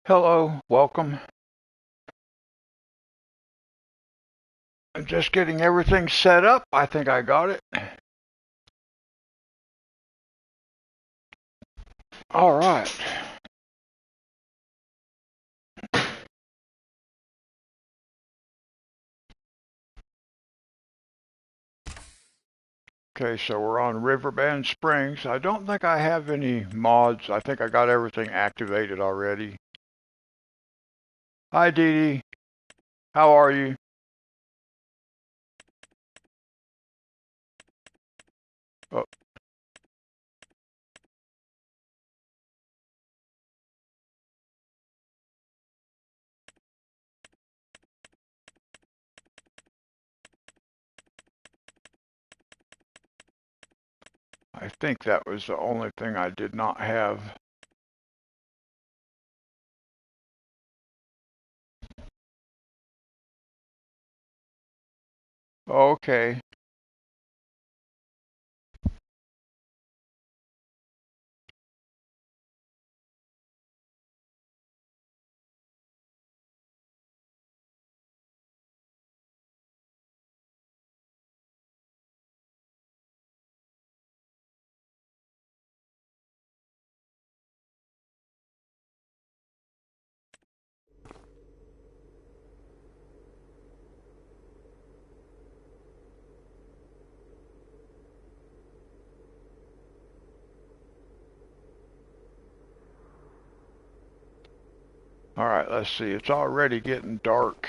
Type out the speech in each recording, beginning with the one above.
Hello, welcome. I'm just getting everything set up. I think I got it. All right. Okay, so we're on Riverbend Springs. I don't think I have any mods. I think I got everything activated already. Hi, Dee Dee. How are you? Oh, I think that was the only thing I did not have. Okay. All right, let's see. It's already getting dark.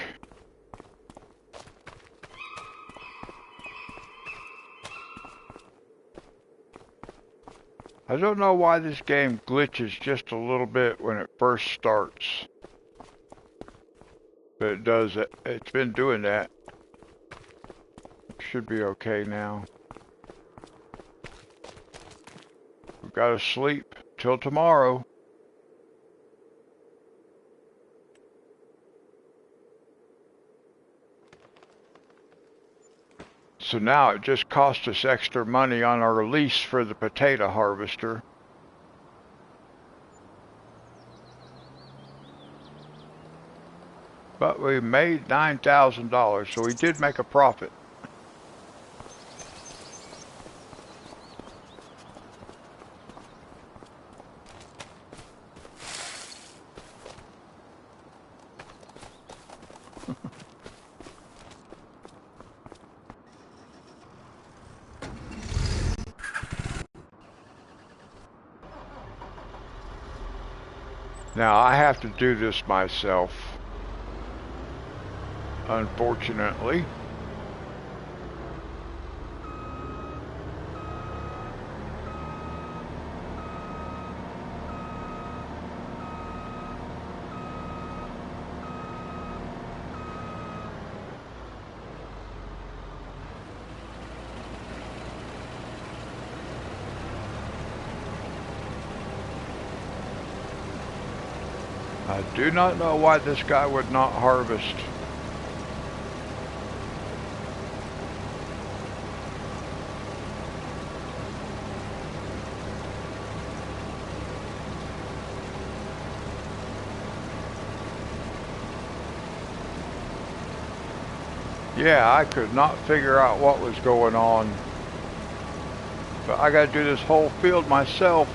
I don't know why this game glitches just a little bit when it first starts, but it does it. It's been doing that. Should be okay now. We've got to sleep till tomorrow. So now it just cost us extra money on our lease for the potato harvester. But we made $9,000, so we did make a profit. Now I have to do this myself, unfortunately. I do not know why this guy would not harvest. Yeah, I could not figure out what was going on. But I gotta do this whole field myself.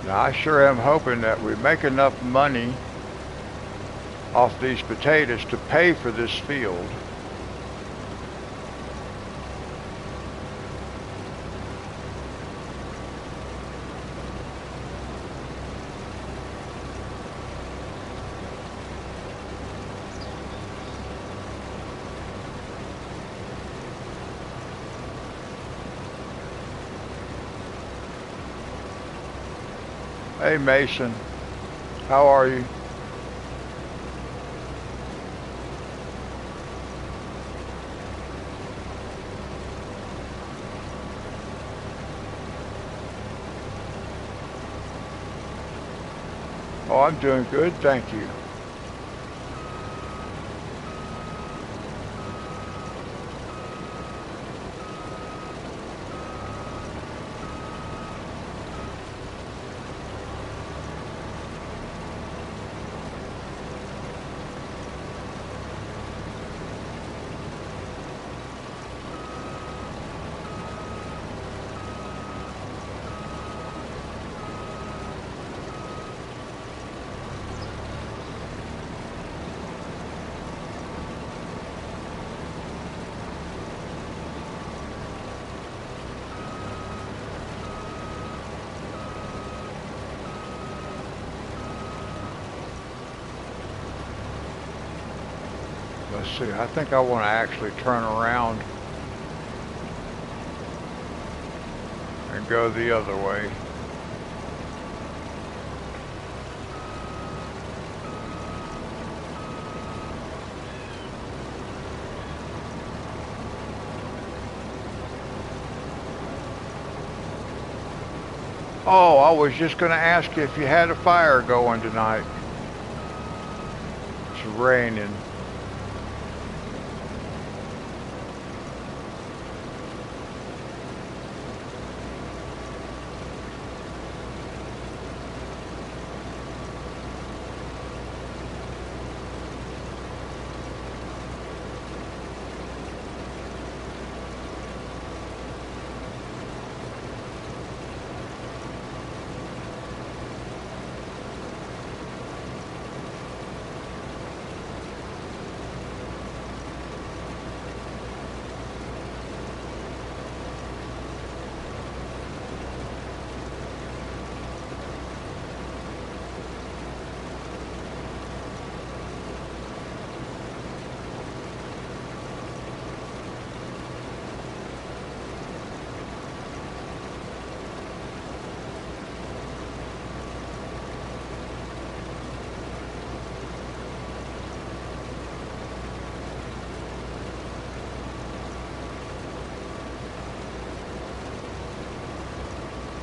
Now, I sure am hoping that we make enough money off these potatoes to pay for this field. Hey Mason, how are you? Oh, I'm doing good, thank you. Let's see, I think I want to actually turn around and go the other way. Oh, I was just going to ask you if you had a fire going tonight. It's raining.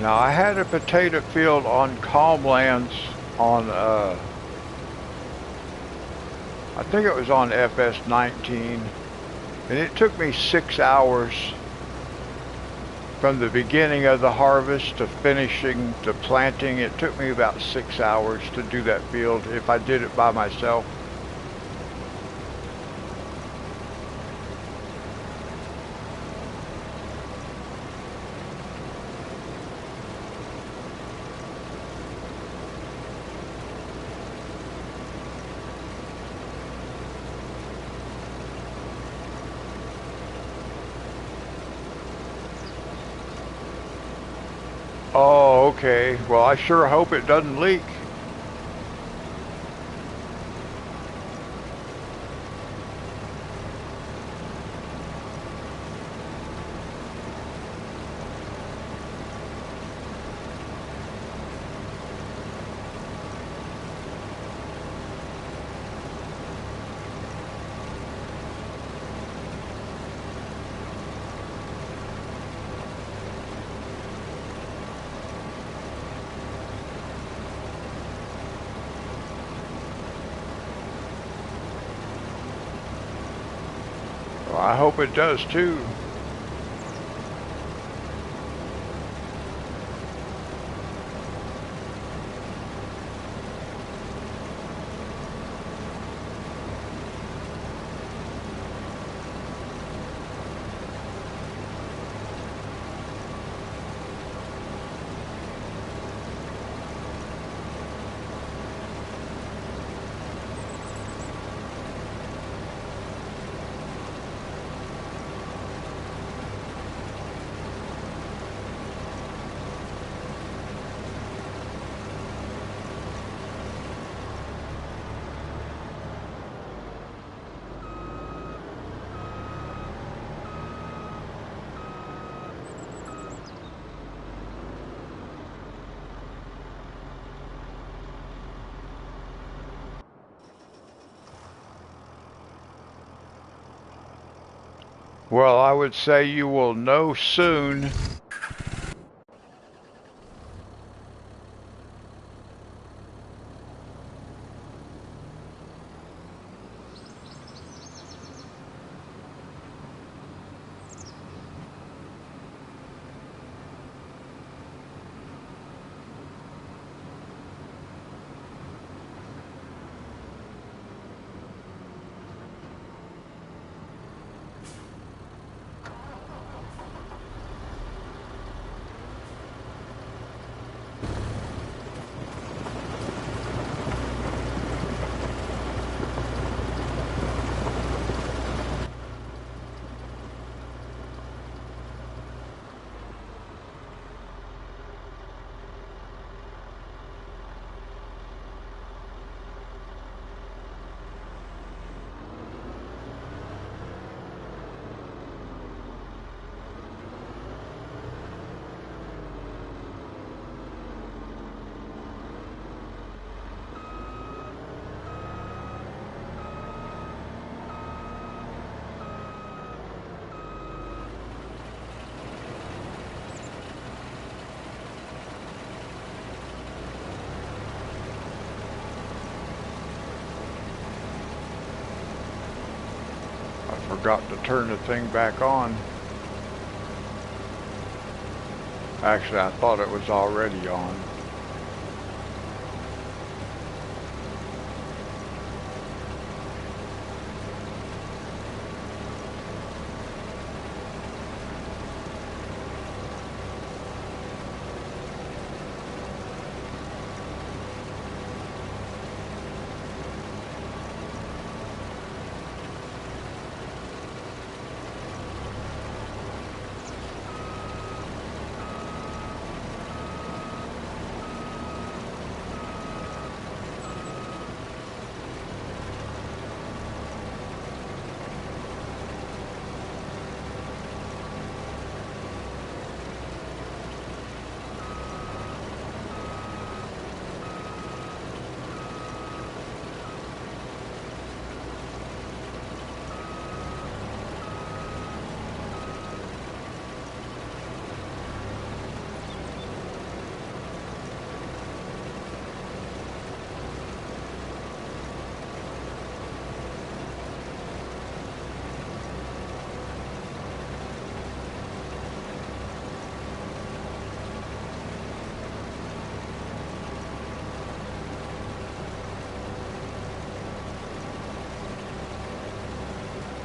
Now, I had a potato field on Calmlands on, I think it was on FS19, and it took me 6 hours from the beginning of the harvest to finishing the planting. It took me about 6 hours to do that field if I did it by myself. Oh, okay. Well, I sure hope it doesn't leak. Well, I hope it does too. Well, I would say you will know soon. Forgot to turn the thing back on. Actually, I thought it was already on.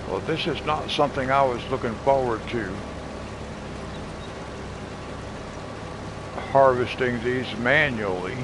Well, this is not something I was looking forward to. Harvesting these manually.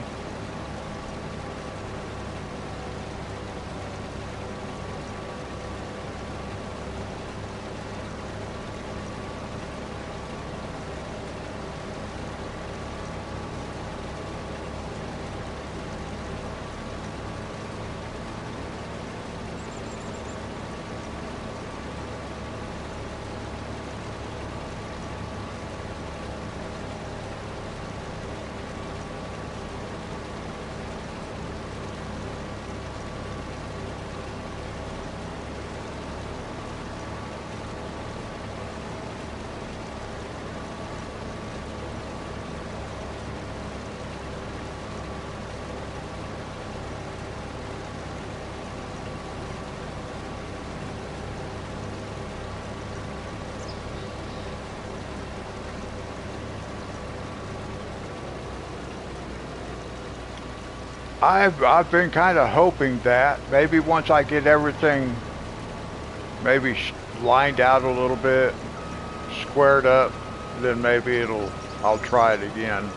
I've been kind of hoping that maybe once I get everything maybe lined out a little bit, squared up, then maybe I'll try it again.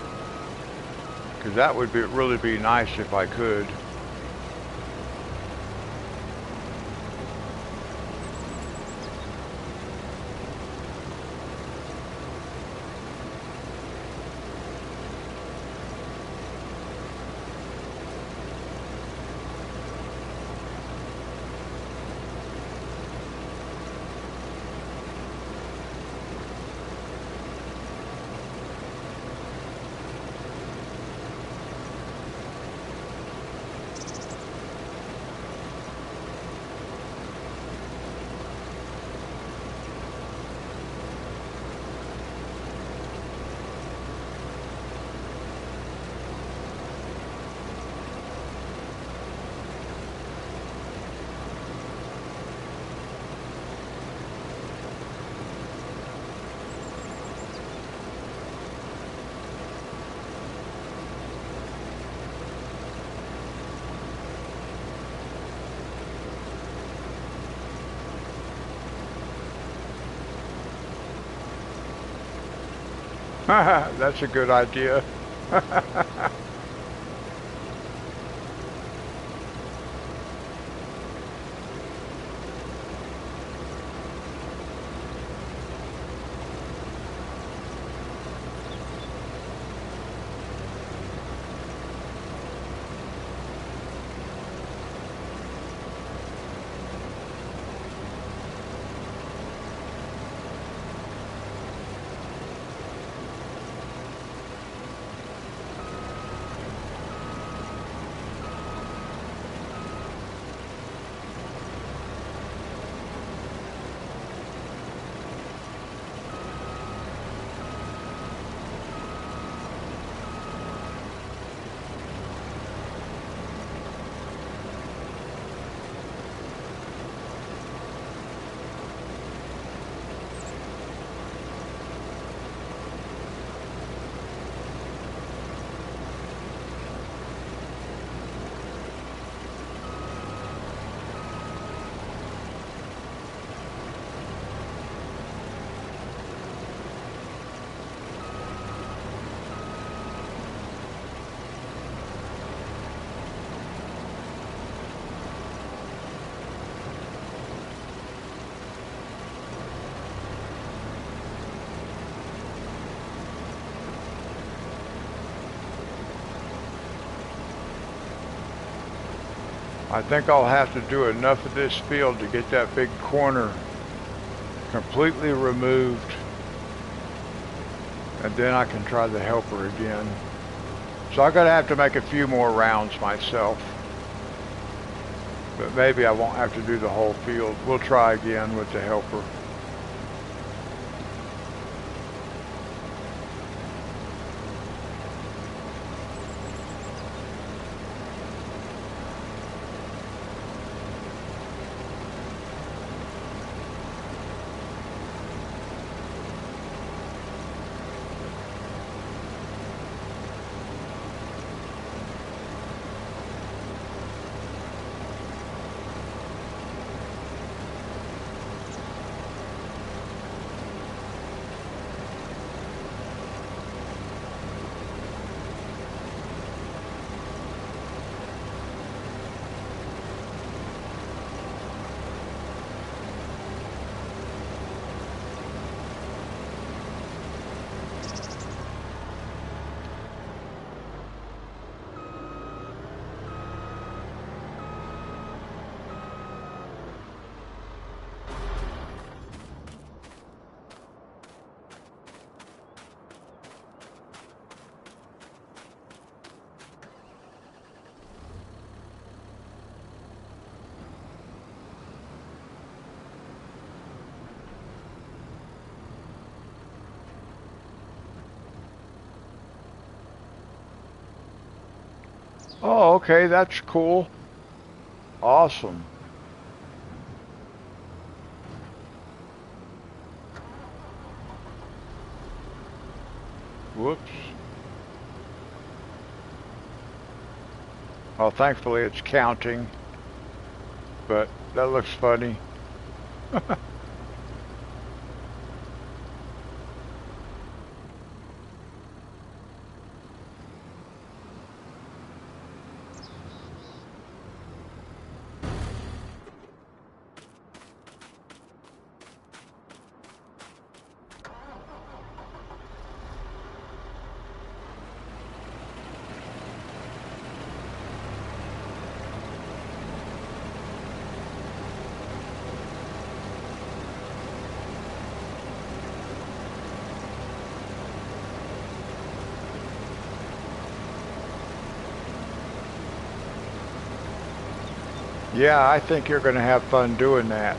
Because that would really be nice if I could. That's a good idea. I think I'll have to do enough of this field to get that big corner completely removed, and then I can try the helper again. So I'm gonna have to make a few more rounds myself, but maybe I won't have to do the whole field. We'll try again with the helper. Oh, okay, that's cool. Awesome. Whoops. Oh, thankfully it's counting, but that looks funny. Yeah, I think you're going to have fun doing that.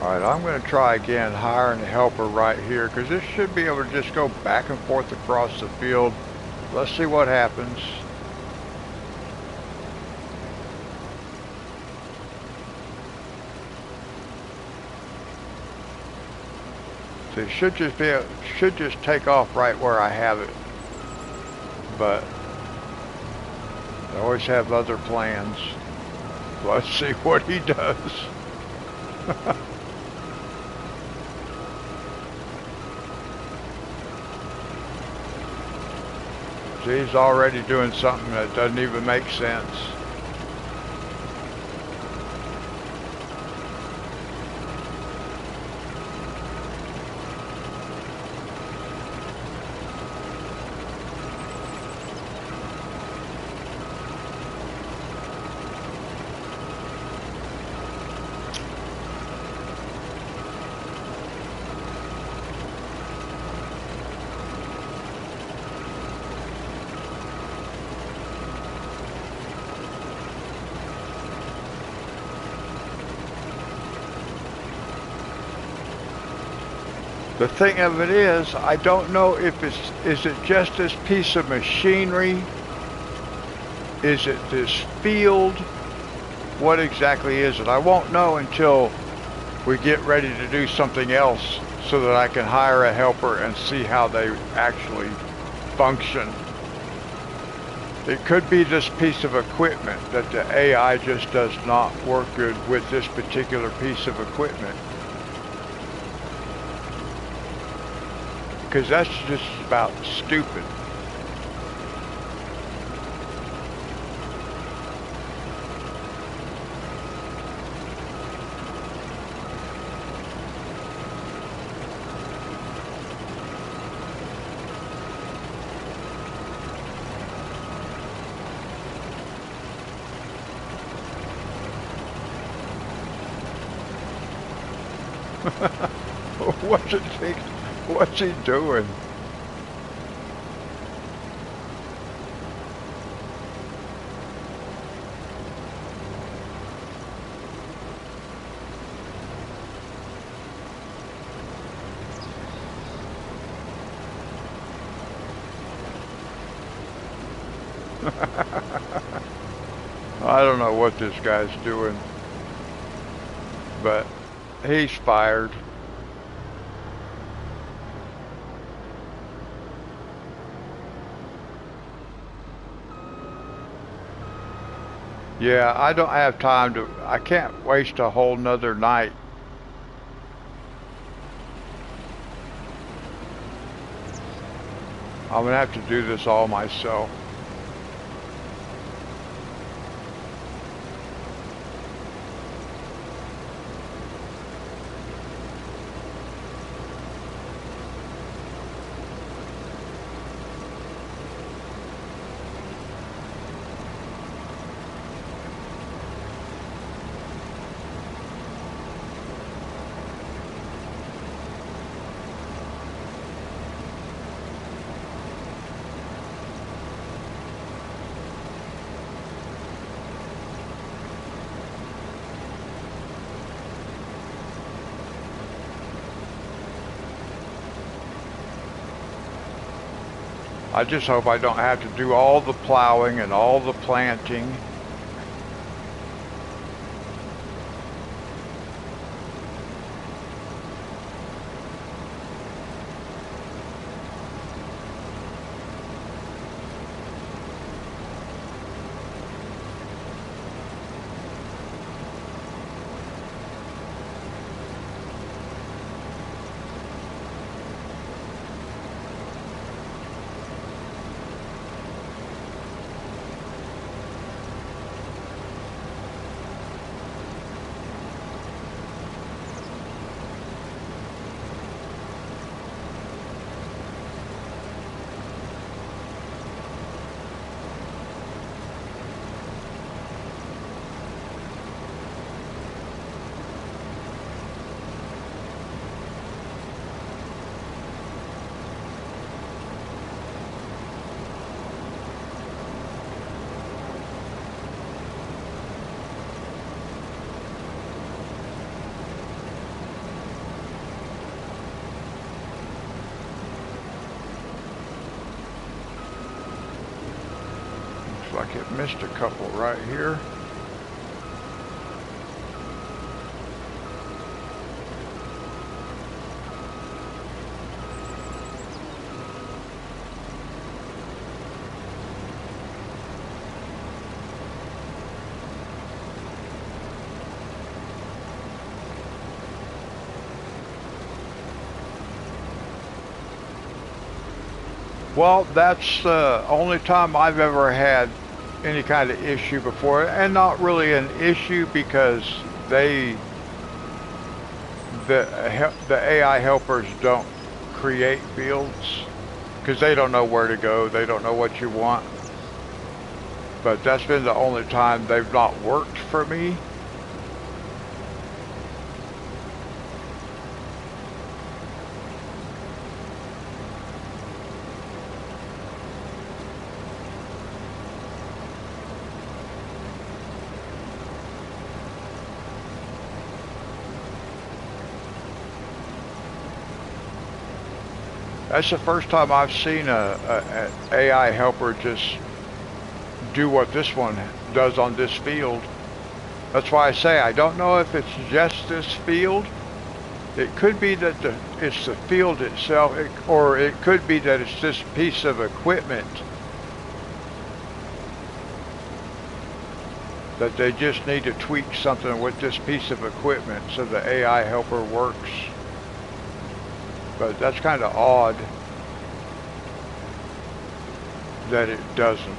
Alright, I'm going to try again hiring a helper right here, because this should be able to just go back and forth across the field. Let's see what happens. So it should just take off right where I have it. But I always have other plans. Let's see what he does. He's already doing something that doesn't even make sense. The thing of it is, I don't know if is it just this piece of machinery? Is it this field? What exactly is it? I won't know until we get ready to do something else so that I can hire a helper and see how they actually function. It could be this piece of equipment that the AI just does not work good with this particular piece of equipment. Because that's just about stupid. What's he doing? I don't know what this guy's doing, but he's fired. Yeah, I don't have time to, I can't waste a whole nother night. I'm gonna have to do this all myself. I just hope I don't have to do all the plowing and all the planting. like it missed a couple right here. Well, that's the only time I've ever had any kind of issue before, and not really an issue because they, the AI helpers don't create fields because they don't know where to go, they don't know what you want. But that's been the only time they've not worked for me. That's the first time I've seen a AI helper just do what this one does on this field. That's why I say I don't know if it's just this field. It could be that it's the field itself, or it could be that it's this piece of equipment that they just need to tweak something with this piece of equipment so the AI helper works. But that's kind of odd that it doesn't.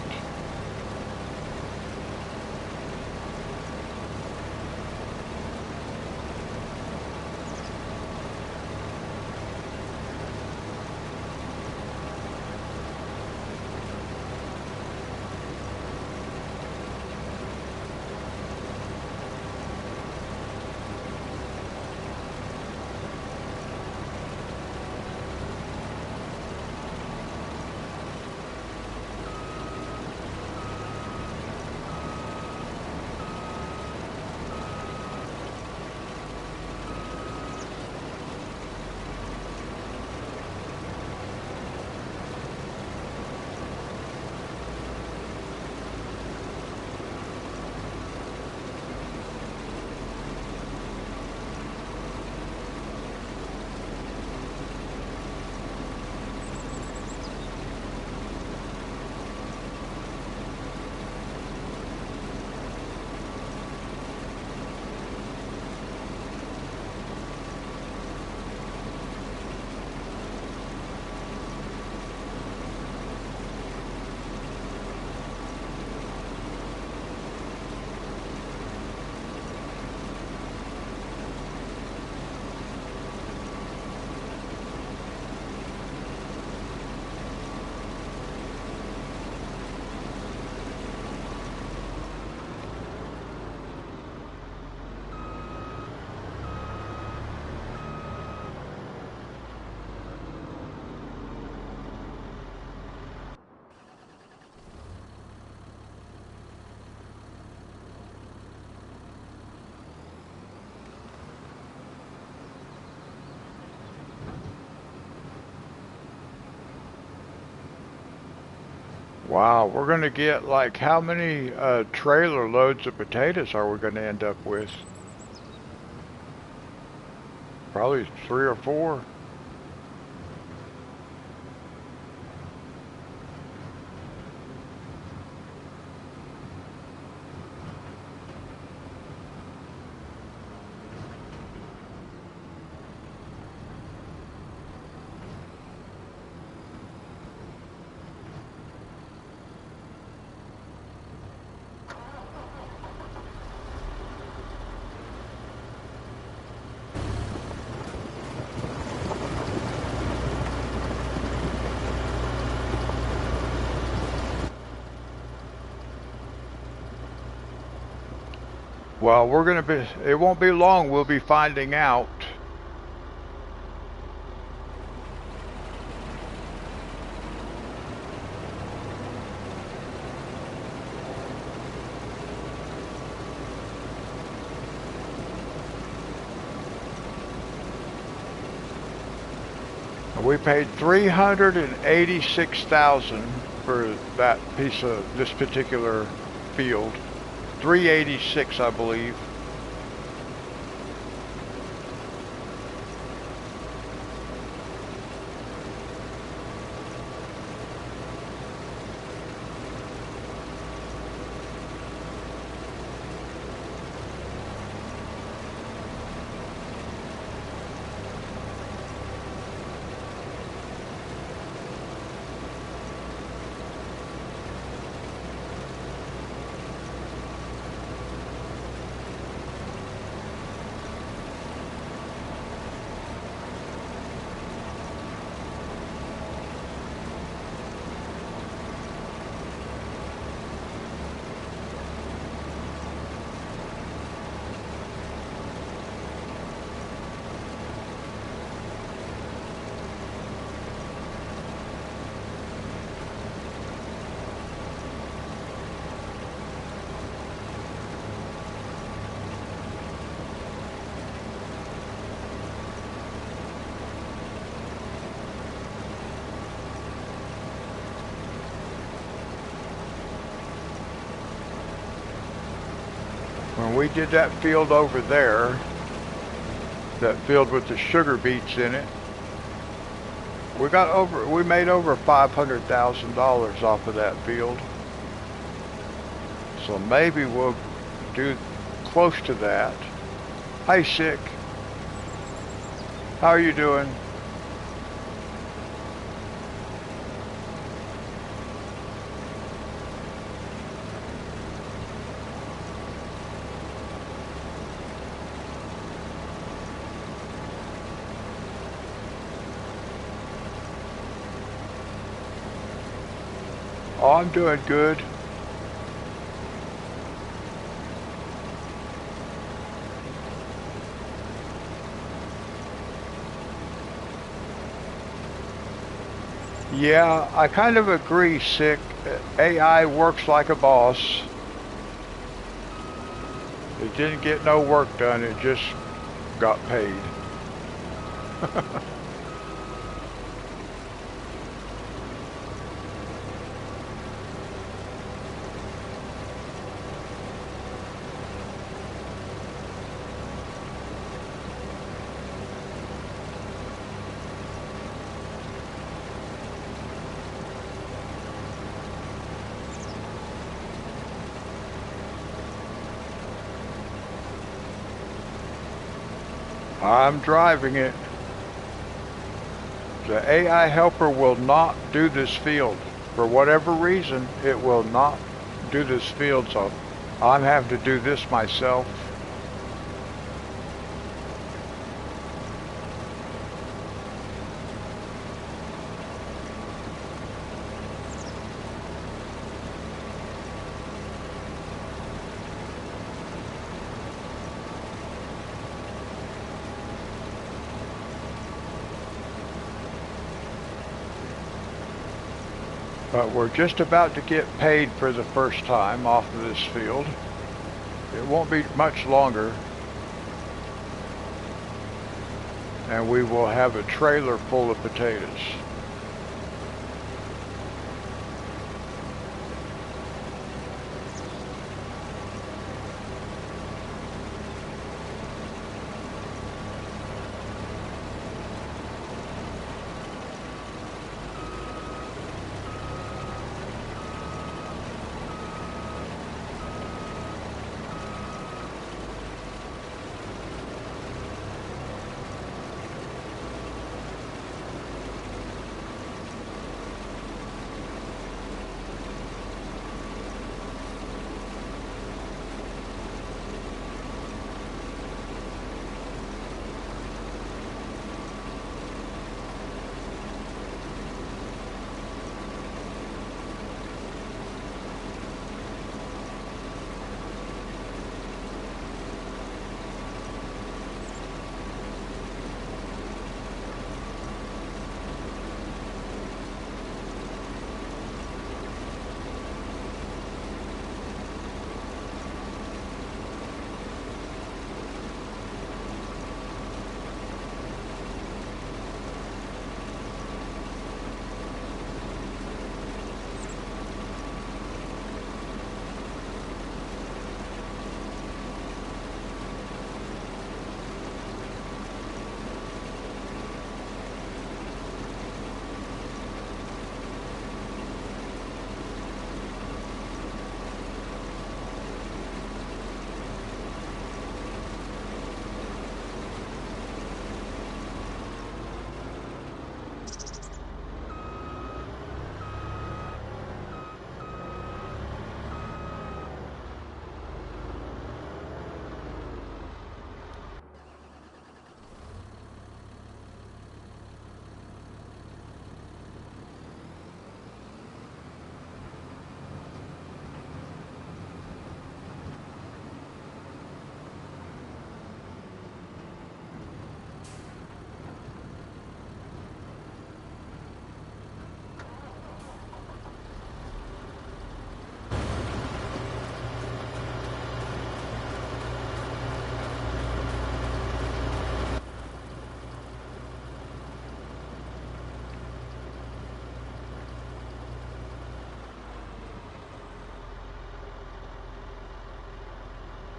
Wow, we're going to get like how many trailer loads of potatoes are we going to end up with? Probably 3 or 4. Well, we're going to be, it won't be long, we'll be finding out. We paid 386,000 for that piece of this particular field. 386, I believe. When we did that field over there, that field with the sugar beets in it, we made over $500,000 off of that field. So maybe we'll do close to that. Hi, Sick. How are you doing? Oh, I'm doing good. Yeah, I kind of agree, Sick. AI works like a boss. It didn't get no work done, it just got paid. I'm driving it. The AI helper will not do this field. For whatever reason, it will not do this field, so I'm having to do this myself. But we're just about to get paid for the first time off of this field. It won't be much longer. And we will have a trailer full of potatoes.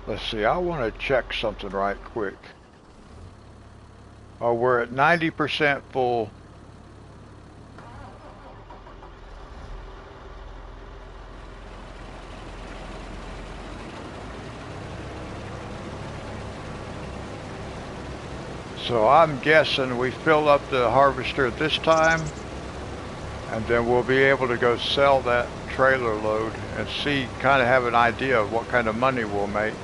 Let's see, I want to check something right quick. Oh, we're at 90% full. So I'm guessing we fill up the harvester this time, and then we'll be able to go sell that trailer load and see, kind of have an idea of what kind of money we'll make.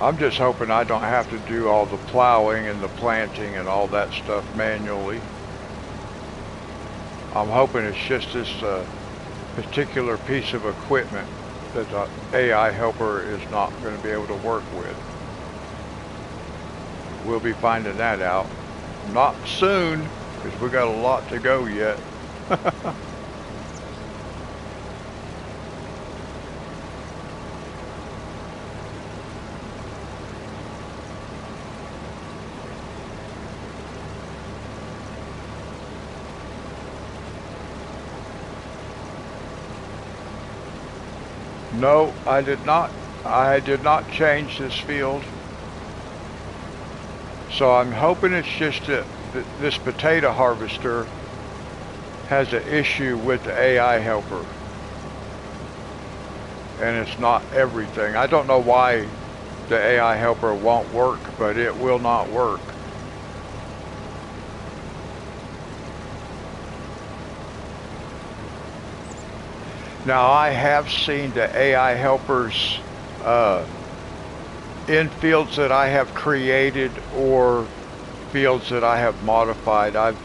I'm just hoping I don't have to do all the plowing and the planting and all that stuff manually. I'm hoping it's just this particular piece of equipment that the AI helper is not going to be able to work with. We'll be finding that out. Not soon, because we got a lot to go yet. No, I did not. I did not change this field. So I'm hoping it's just that this potato harvester has an issue with the AI helper. And it's not everything. I don't know why the AI helper won't work, but it will not work. Now, I have seen the AI helpers in fields that I have created or fields that I have modified. I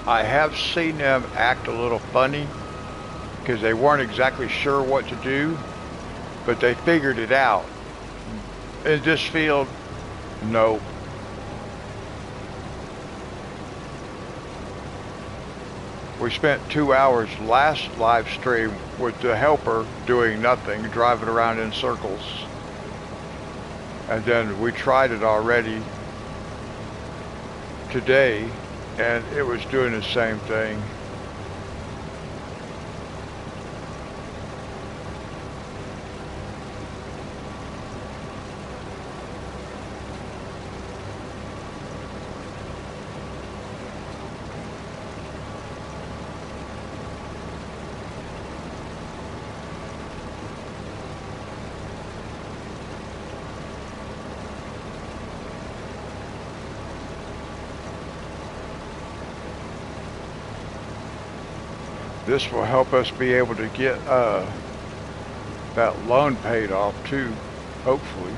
have seen them act a little funny because they weren't exactly sure what to do, but they figured it out. In this field, no. We spent 2 hours last live stream with the helper doing nothing, driving around in circles. And then we tried it already today, and it was doing the same thing. This will help us be able to get that loan paid off too, hopefully.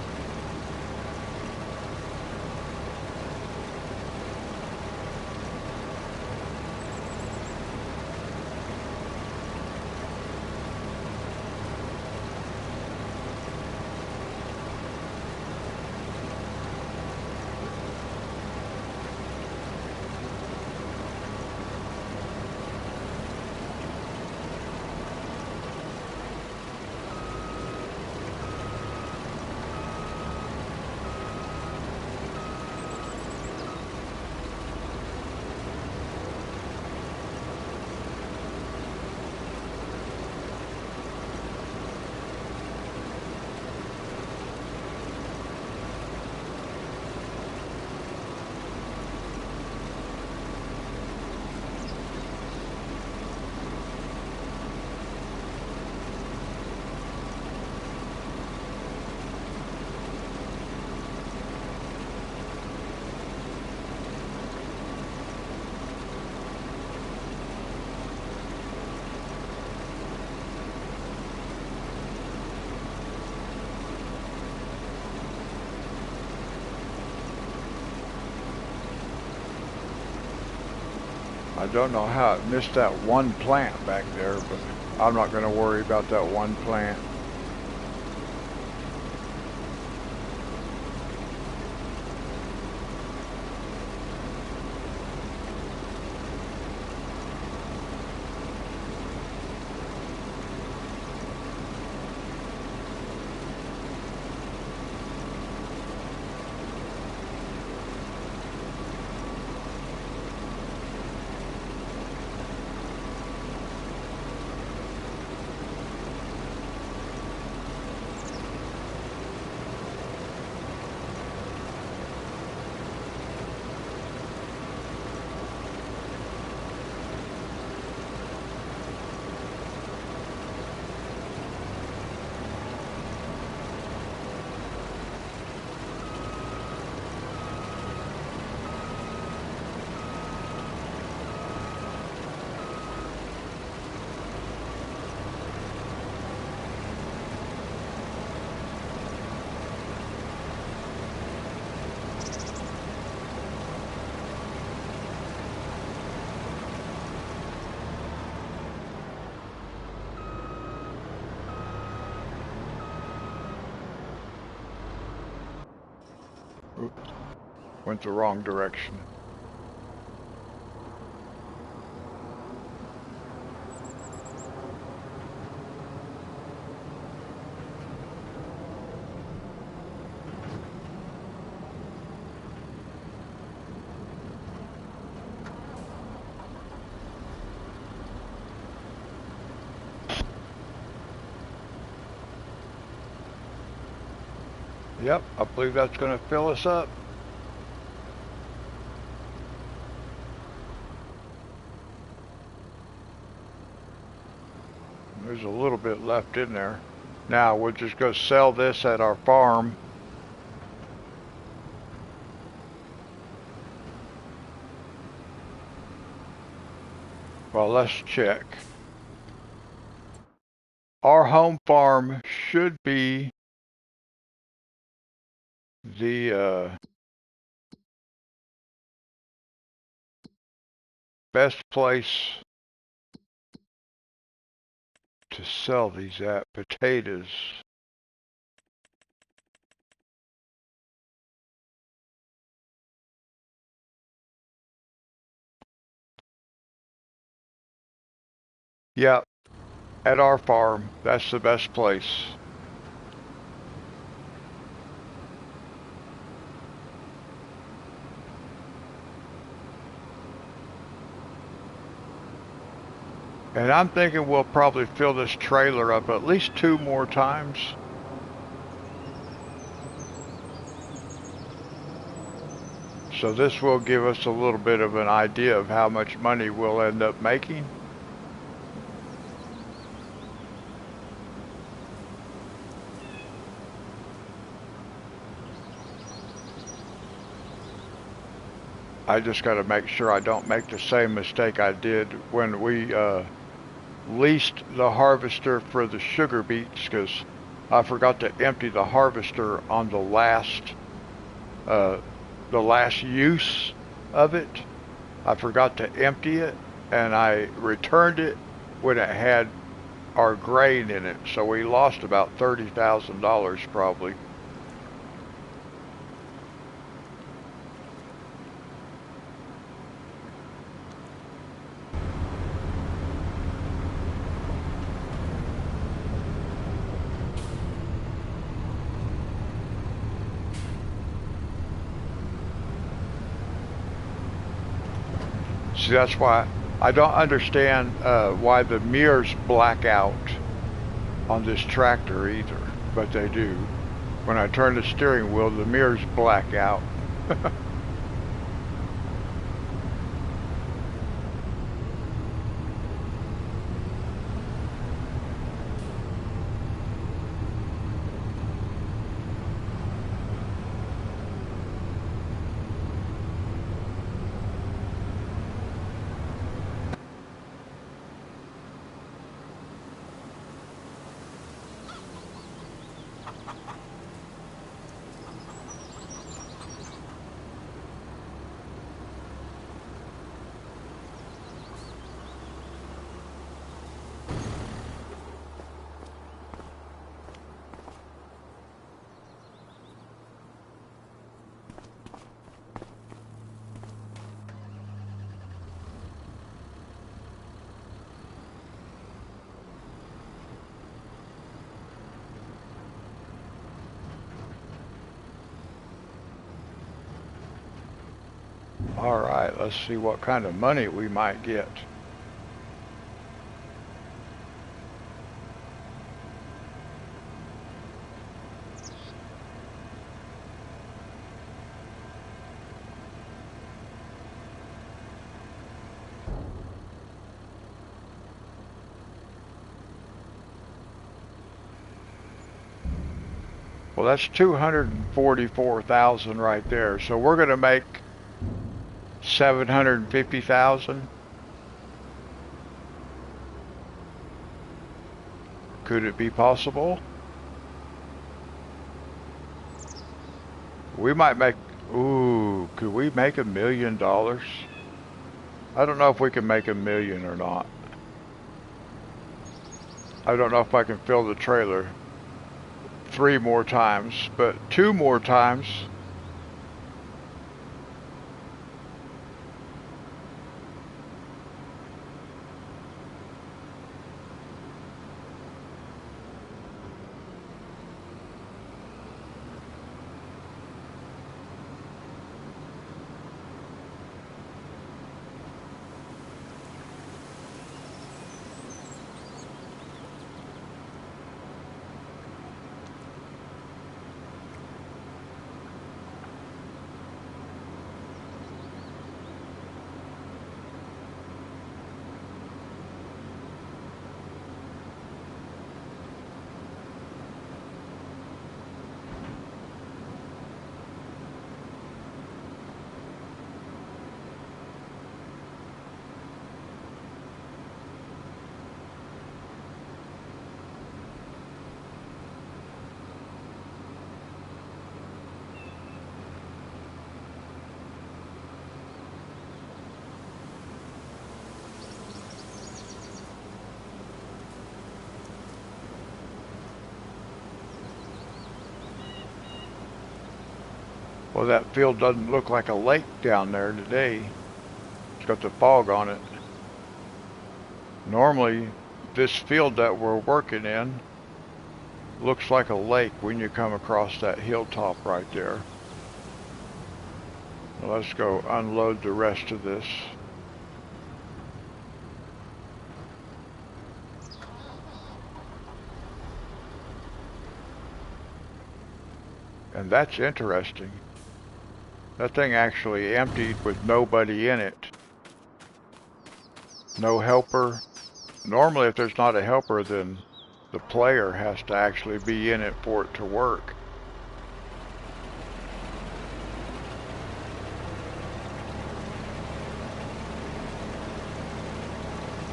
I don't know how it missed that one plant back there, but I'm not going to worry about that one plant. Oops, went the wrong direction. Yep, I believe that's going to fill us up. There's a little bit left in there. Now we'll just go sell this at our farm. Well, let's check. Our home farm should be the best place to sell these at. Potatoes. Yep, at our farm, that's the best place. And I'm thinking we'll probably fill this trailer up at least 2 more times. So this will give us a little bit of an idea of how much money we'll end up making. I just got to make sure I don't make the same mistake I did when we leased the harvester for the sugar beets, because I forgot to empty the harvester on uh, the last use of it. I forgot to empty it, and I returned it when it had our grain in it. So we lost about $30,000 probably. See, that's why I don't understand why the mirrors black out on this tractor either, but they do. When I turn the steering wheel, the mirrors black out. All right, let's see what kind of money we might get. Well, that's 244,000 right there. So we're going to make 750,000. Could it be possible? We might make, ooh, could we make $1 million? I don't know if we can make 1 million or not. I don't know if I can fill the trailer 3 more times, but 2 more times. Well, that field doesn't look like a lake down there today. It's got the fog on it. Normally, this field that we're working in looks like a lake when you come across that hilltop right there. Well, let's go unload the rest of this. And that's interesting. That thing actually emptied with nobody in it. No helper. Normally, if there's not a helper, then the player has to actually be in it for it to work.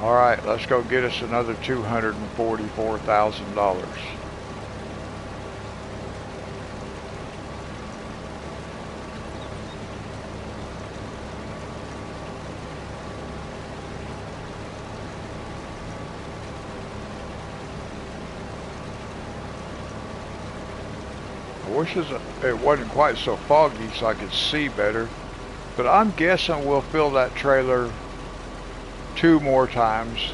All right, let's go get us another $244,000. I wish it wasn't quite so foggy so I could see better, but I'm guessing we'll fill that trailer 2 more times.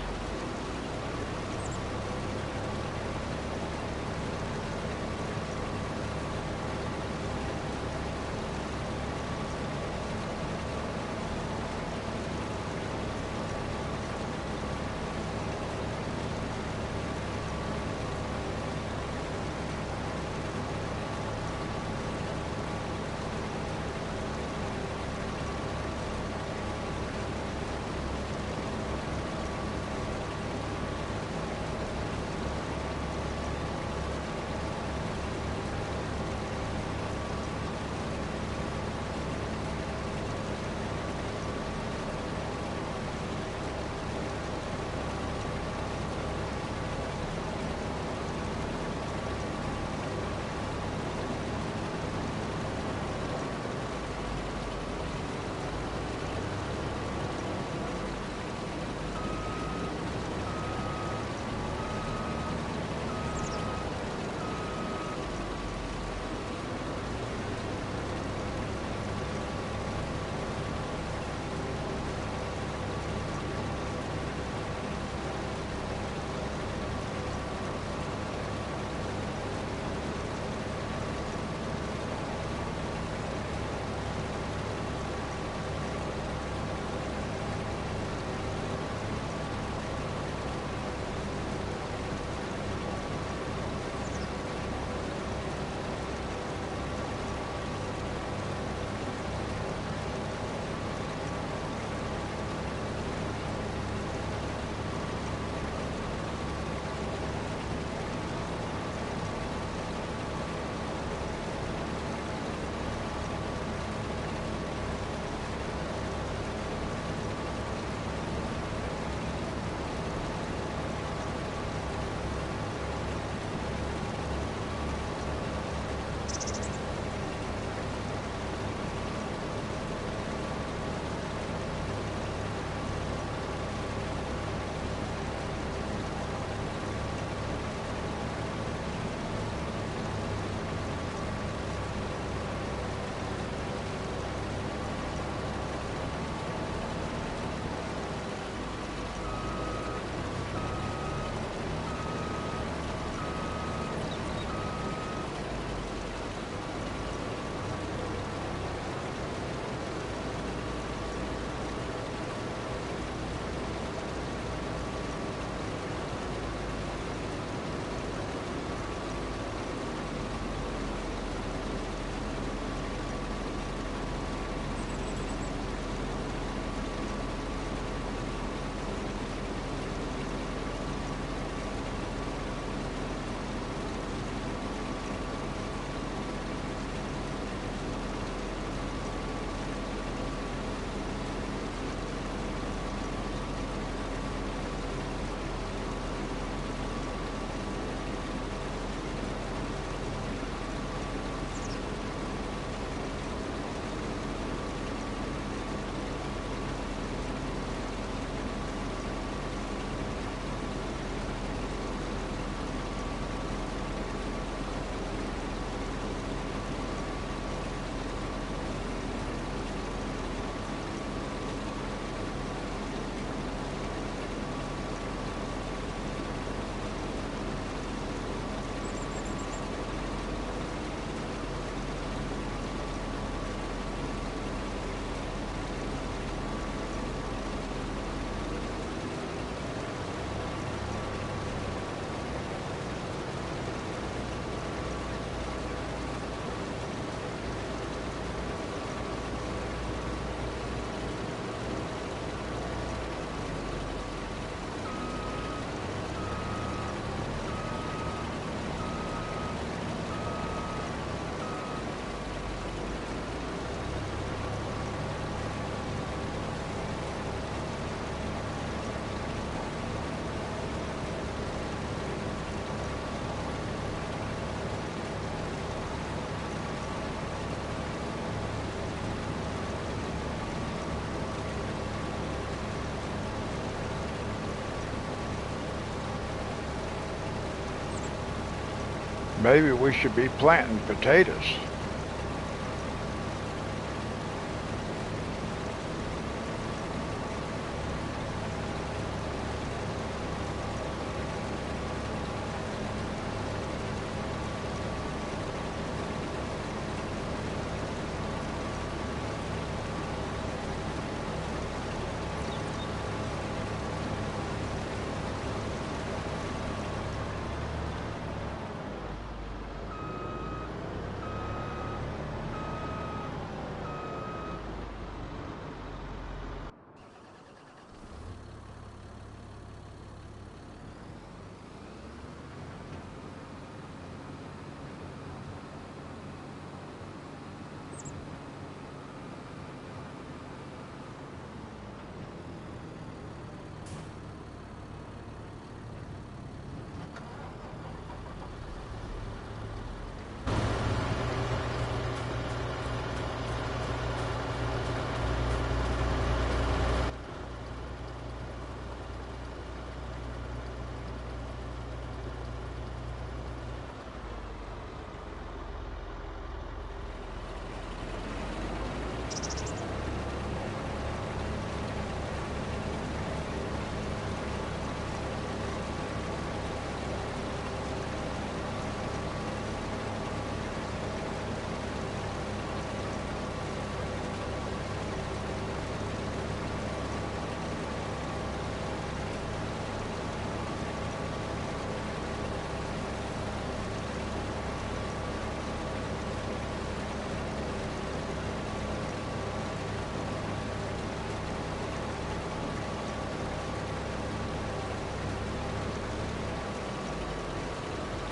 Maybe we should be planting potatoes.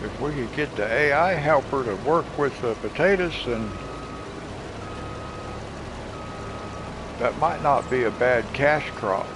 If we could get the AI helper to work with the potatoes, then that might not be a bad cash crop.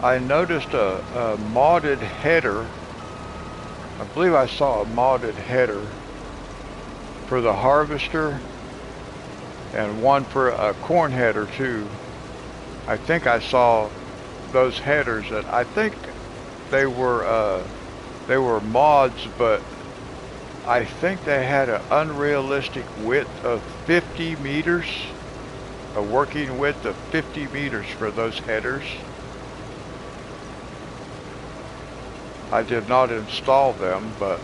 I noticed a modded header. I believe I saw a modded header for the harvester and one for a corn header too. I think I saw those headers, and I think they were mods, but I think they had an unrealistic width of 50 meters, a working width of 50 meters for those headers. I did not install them, but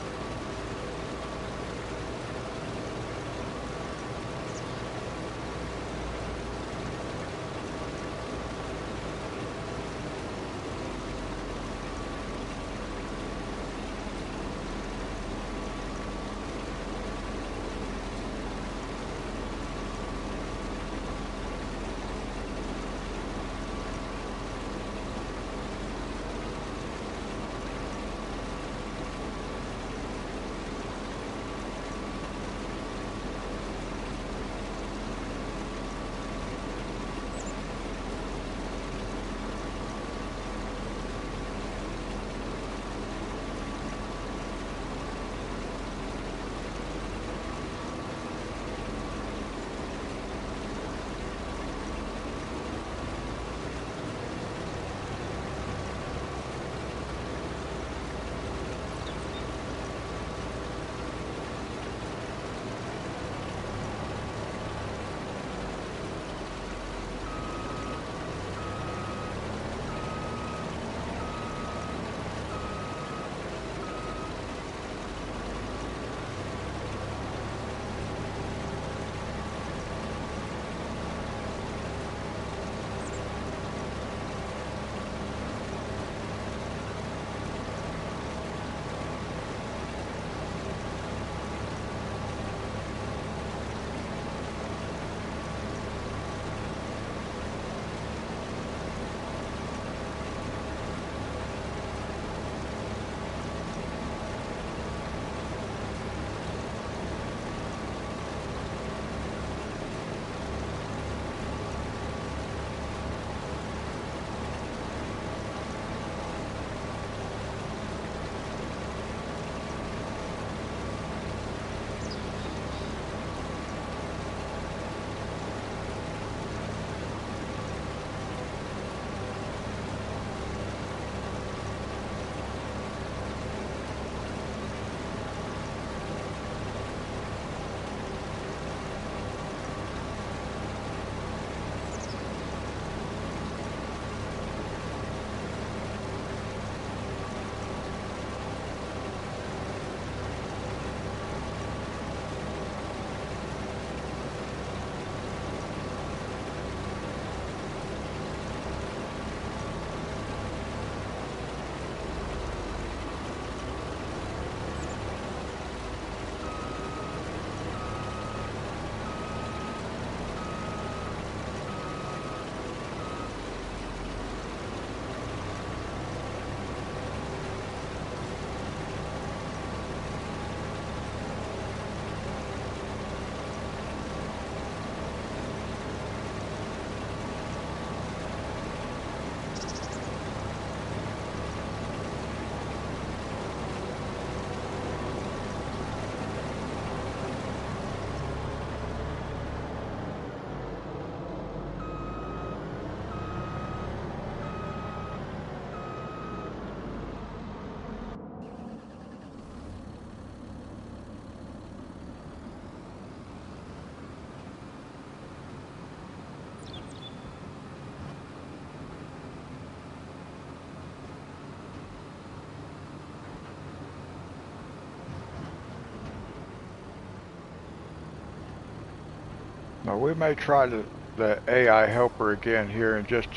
Well, we may try the AI helper again here in just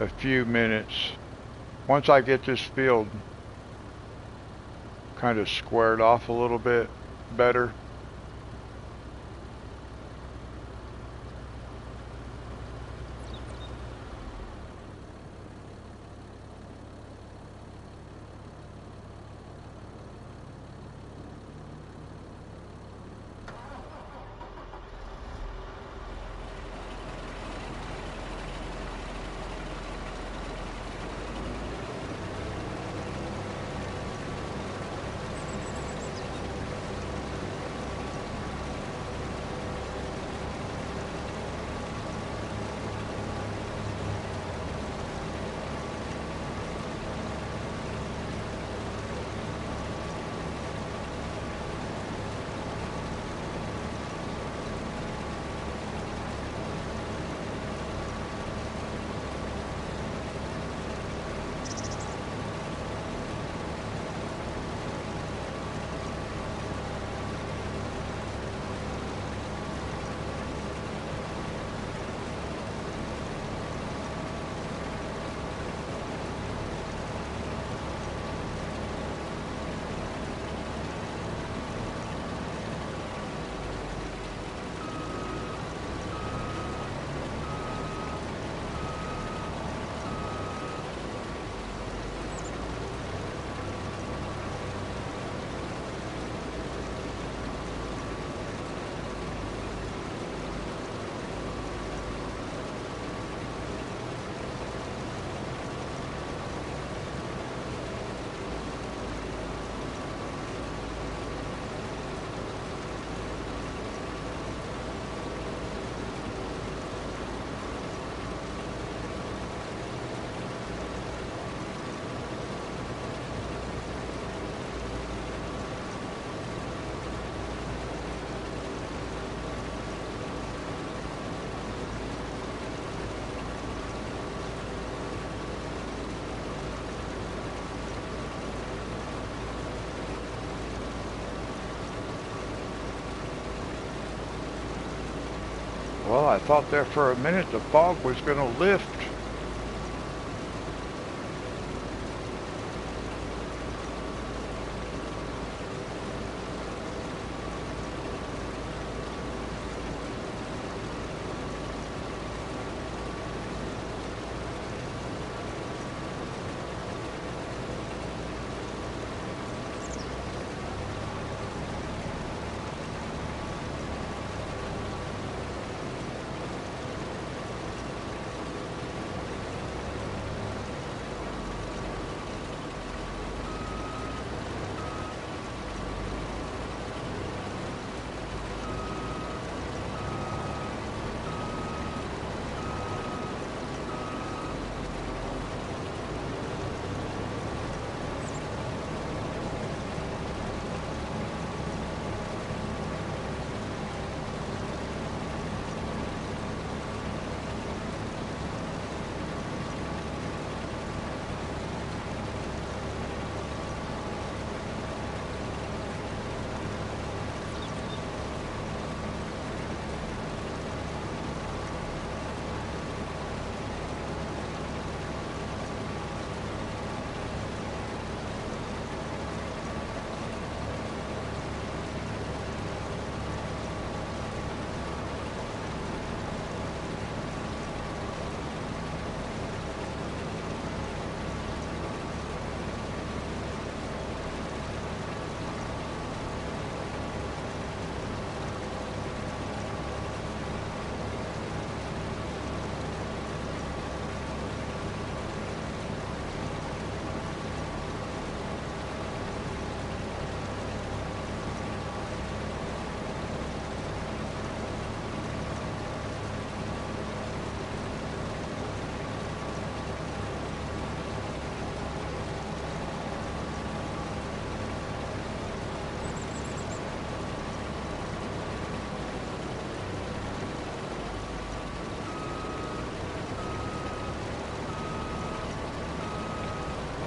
a few minutes. Once I get this field kind of squared off a little bit better. Well, I thought there for a minute the fog was going to lift.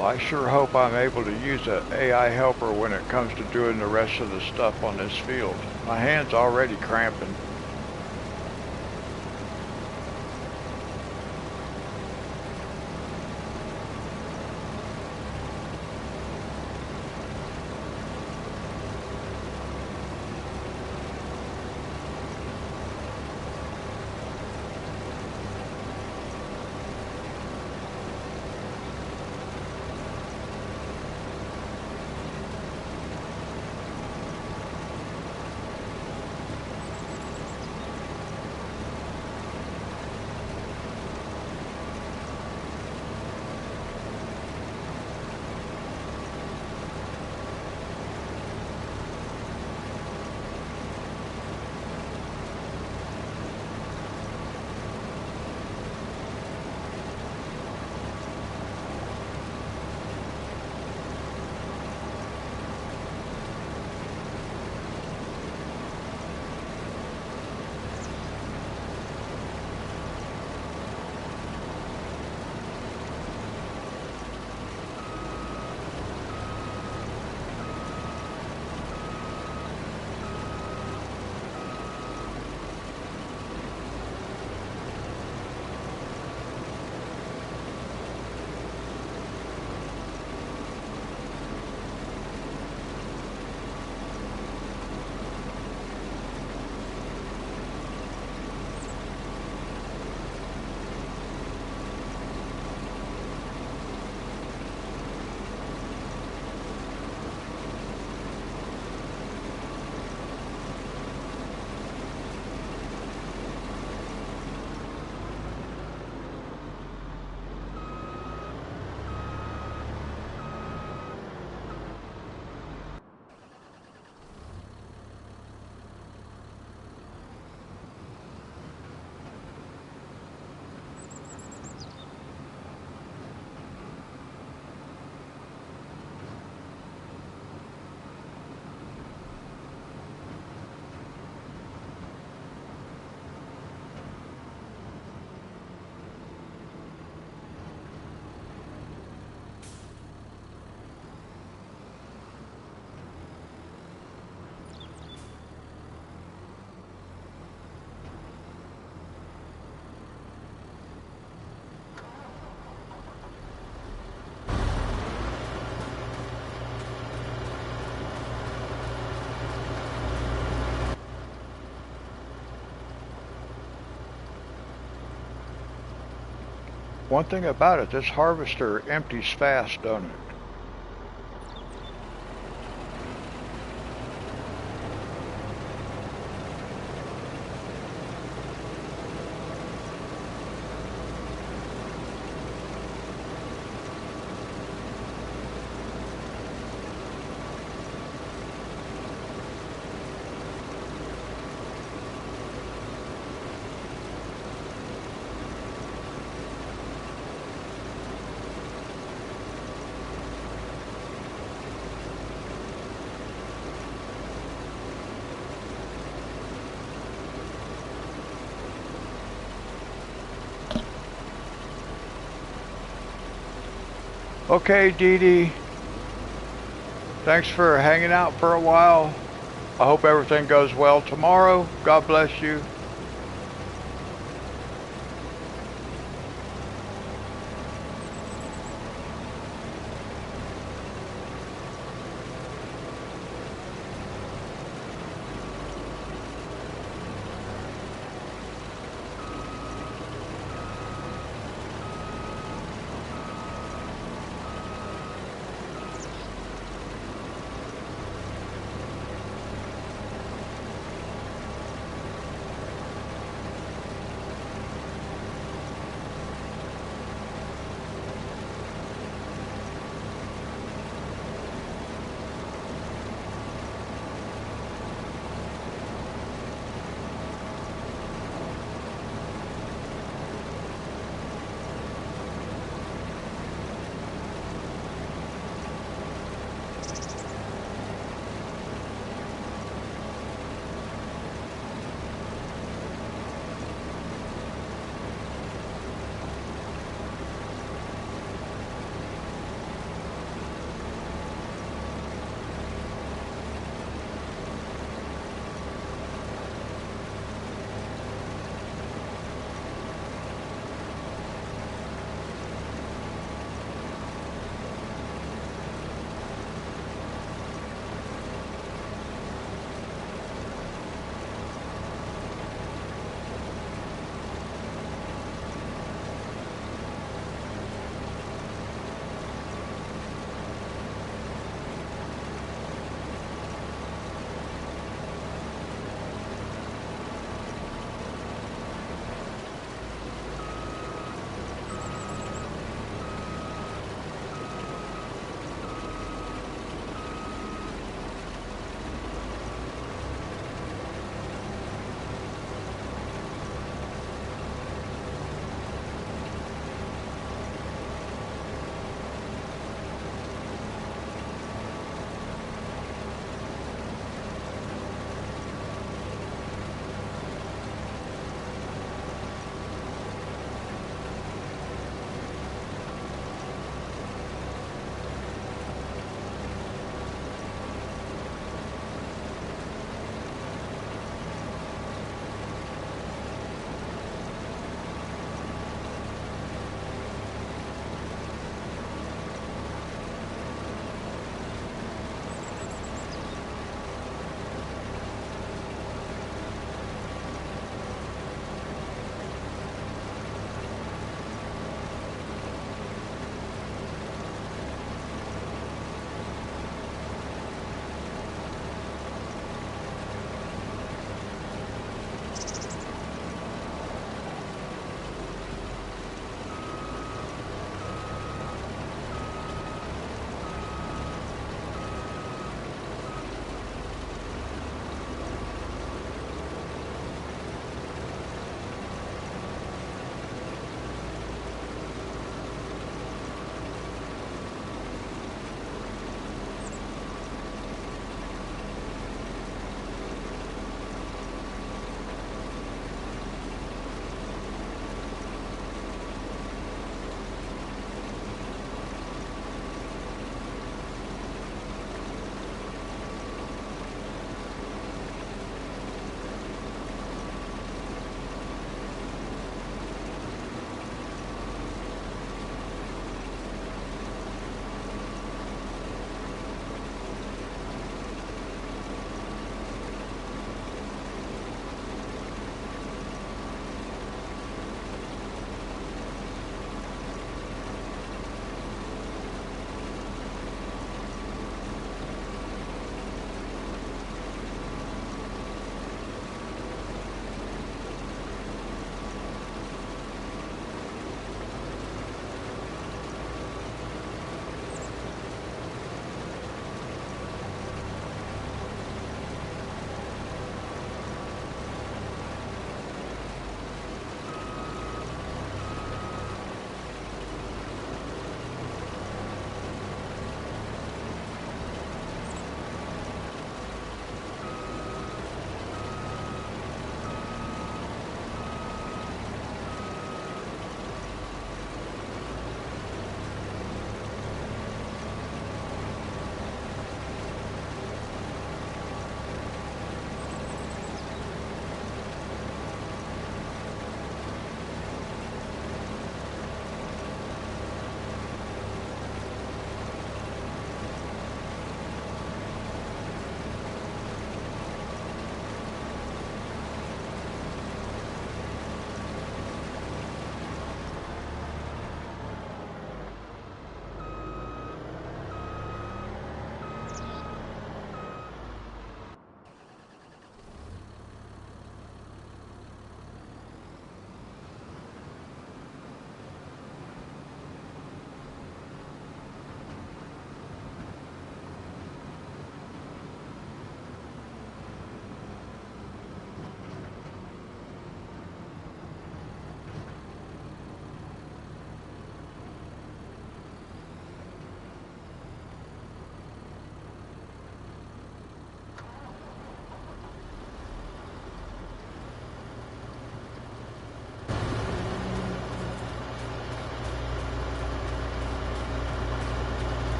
Well, I sure hope I'm able to use an AI helper when it comes to doing the rest of the stuff on this field. My hand's already cramping. One thing about it, this harvester empties fast, doesn't it? Okay, Dee Dee. Thanks for hanging out for a while. I hope everything goes well tomorrow. God bless you.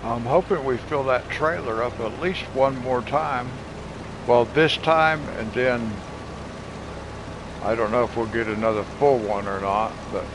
I'm hoping we fill that trailer up at least one more time. Well, this time, and then I don't know if we'll get another full one or not, but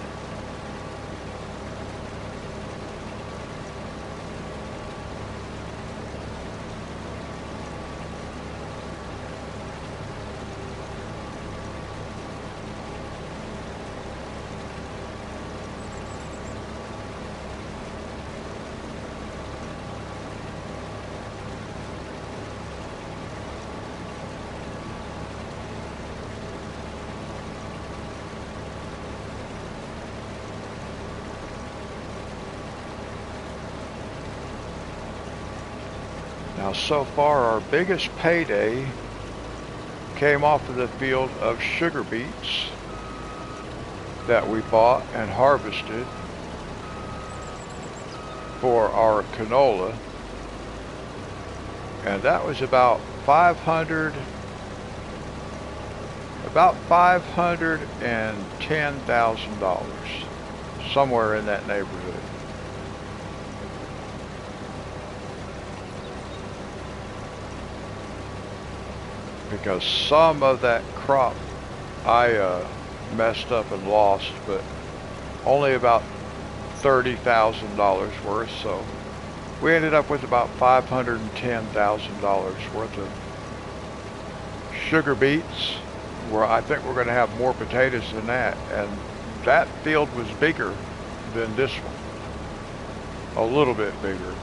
now so far our biggest payday came off of the field of sugar beets that we bought and harvested for our canola, and that was about $510,000, somewhere in that neighborhood. Because some of that crop I messed up and lost, but only about $30,000 worth, so we ended up with about $510,000 worth of sugar beets, where I think we're going to have more potatoes than that, and that field was bigger than this one, a little bit bigger.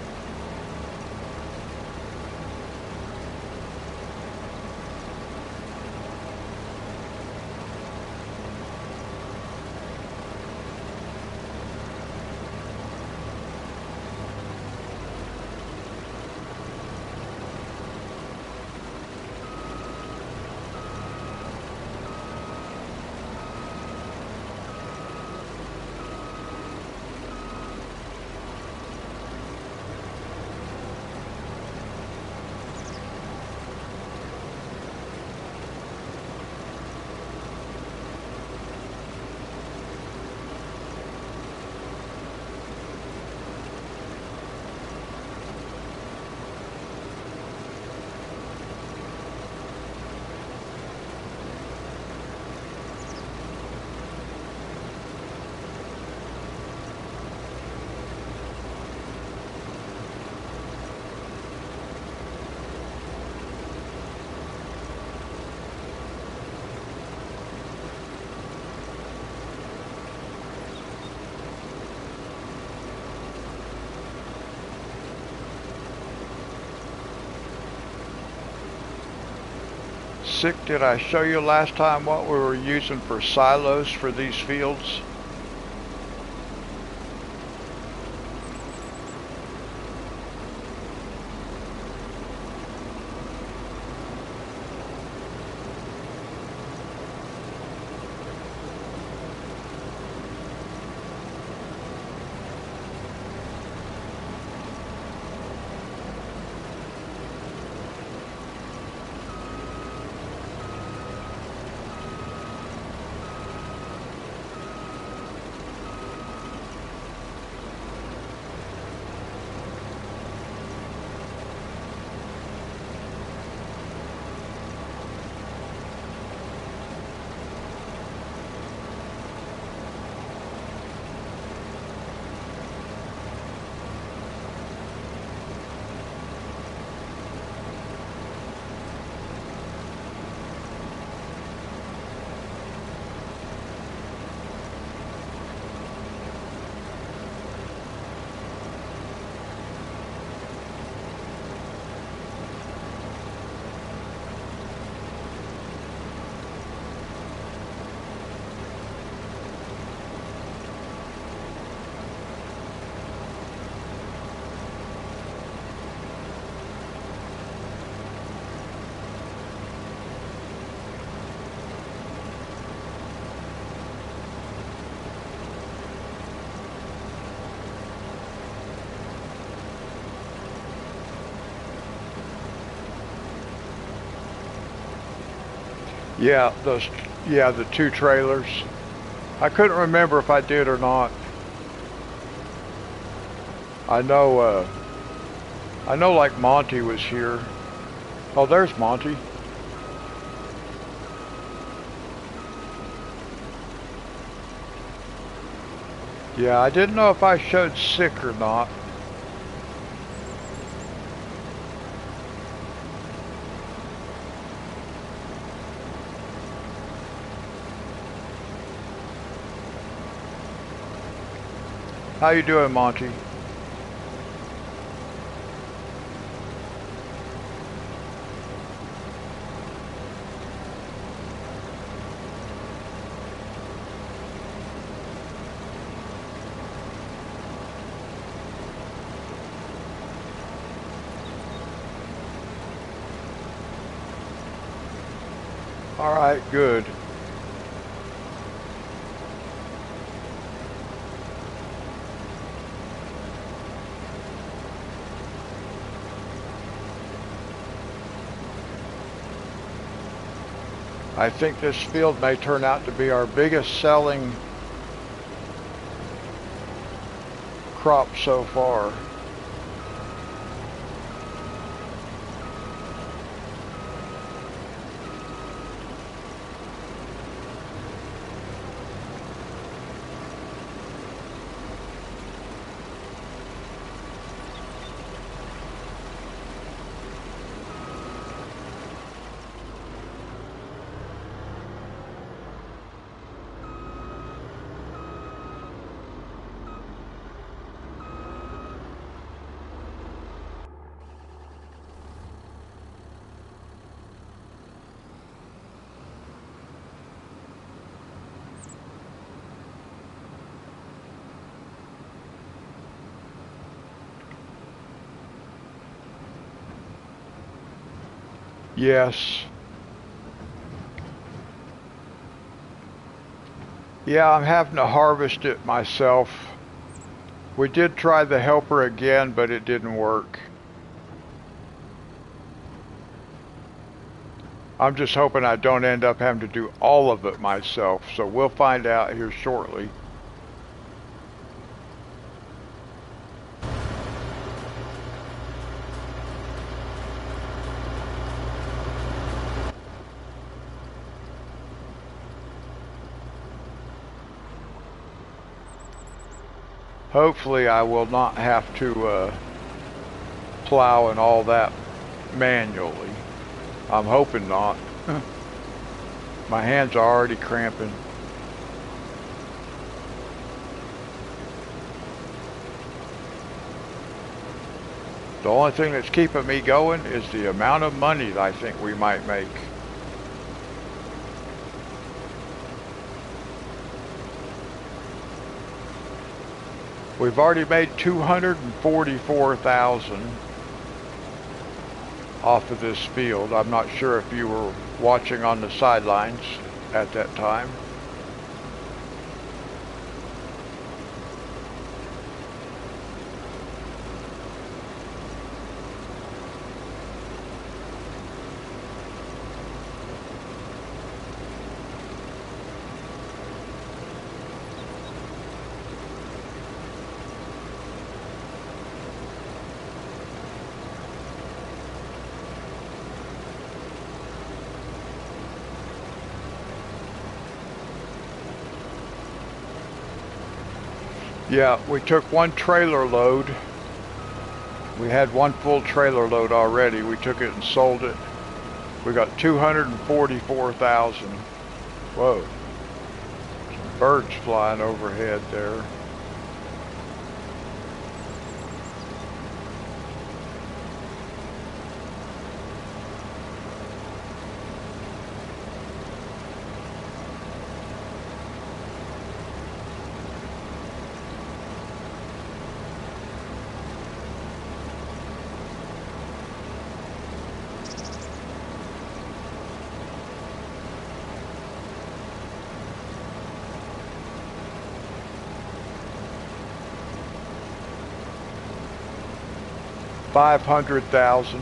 Sick, did I show you last time what we were using for silos for these fields? Yeah, the two trailers. I couldn't remember if I did or not. I know I know like Monty was here. Oh, there's Monty. Yeah, I didn't know if I showed sick or not. How you doing, Monty? All right, good. I think this field may turn out to be our biggest selling crop so far. Yes. Yeah, I'm having to harvest it myself. We did try the helper again, but it didn't work. I'm just hoping I don't end up having to do all of it myself, so we'll find out here shortly. Hopefully I will not have to plow and all that manually. I'm hoping not. My hands are already cramping. The only thing that's keeping me going is the amount of money that I think we might make. We've already made 244,000 off of this field. I'm not sure if you were watching on the sidelines at that time. Yeah, we took one trailer load. We had one full trailer load already. We took it and sold it. We got 244,000. Whoa. Some birds flying overhead there. $500,000.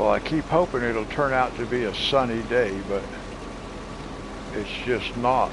Well, I keep hoping it'll turn out to be a sunny day, but it's just not.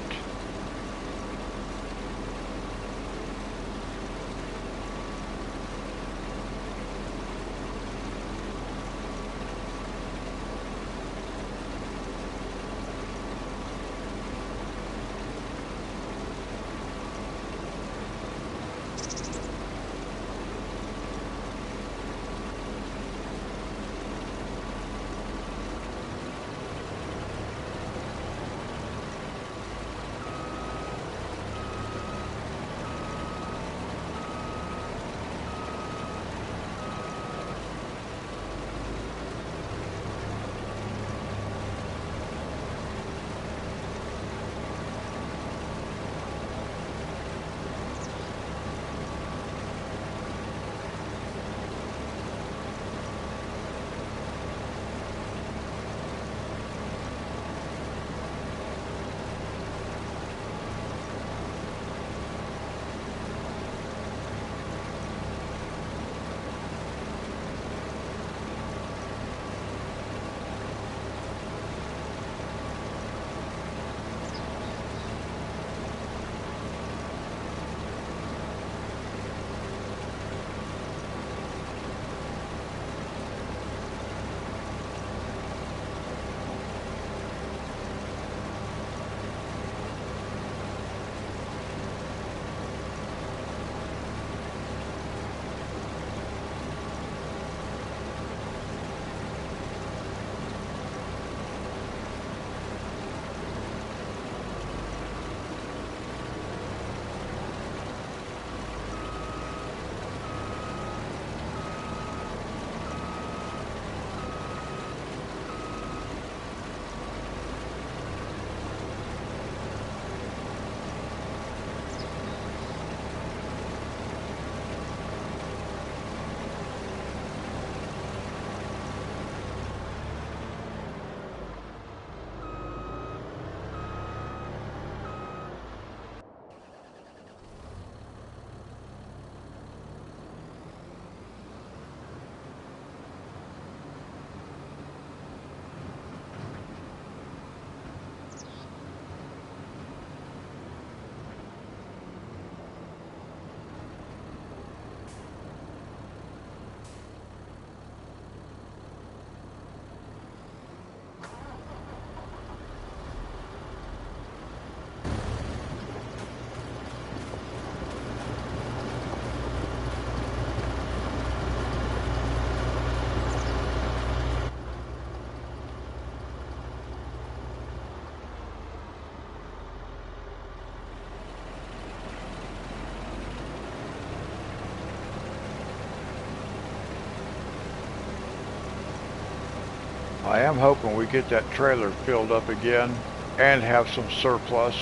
I am hoping we get that trailer filled up again and have some surplus.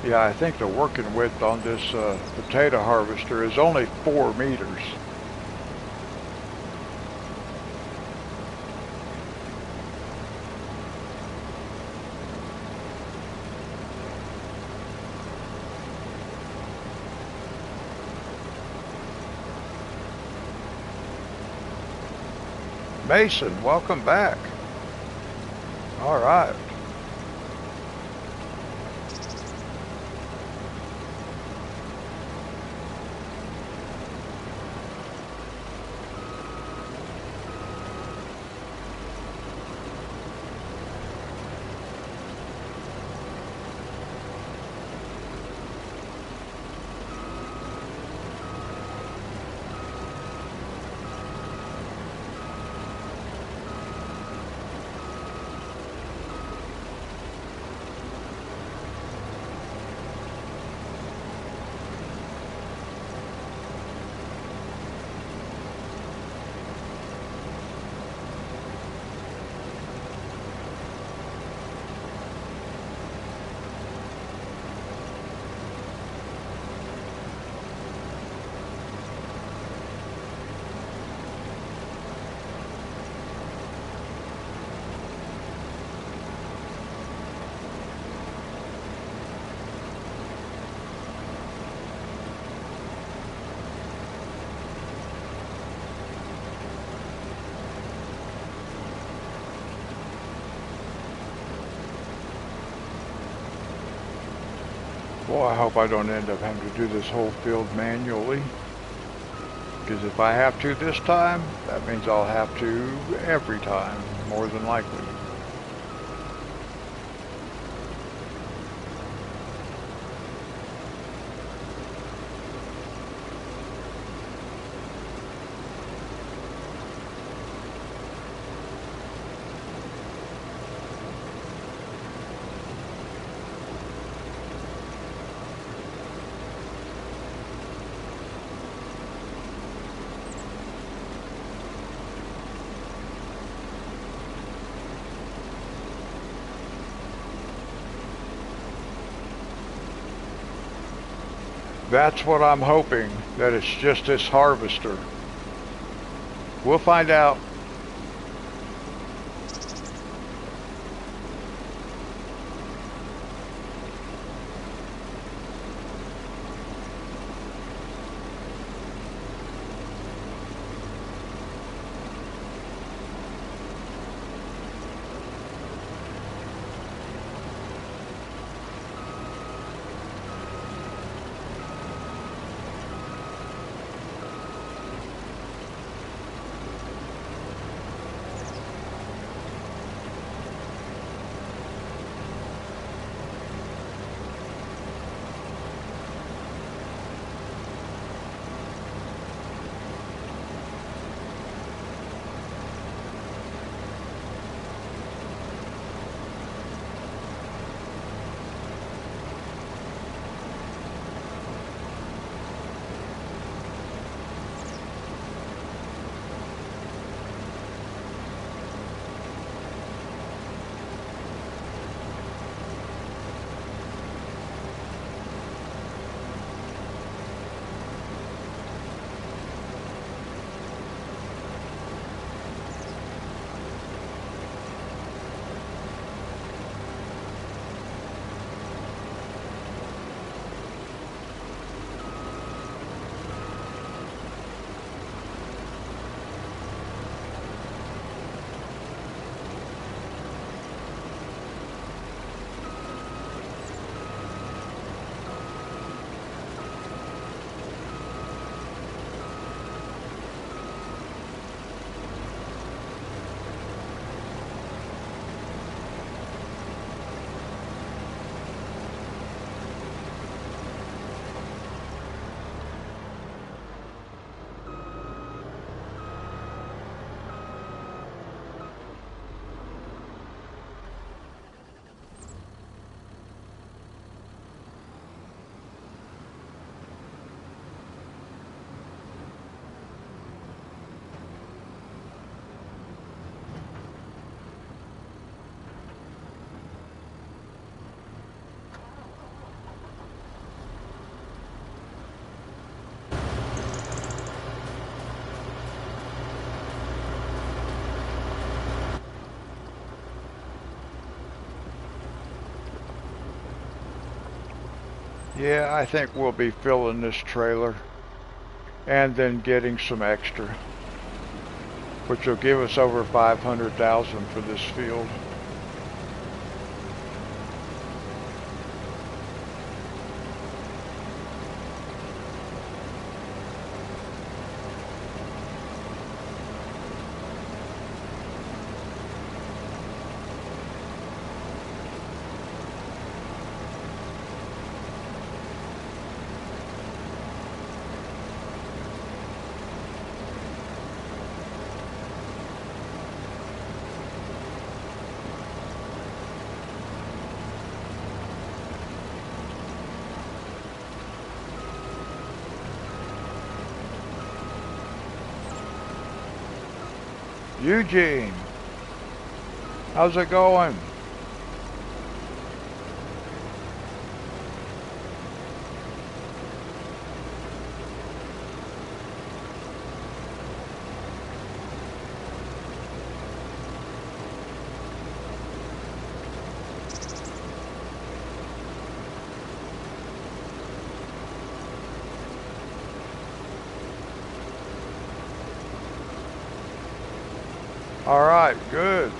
Yeah, I think the working width on this potato harvester is only 4 meters. Mason, welcome back. All right. Well, I hope I don't end up having to do this whole field manually. Because if I have to this time, that means I'll have to every time, more than likely. That's what I'm hoping, that it's just this harvester. We'll find out. Yeah, I think we'll be filling this trailer and then getting some extra, which will give us over 500,000 for this field. Eugene, how's it going? All right, good.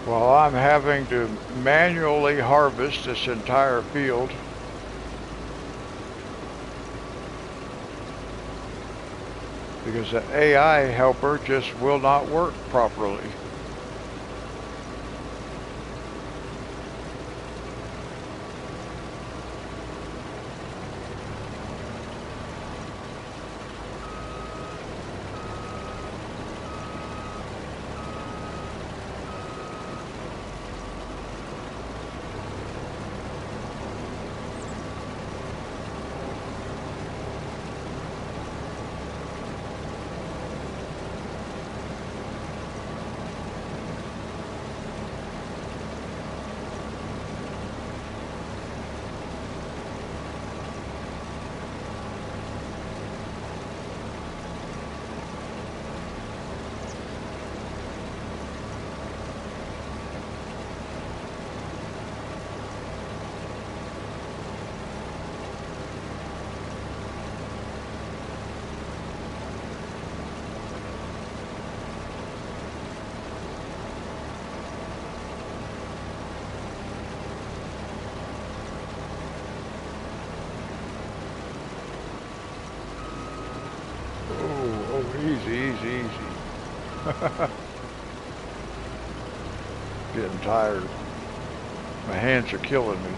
Well, I'm having to manually harvest this entire field because the AI helper just will not work properly. Oh, easy, easy, easy. Getting tired. My hands are killing me.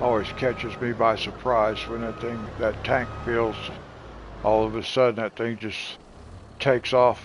Always catches me by surprise when that tank fills. All of a sudden that thing just takes off.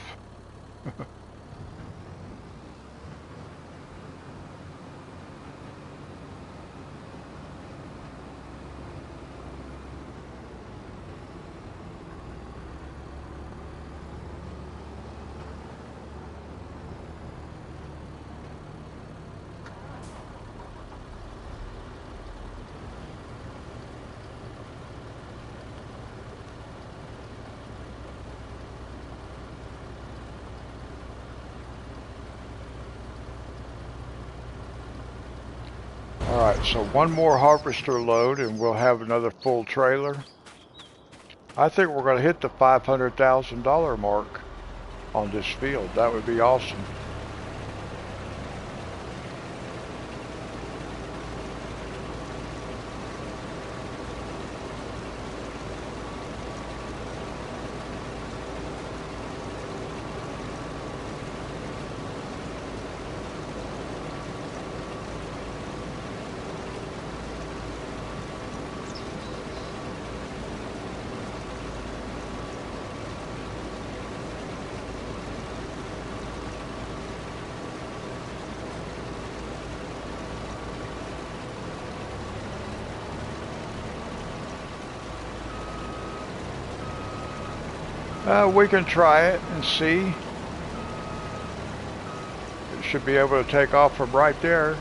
Alright, so one more harvester load and we'll have another full trailer. I think we're going to hit the $500,000 mark on this field. That would be awesome. We can try it and see. It should be able to take off from right there.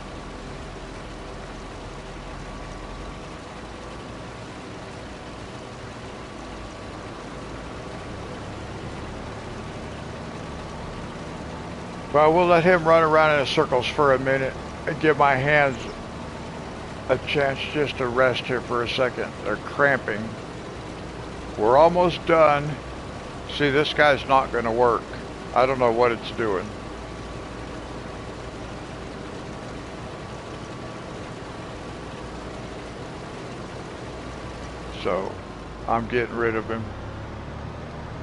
Well, we'll let him run around in circles for a minute and give my hands a chance just to rest here for a second. They're cramping. We're almost done. See, this guy's not going to work. I don't know what it's doing. So, I'm getting rid of him.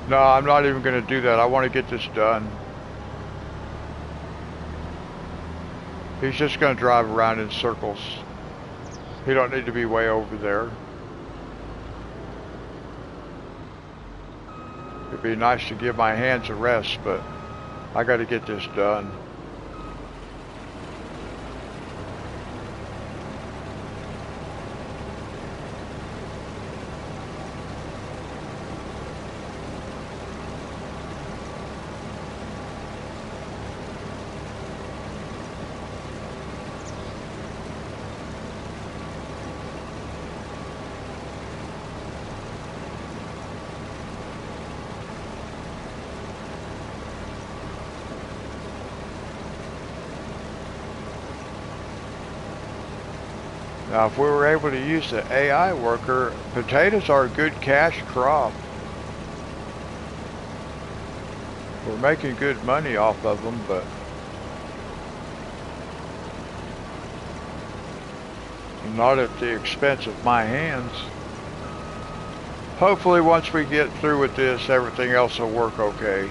No, I'm not even going to do that. I want to get this done. He's just going to drive around in circles. He don't need to be way over there. It'd be nice to give my hands a rest, but I got to get this done. Now, if we were able to use the AI worker, potatoes are a good cash crop. We're making good money off of them, but not at the expense of my hands. Hopefully, once we get through with this, everything else will work okay.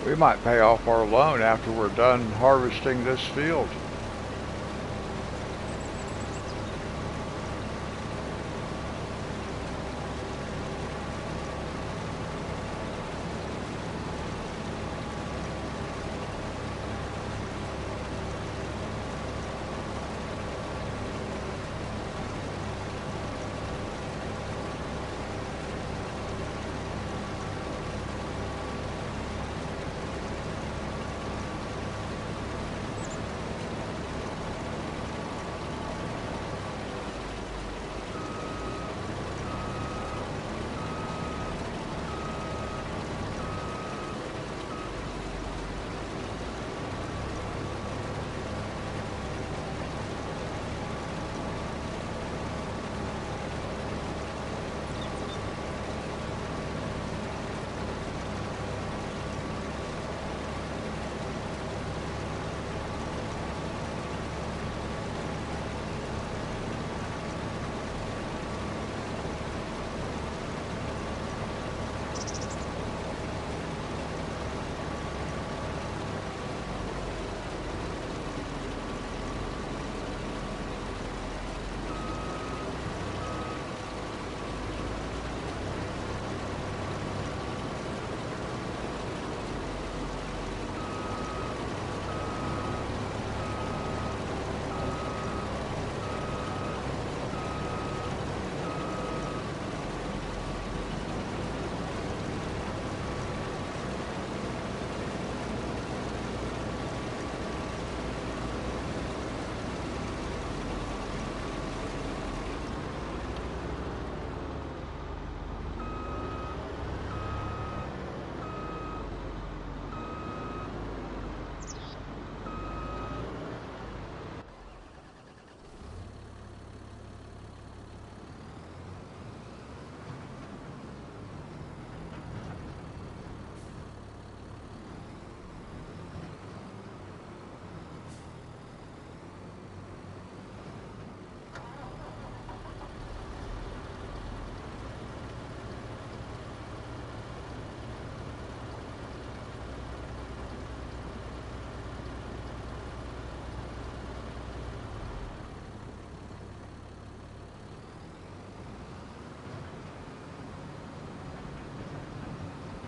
We might pay off our loan after we're done harvesting this field.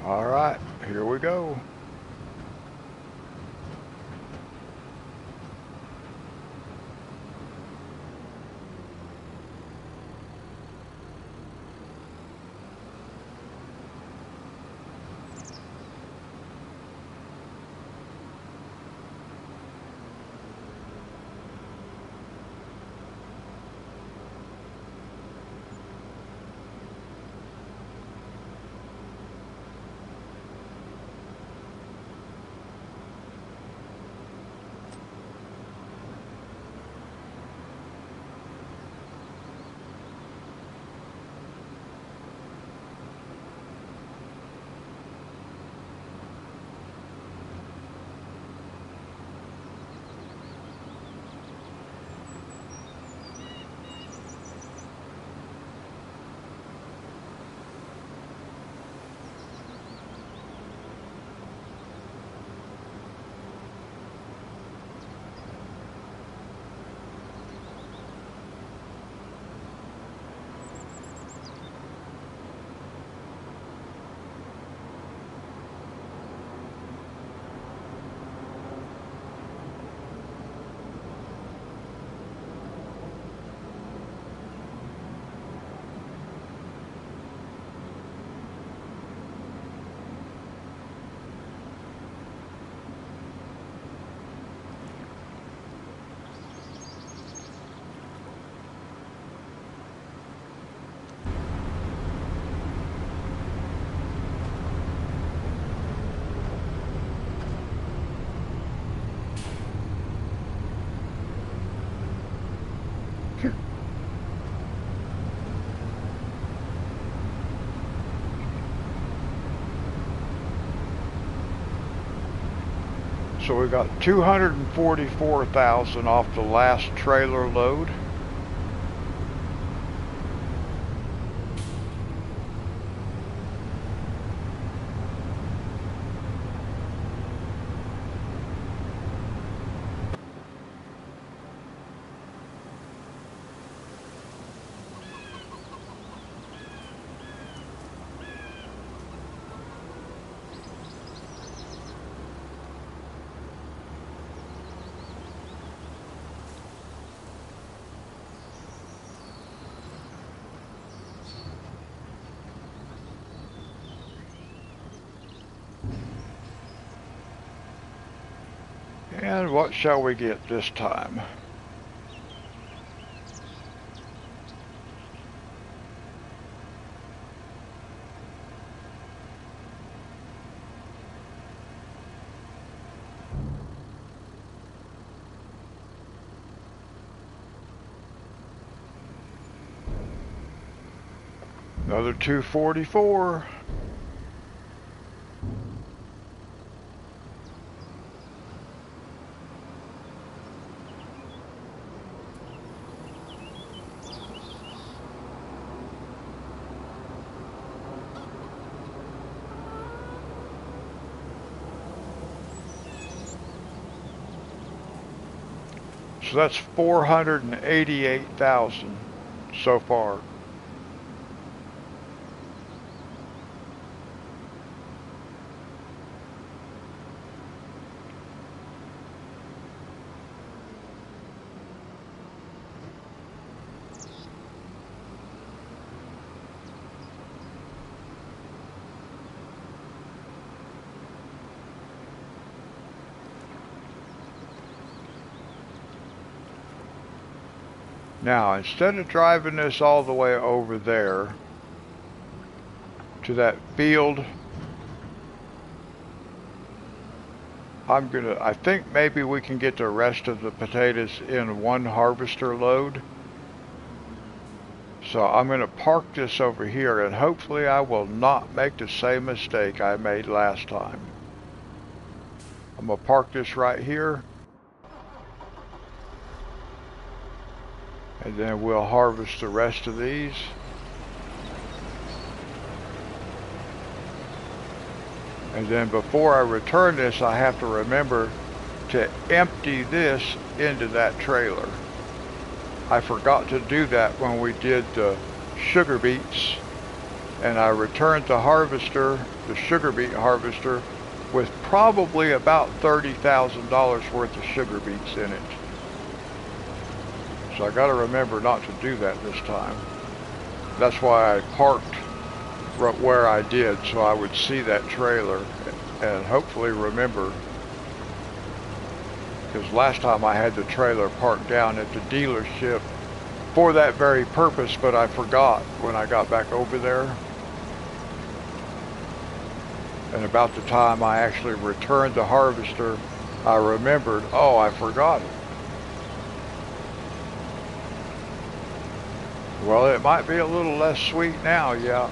All right, here we go. So we got 244,000 off the last trailer load. And what shall we get this time? Another 244. So that's 488,000 so far. Now, instead of driving this all the way over there to that field, I think maybe we can get the rest of the potatoes in one harvester load. So I'm going to park this over here, and hopefully I will not make the same mistake I made last time. I'm going to park this right here. And then we'll harvest the rest of these. And then before I return this, I have to remember to empty this into that trailer. I forgot to do that when we did the sugar beets. And I returned the harvester, the sugar beet harvester, with probably about $30,000 worth of sugar beets in it. So I got to remember not to do that this time. That's why I parked right where I did, so I would see that trailer and hopefully remember. Because last time I had the trailer parked down at the dealership for that very purpose, but I forgot when I got back over there. And about the time I actually returned the harvester, I remembered, oh, I forgot it. Well, it might be a little less sweet now, yeah.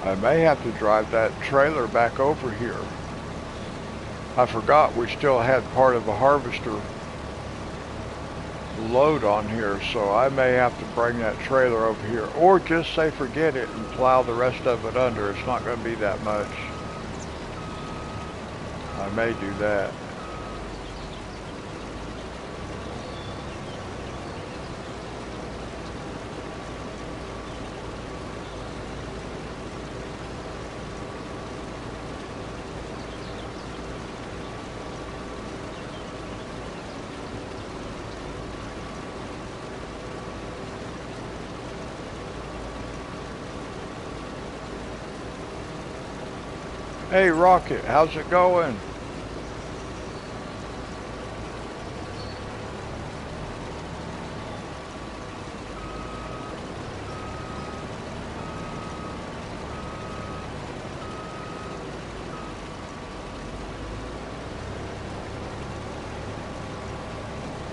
I may have to drive that trailer back over here. I forgot we still had part of a harvester load on here, so I may have to bring that trailer over here, or just say forget it and plow the rest of it under. It's not going to be that much. I may do that. Hey Rocket, how's it going?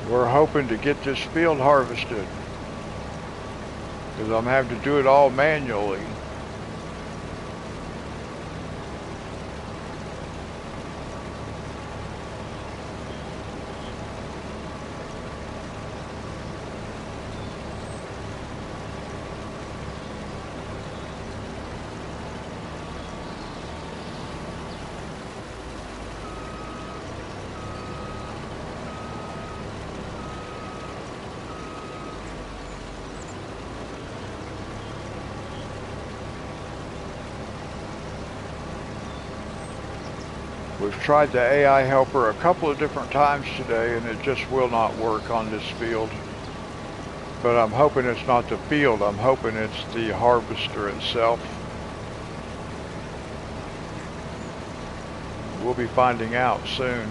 We're hoping to get this field harvested, because I'm having to do it all manually. We've tried the AI helper a couple of different times today and it just will not work on this field. But I'm hoping it's not the field, I'm hoping it's the harvester itself. We'll be finding out soon.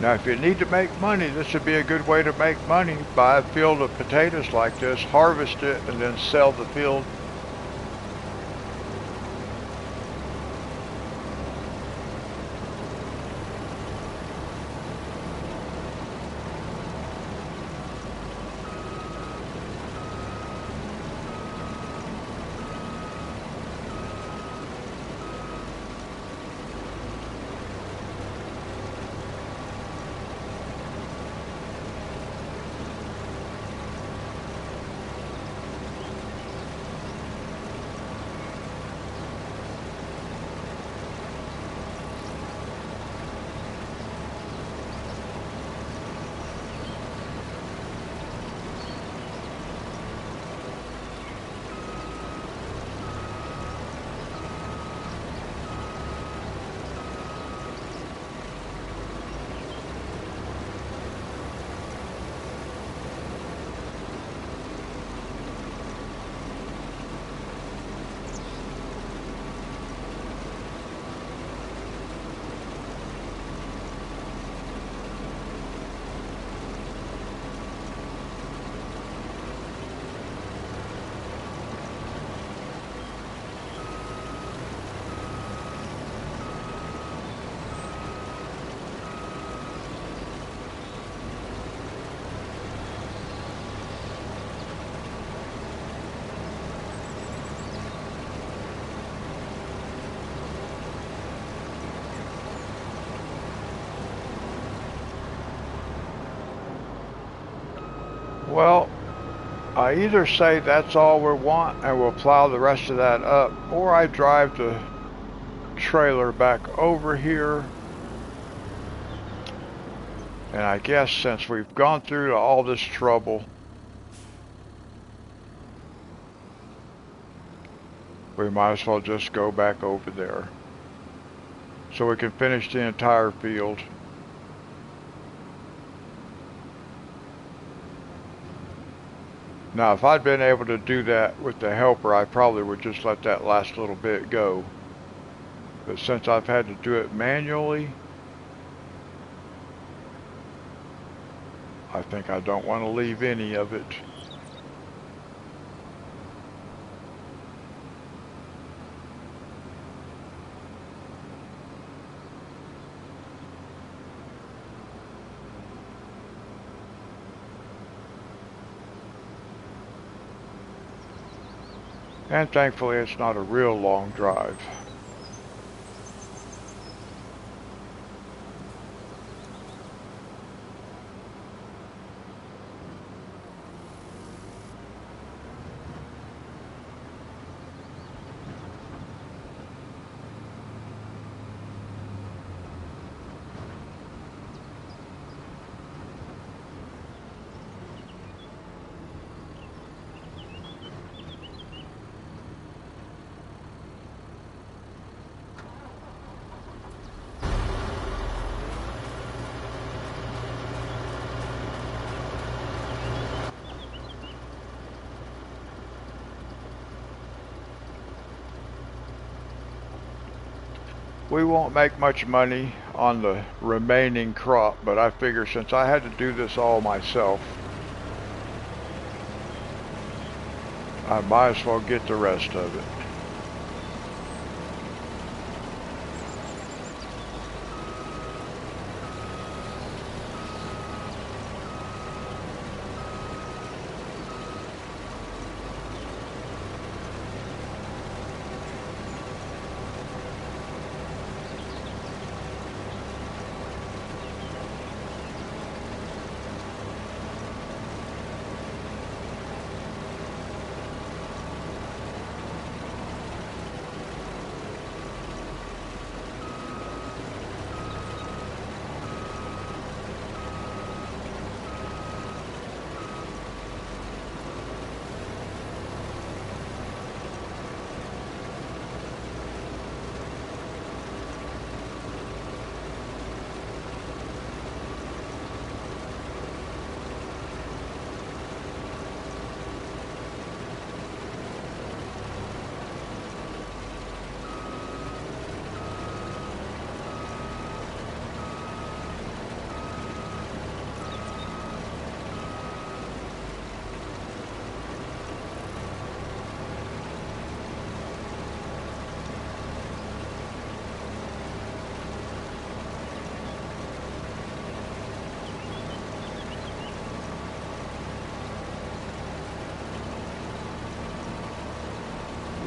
Now, if you need to make money, this would be a good way to make money. Buy a field of potatoes like this, harvest it, and then sell the field. Well, I either say that's all we want and we'll plow the rest of that up, or I drive the trailer back over here. And I guess since we've gone through all this trouble, we might as well just go back over there so we can finish the entire field. Now, if I'd been able to do that with the helper, I probably would just let that last little bit go. But since I've had to do it manually, I think I don't want to leave any of it. And thankfully it's not a real long drive. We won't make much money on the remaining crop, but I figure since I had to do this all myself, I might as well get the rest of it.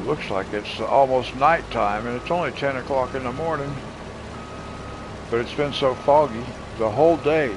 Looks like it's almost nighttime and it's only 10 o'clock in the morning, but it's been so foggy the whole day.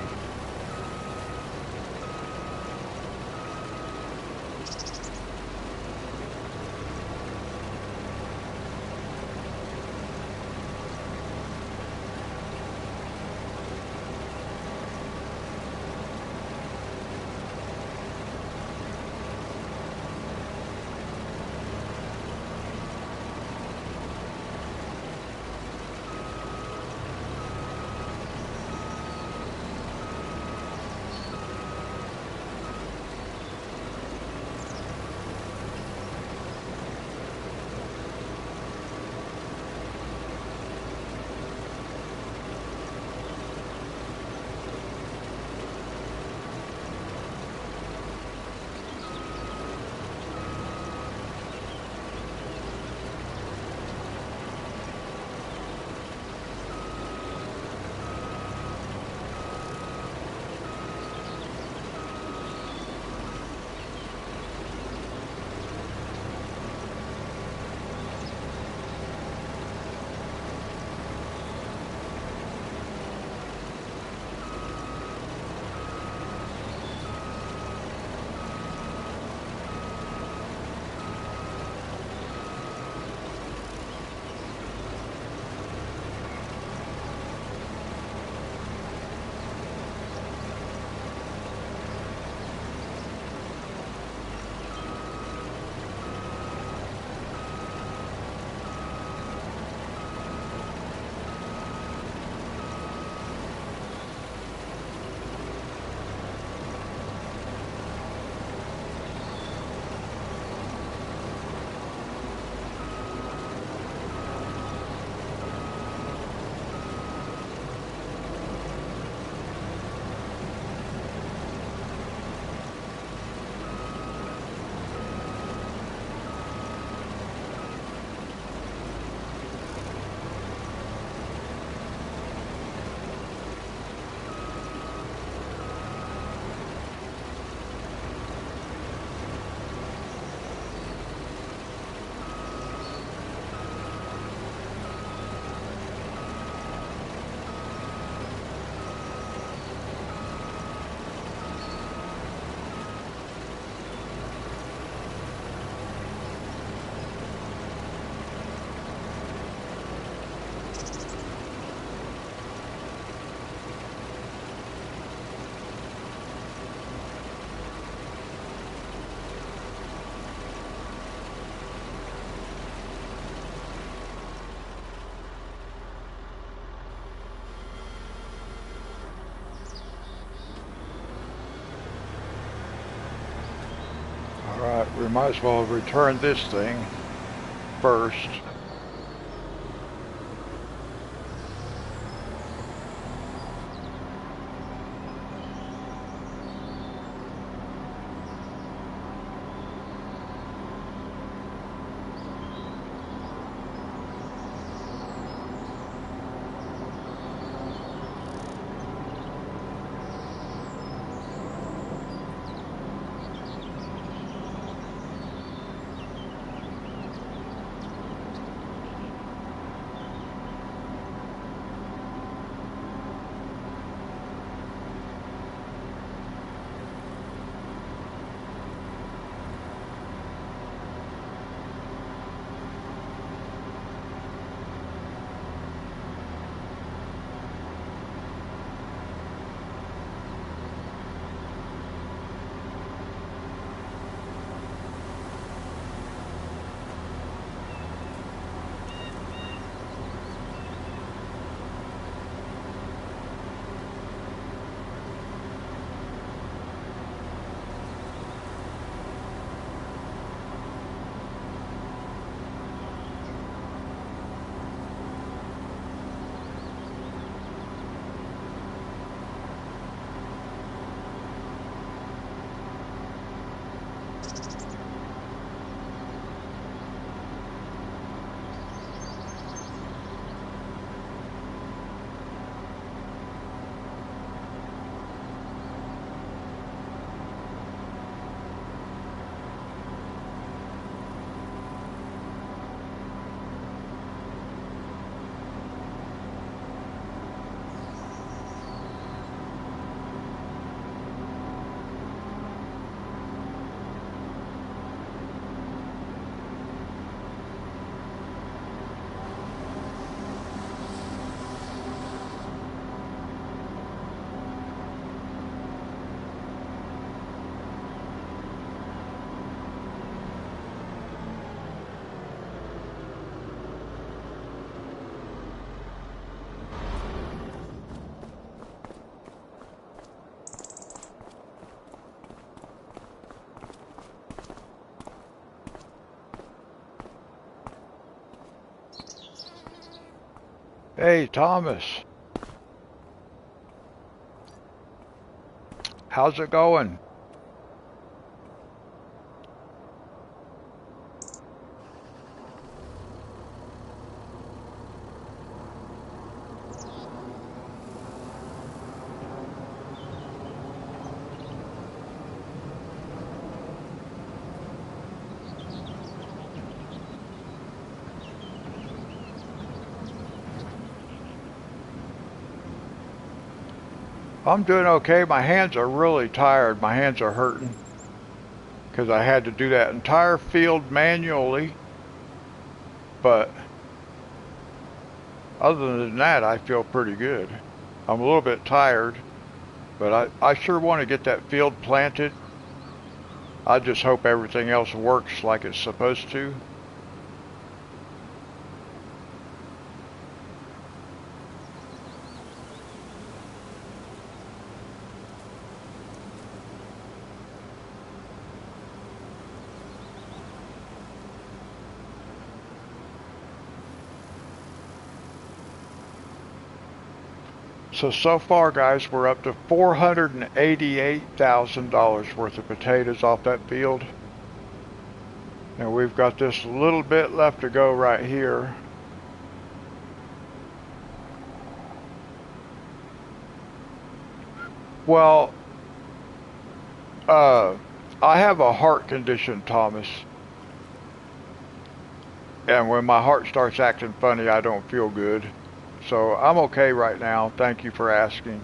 Alright, we might as well return this thing first. Hey, Thomas. How's it going? I'm doing okay. My hands are really tired. My hands are hurting because I had to do that entire field manually. But other than that, I feel pretty good. I'm a little bit tired, but I sure want to get that field planted. I just hope everything else works like it's supposed to. So far, guys, we're up to $488,000 worth of potatoes off that field. And we've got this little bit left to go right here. Well, uh, I have a heart condition, Thomas. And when my heart starts acting funny, I don't feel good. So I'm okay right now. Thank you for asking.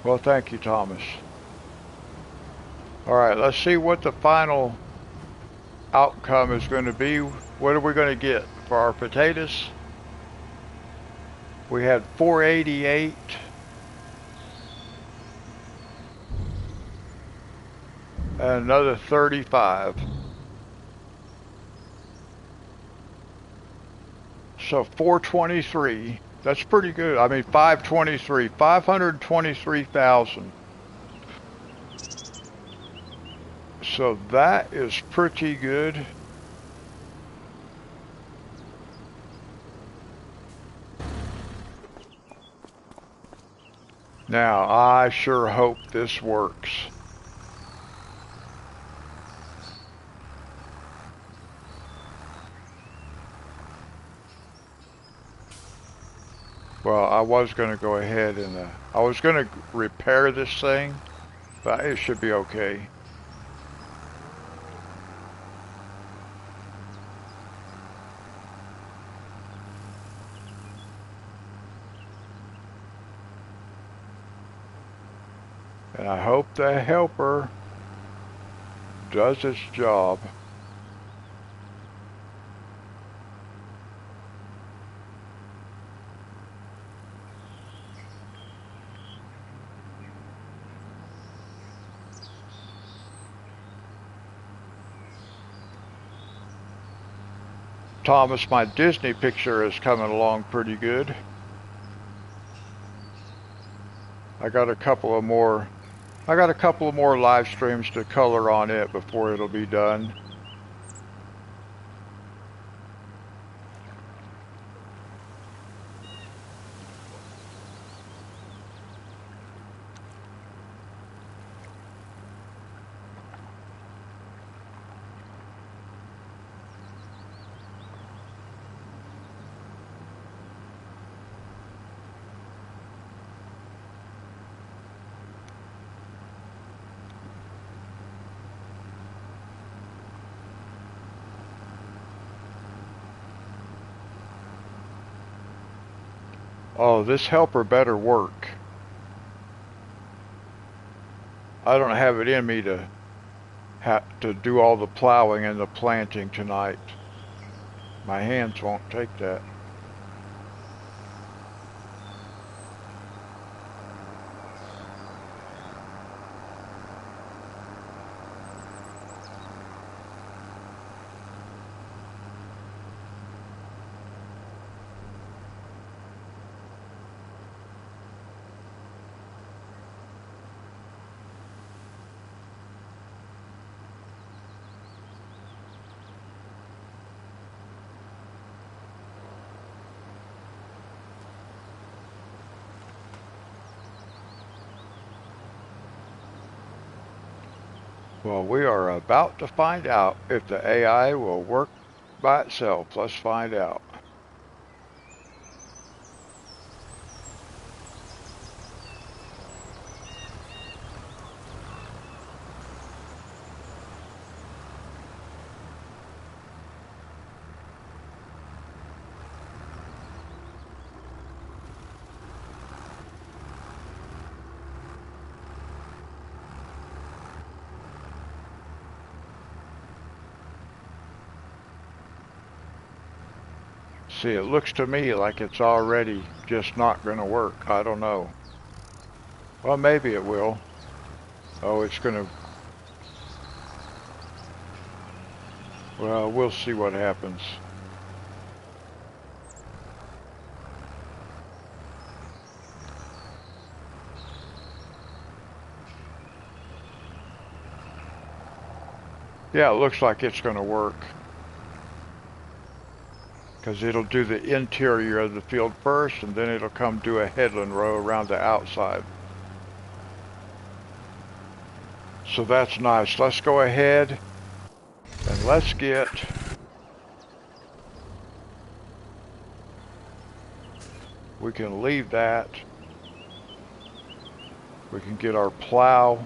Well, thank you, Thomas. All right, let's see what the final outcome is going to be. What are we going to get for our potatoes? We had 488 and another 35. So 423. That's pretty good. I mean 523. 523,000. So that is pretty good. Now, I sure hope this works. Well, I was going to go ahead and I was going to repair this thing, but it should be okay. And I hope the helper does its job. Thomas, my Disney picture is coming along pretty good. I got a couple of more I got a couple of more live streams to color on it before it'll be done. Oh, this helper better work. I don't have it in me to do all the plowing and the planting tonight. My hands won't take that. Well, we are about to find out if the AI will work by itself. Let's find out. See, it looks to me like it's already just not going to work. I don't know. Well, maybe it will. Oh, it's going to... Well, we'll see what happens. Yeah, it looks like it's going to work. Because it'll do the interior of the field first, and then it'll come do a headland row around the outside. So that's nice. Let's go ahead and let's get... We can leave that. We can get our plow.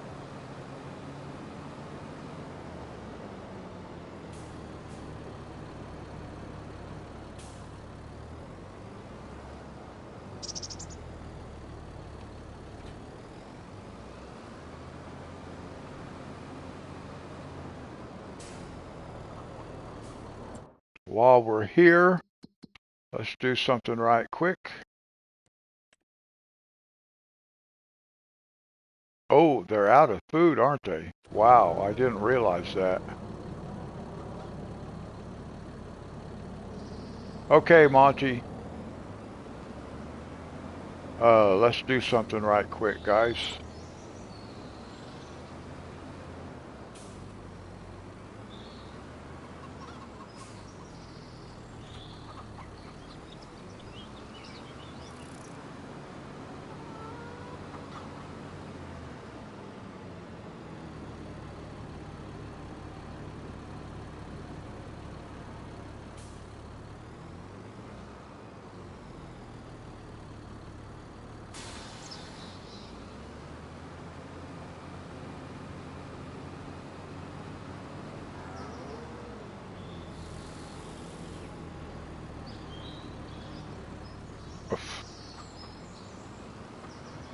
While we're here, let's do something right quick. Oh, they're out of food, aren't they? Wow, I didn't realize that. Okay, Monty. Let's do something right quick, guys.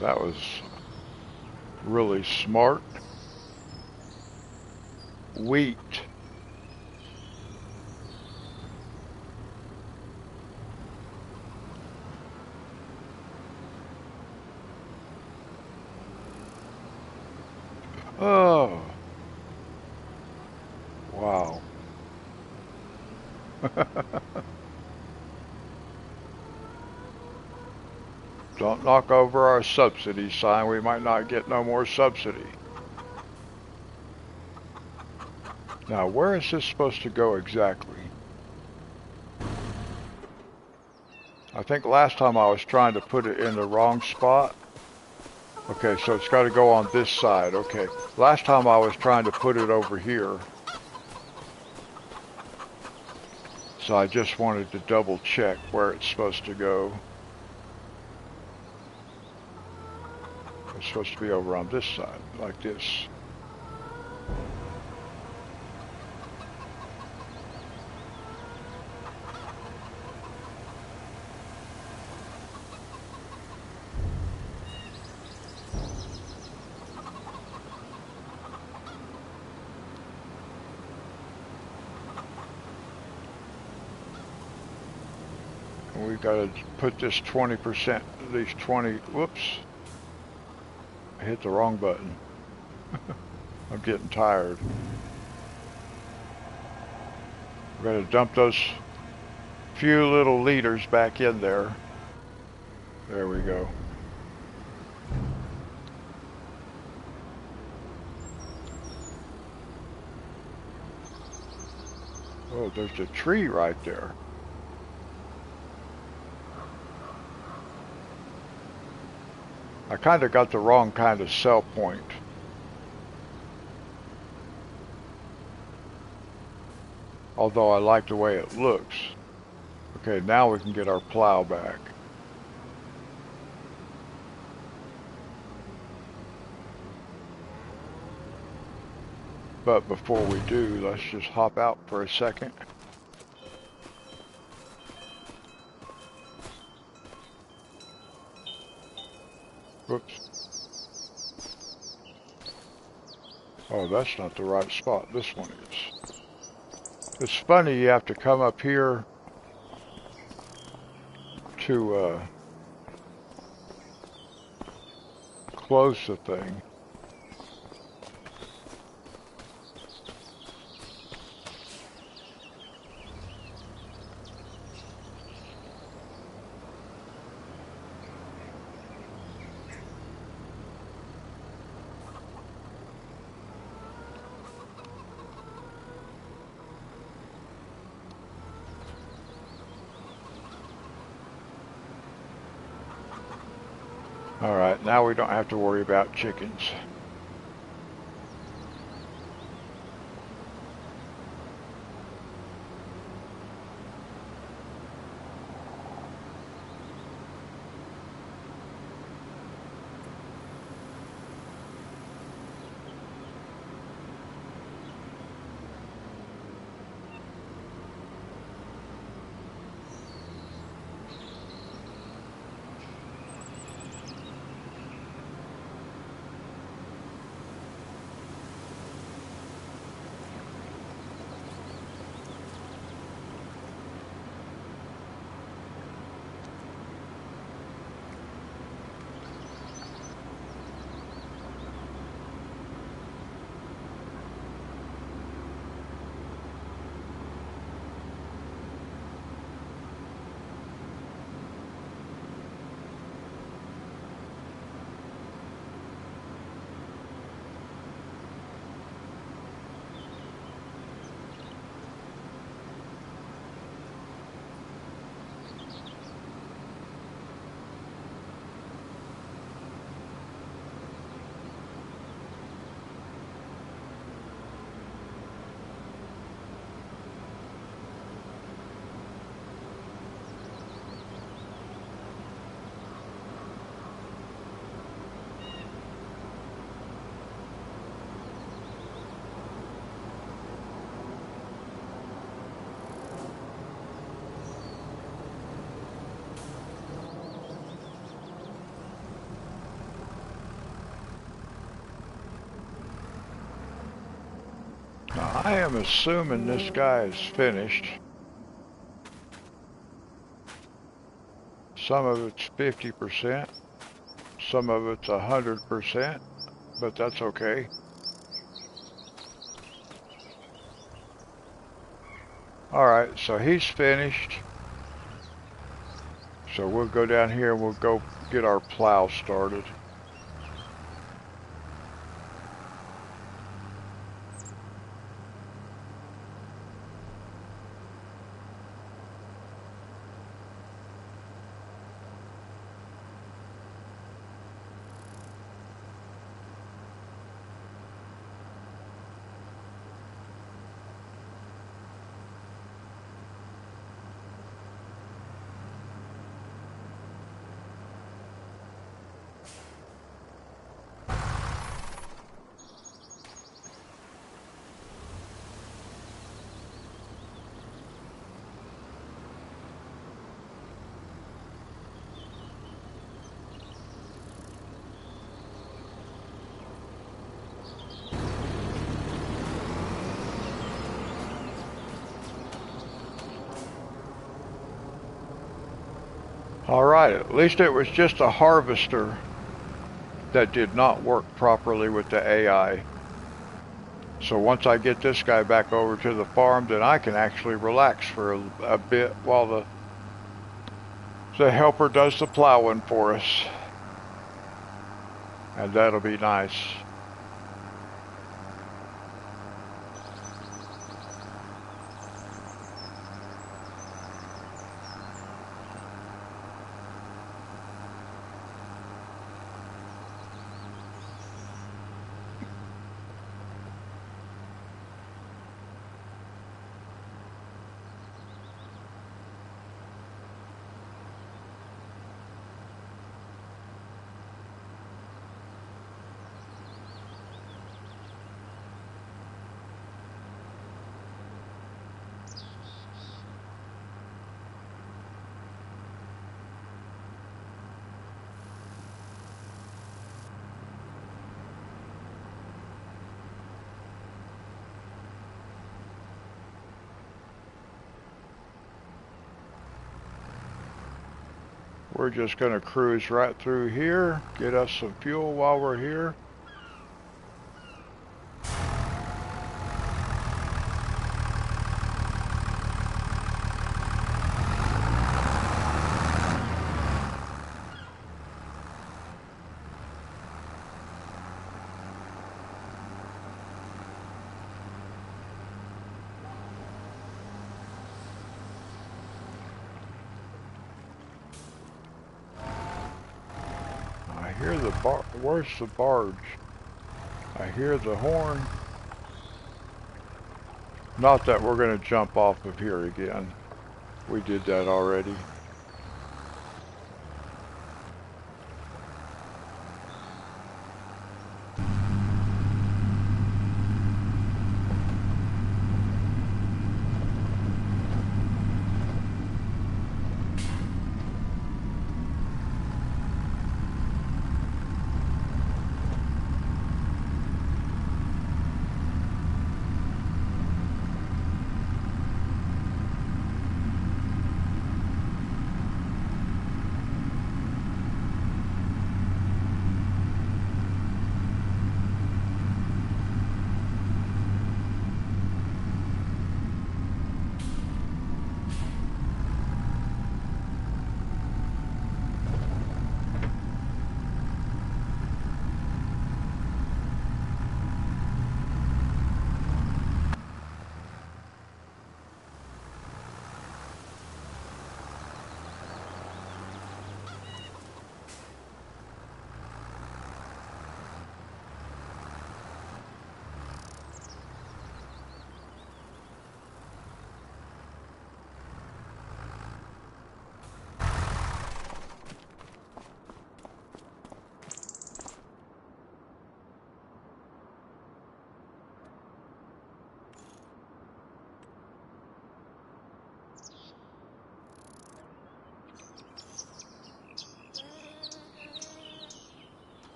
That was really smart. Wheat. Oh. Wow. Don't knock over our subsidy sign. We might not get no more subsidy. Now, where is this supposed to go exactly? I think last time I was trying to put it in the wrong spot. Okay, so it's got to go on this side. Okay. Last time I was trying to put it over here. So I just wanted to double check where it's supposed to go. It's supposed to be over on this side, like this. We gotta put this 20%, these 20, whoops. I hit the wrong button. I'm getting tired. We're gonna dump those few little liters back in there. There we go. Oh, there's a tree right there. I kind of got the wrong kind of sell point. Although I like the way it looks. Okay, now we can get our plow back. But before we do, let's just hop out for a second. Whoops. Oh, that's not the right spot. This one is. It's funny, you have to come up here to close the thing. Alright, now we don't have to worry about chickens. Now, I am assuming this guy is finished. Some of it's 50%, some of it's 100%, but that's okay. Alright, so he's finished. So we'll go down here and we'll go get our plow started. All right, at least it was just a harvester that did not work properly with the AI. So once I get this guy back over to the farm, then I can actually relax for a bit while the helper does the plowing for us. And that'll be nice. We're just going to cruise right through here, get us some fuel while we're here. I hear the where's the barge? I hear the horn. Not that we're going to jump off of here again. We did that already.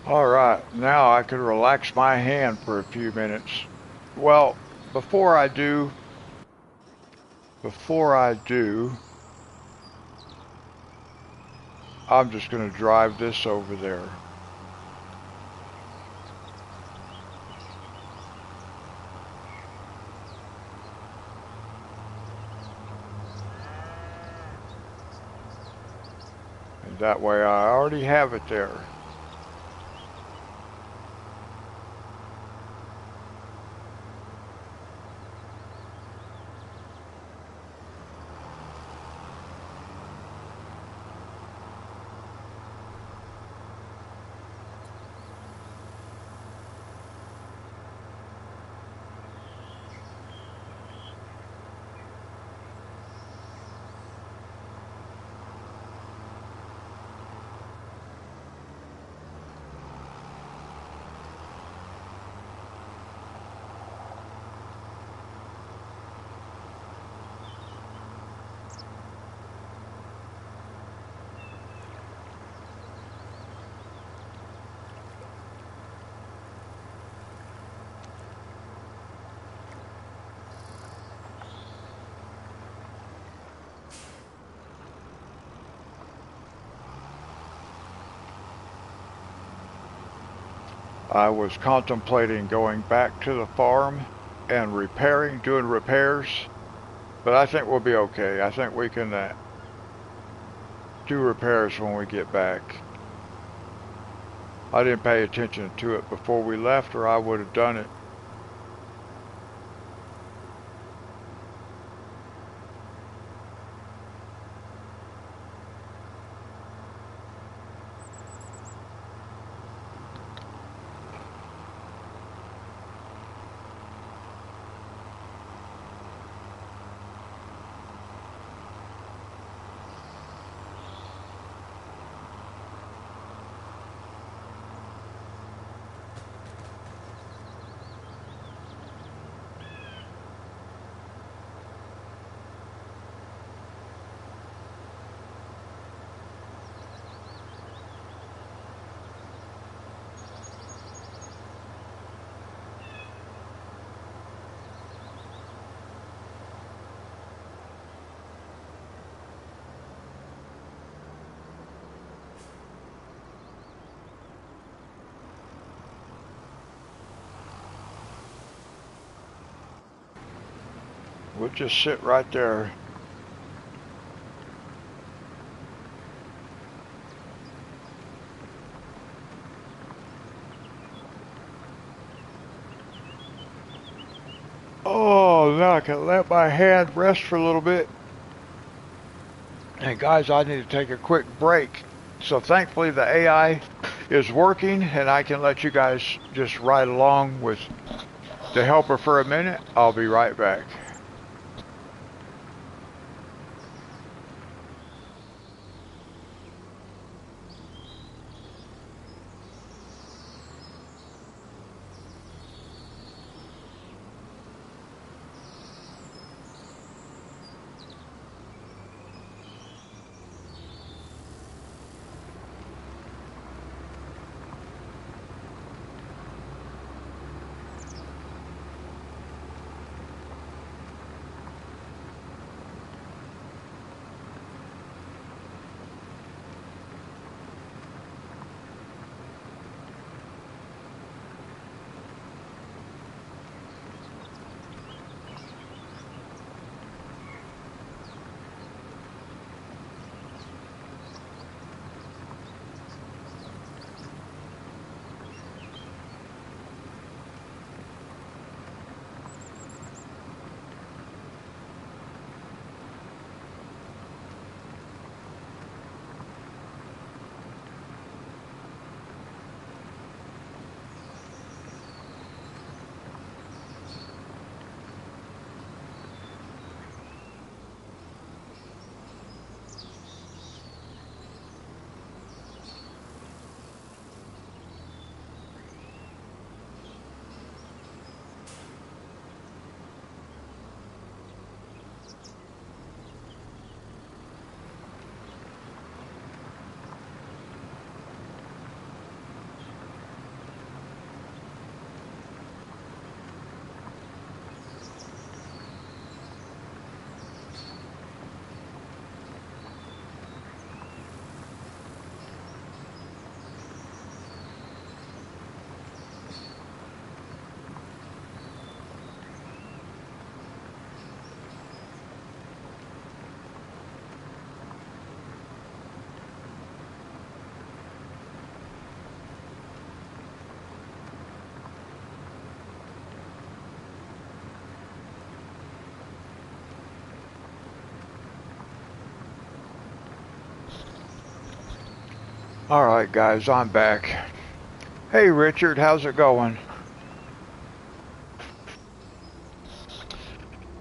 All right, now I can relax my hand for a few minutes. Well, before I do, I'm just going to drive this over there. And that way I already have it there. I was contemplating going back to the farm and doing repairs, but I think we'll be okay. I think we can do repairs when we get back. I didn't pay attention to it before we left, or I would have done it. We'll just sit right there. Oh, now I can let my hand rest for a little bit. And guys, I need to take a quick break. So thankfully the AI is working and I can let you guys just ride along with the helper for a minute. I'll be right back. Alright guys, I'm back. Hey Richard, how's it going?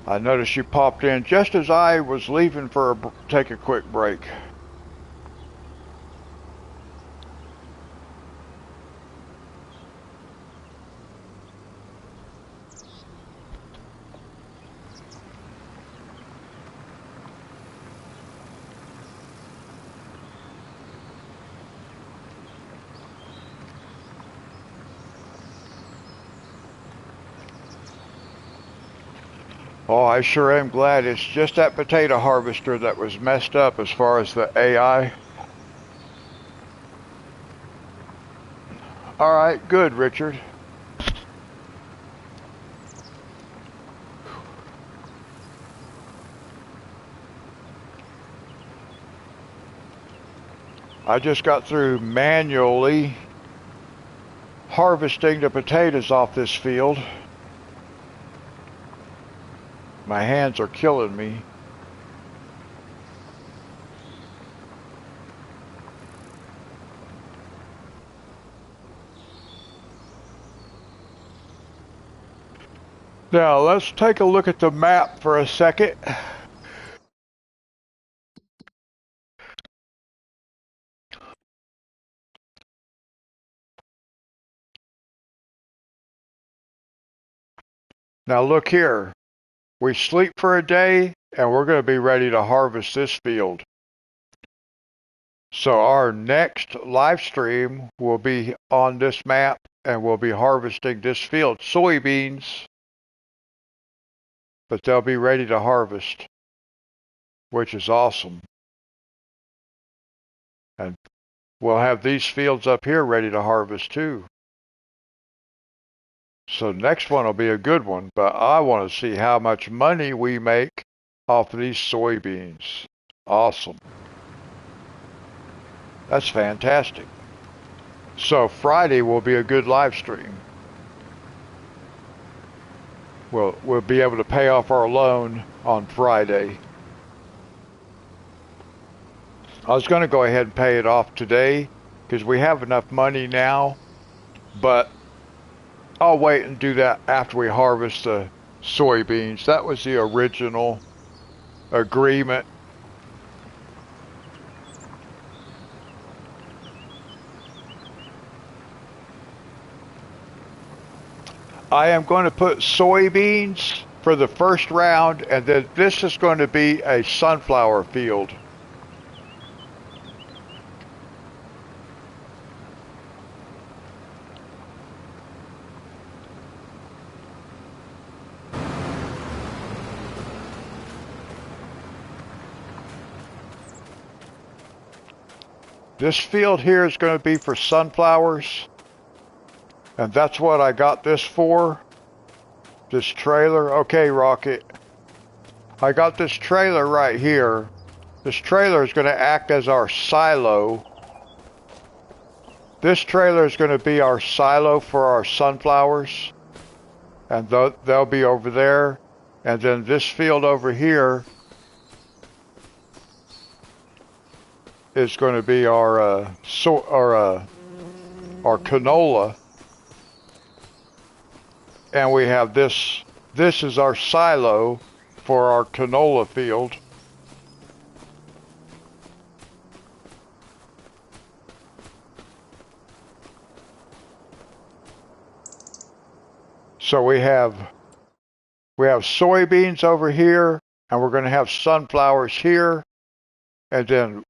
I noticed you popped in just as I was leaving for take a quick break. Oh, I sure am glad. It's just that potato harvester that was messed up as far as the AI. All right, good, Richard. I just got through manually harvesting the potatoes off this field. My hands are killing me. Now, let's take a look at the map for a second. Now, look here. We sleep for a day, and we're going to be ready to harvest this field. So our next live stream will be on this map, and we'll be harvesting this field. Soybeans, but they'll be ready to harvest, which is awesome. And we'll have these fields up here ready to harvest too. So next one will be a good one, but I want to see how much money we make off of these soybeans. Awesome. That's fantastic. So Friday will be a good live stream. We'll be able to pay off our loan on Friday. I was going to go ahead and pay it off today because we have enough money now, but I'll wait and do that after we harvest the soybeans. That was the original agreement. I am going to put soybeans for the first round, and then this is going to be a sunflower field. This field here is going to be for sunflowers, and that's what I got this for. This trailer. Okay, Rocket. I got this trailer right here. This trailer is going to act as our silo. This trailer is going to be our silo for our sunflowers, and they'll be over there. And then this field over here is going to be our canola, and we have this. This is our silo for our canola field. So we have soybeans over here, and we're going to have sunflowers here, and then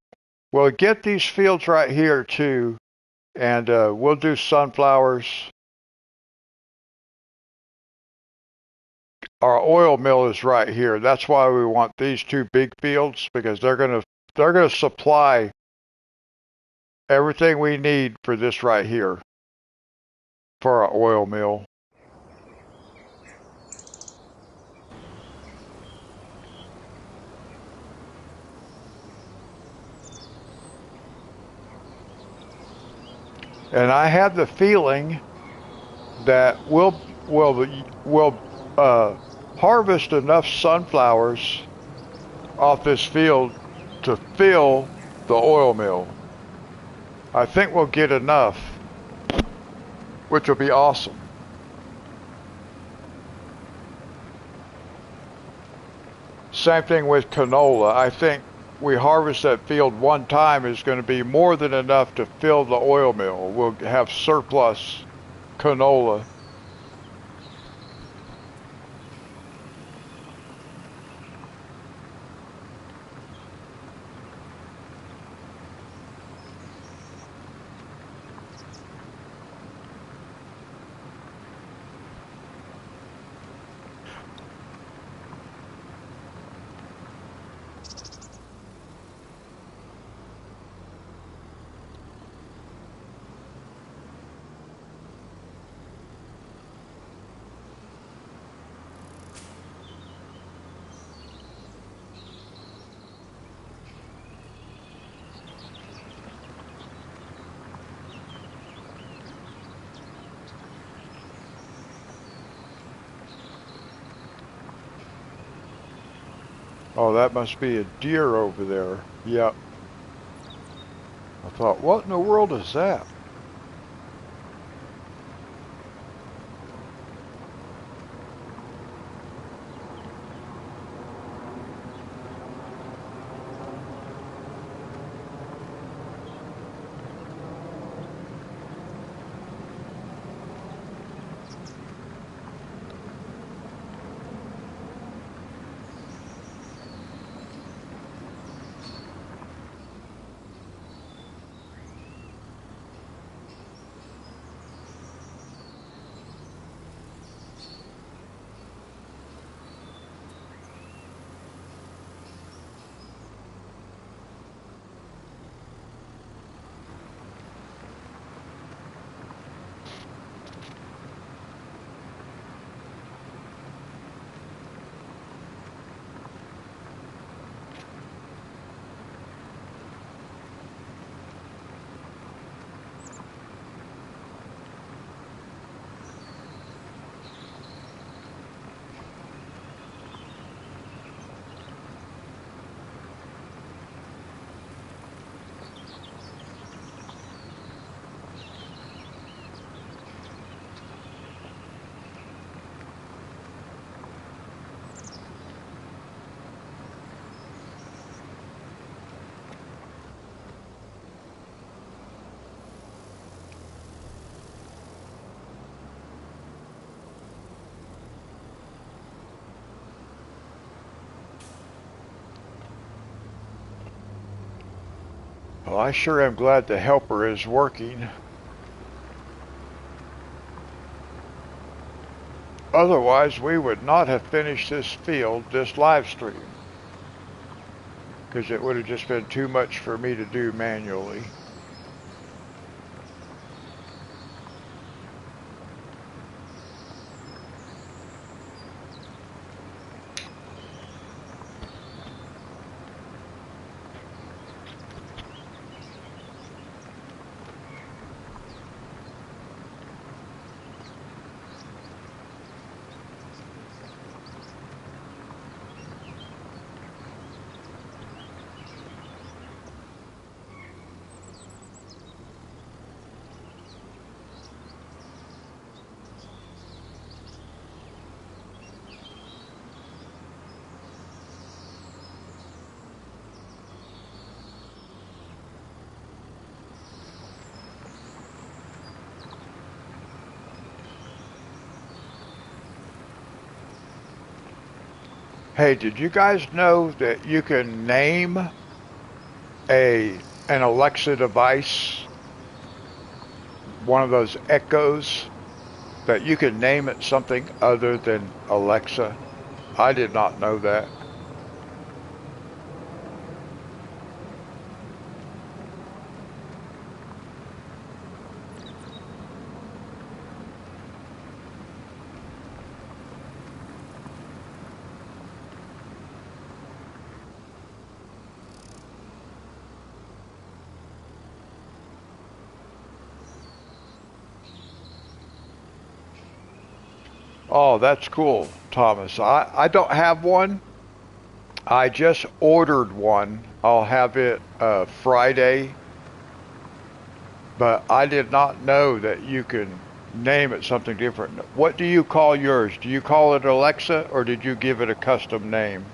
we'll get these fields right here too, and we'll do sunflowers. Our oil mill is right here. That's why we want these two big fields, because they're gonna supply everything we need for this right here for our oil mill. And I have the feeling that we'll harvest enough sunflowers off this field to fill the oil mill. I think we'll get enough, which will be awesome. Same thing with canola. I think we harvest that field one time is going to be more than enough to fill the oil mill. We'll have surplus canola. Oh, that must be a deer over there. Yep. I thought, what in the world is that? Well, I sure am glad the helper is working. Otherwise, we would not have finished this field, this live stream, because it would have just been too much for me to do manually. Hey, did you guys know that you can name a an Alexa device, one of those Echoes, that you can name it something other than Alexa? I did not know that. Oh, that's cool, Thomas. I don't have one. I just ordered one. I'll have it Friday, but I did not know that you can name it something different. What do you call yours? Do you call it Alexa or did you give it a custom name?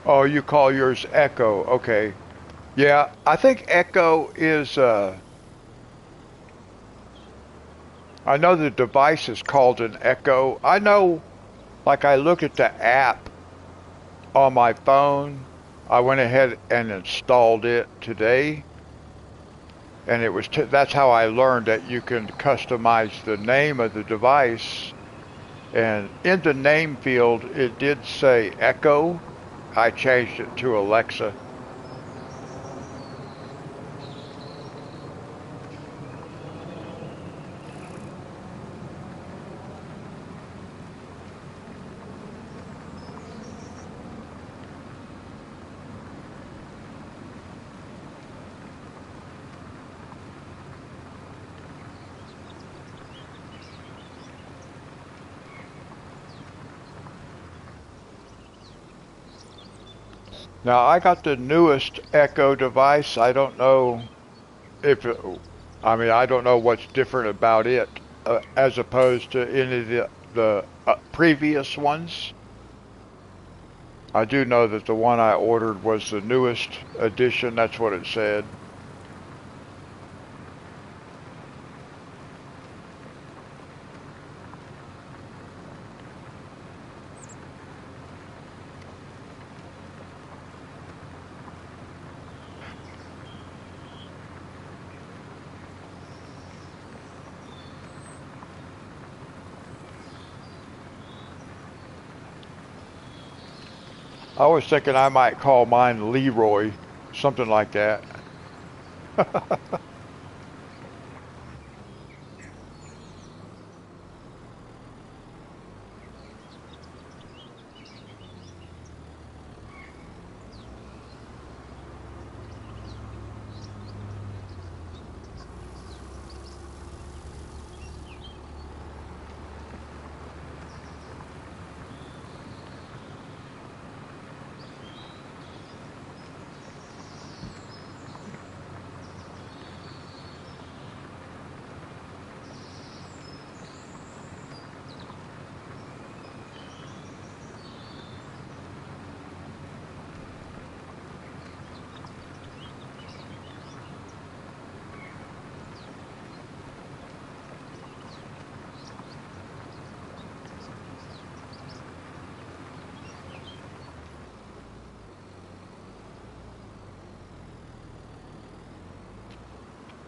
Oh, you call yours Echo. Okay. Yeah, I think Echo is, I know the device is called an Echo. I know, like, I looked at the app on my phone. I went ahead and installed it today, and that's how I learned that you can customize the name of the device. And in the name field, it did say Echo. I changed it to Alexa. Now I got the newest Echo device. I don't know if it, I mean, I don't know what's different about it as opposed to any of the previous ones. I do know that the one I ordered was the newest edition. That's what it said. I was thinking I might call mine Leroy, something like that.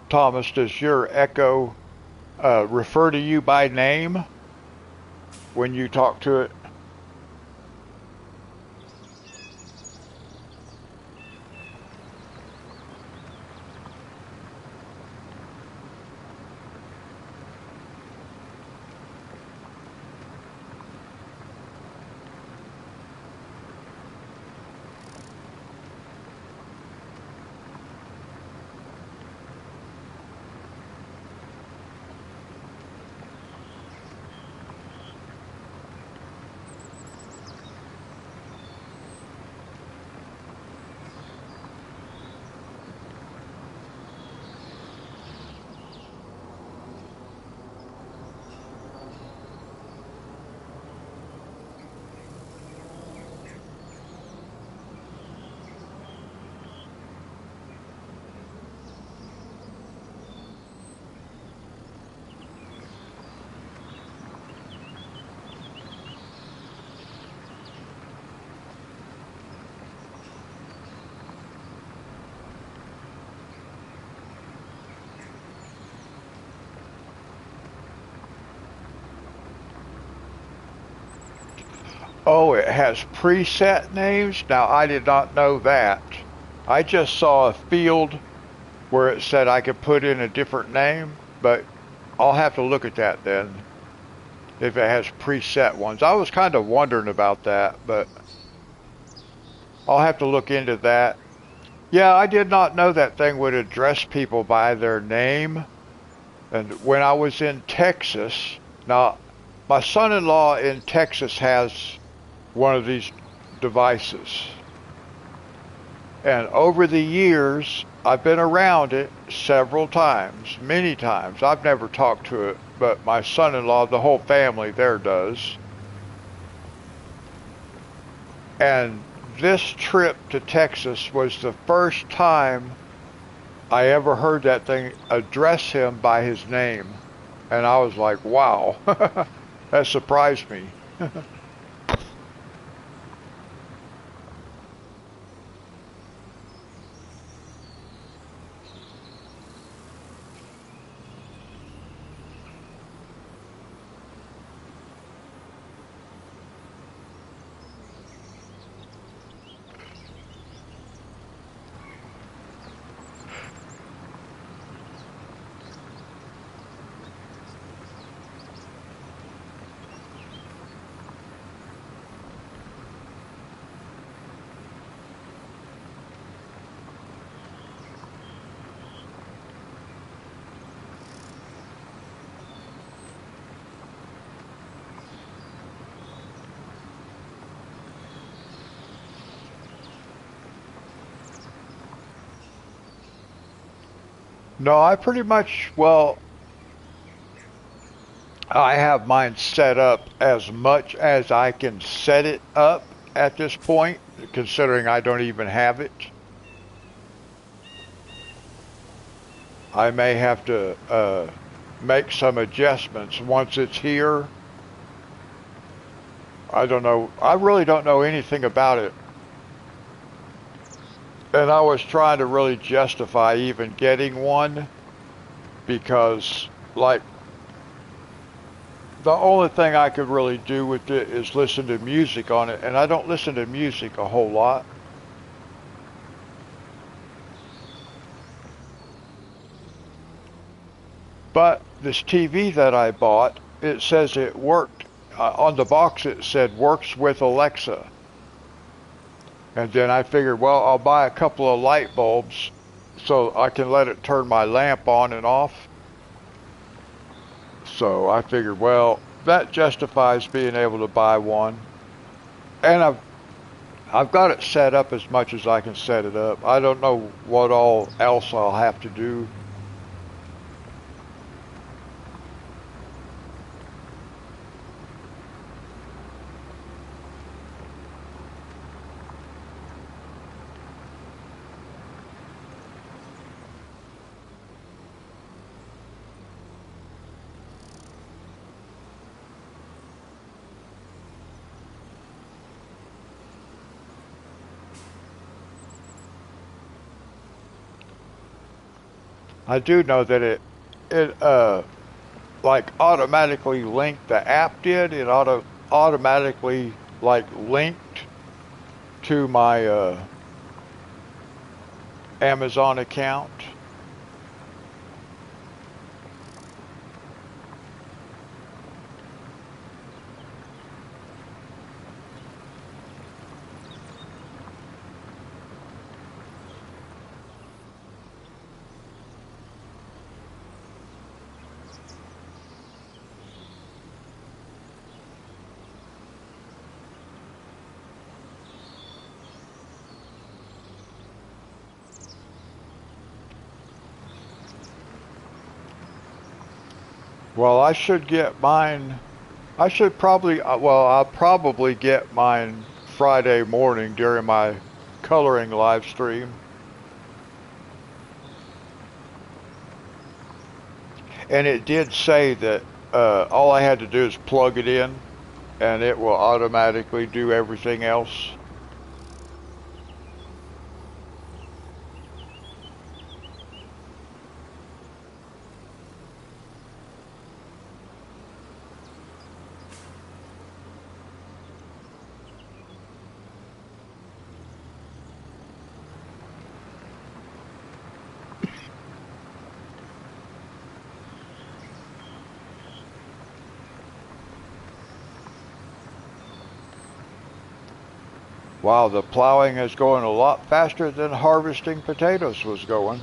Thomas, does your Echo refer to you by name when you talk to it? Oh, it has preset names? Now, I did not know that. I just saw a field where it said I could put in a different name, but I'll have to look at that then if it has preset ones. I was kind of wondering about that, but I'll have to look into that. Yeah, I did not know that thing would address people by their name. And when I was in Texas, now my son-in-law in Texas has one of these devices. And over the years, I've been around it several times, many times. I've never talked to it, but my son-in-law, the whole family there does. And this trip to Texas was the first time I ever heard that thing address him by his name. And I was like, wow, that surprised me. No, I pretty much, well, I have mine set up as much as I can set it up at this point, considering I don't even have it. I may have to make some adjustments once it's here. I don't know. I really don't know anything about it. And I was trying to really justify even getting one because, like, the only thing I could really do with it is listen to music on it, and I don't listen to music a whole lot. But this TV that I bought, it says it worked. On the box, it said works with Alexa. And then I figured, well, I'll buy a couple of light bulbs so I can let it turn my lamp on and off. So I figured, well, that justifies being able to buy one. And I've got it set up as much as I can set it up. I don't know what all else I'll have to do. I do know that it like automatically linked, the app did, it automatically like linked to my Amazon account. Well, I should get mine. I should probably, well, I'll probably get mine Friday morning during my coloring live stream. And it did say that all I had to do is plug it in and it will automatically do everything else. Wow, the plowing is going a lot faster than harvesting potatoes was going.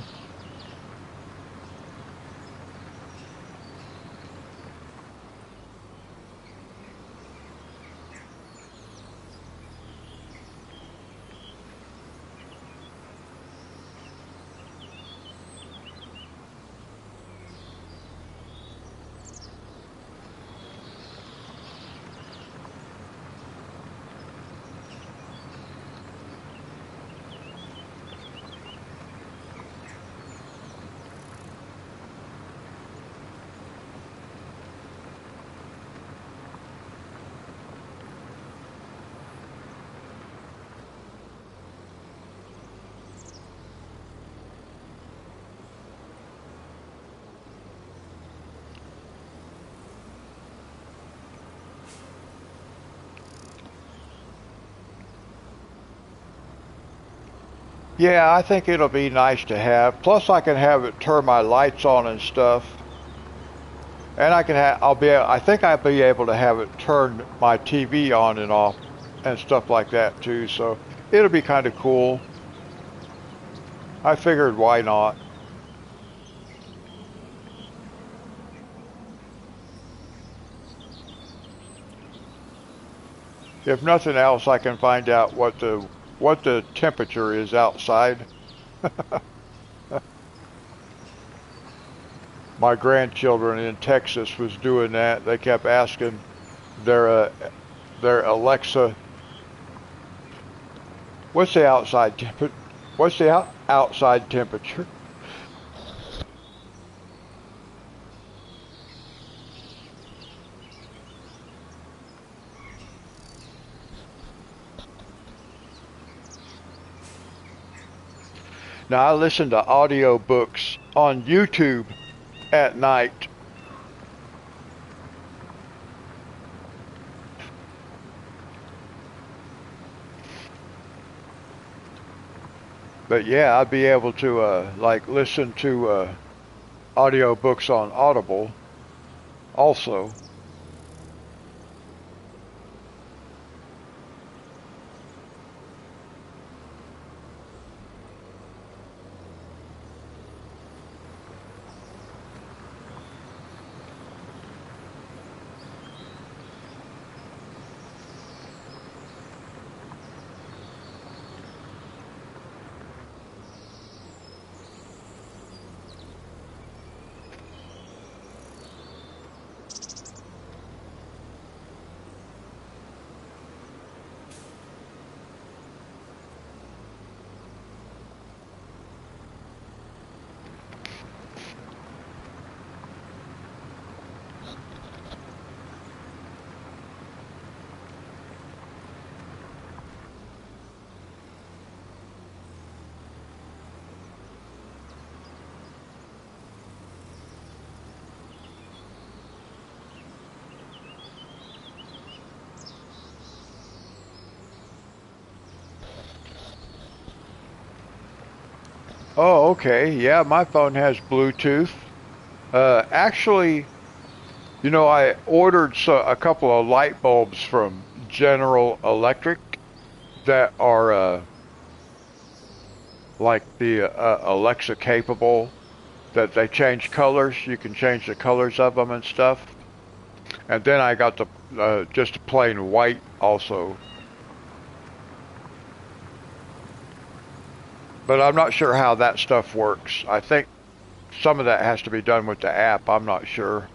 Yeah, I think it'll be nice to have. Plus, I can have it turn my lights on and stuff. And I can have, I think I'll be able to have it turn my TV on and off and stuff like that too. So it'll be kind of cool. I figured why not? If nothing else, I can find out what the temperature is outside. my grandchildren in Texas was doing that. They kept asking their their Alexa, "What's the outside temperature? What's the outside temperature?" Now I listen to audio books on YouTube at night. But yeah, I'd be able to like listen to audio books on Audible also. Oh, okay. Yeah, my phone has Bluetooth. Actually, I ordered a couple of light bulbs from General Electric that are like the Alexa capable, that they change colors. You can change the colors of them and stuff. And then I got the just plain white also. But I'm not sure how that stuff works. I think some of that has to be done with the app. I'm not sure.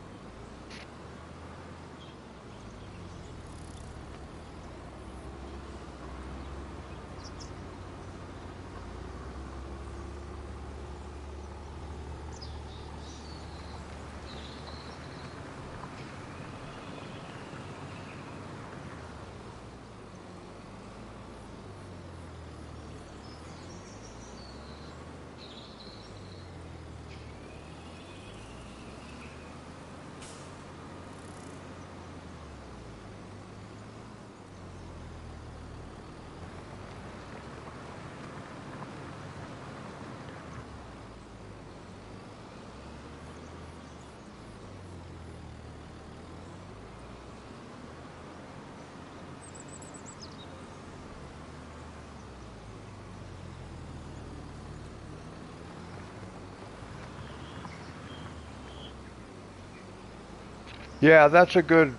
Yeah, that's a good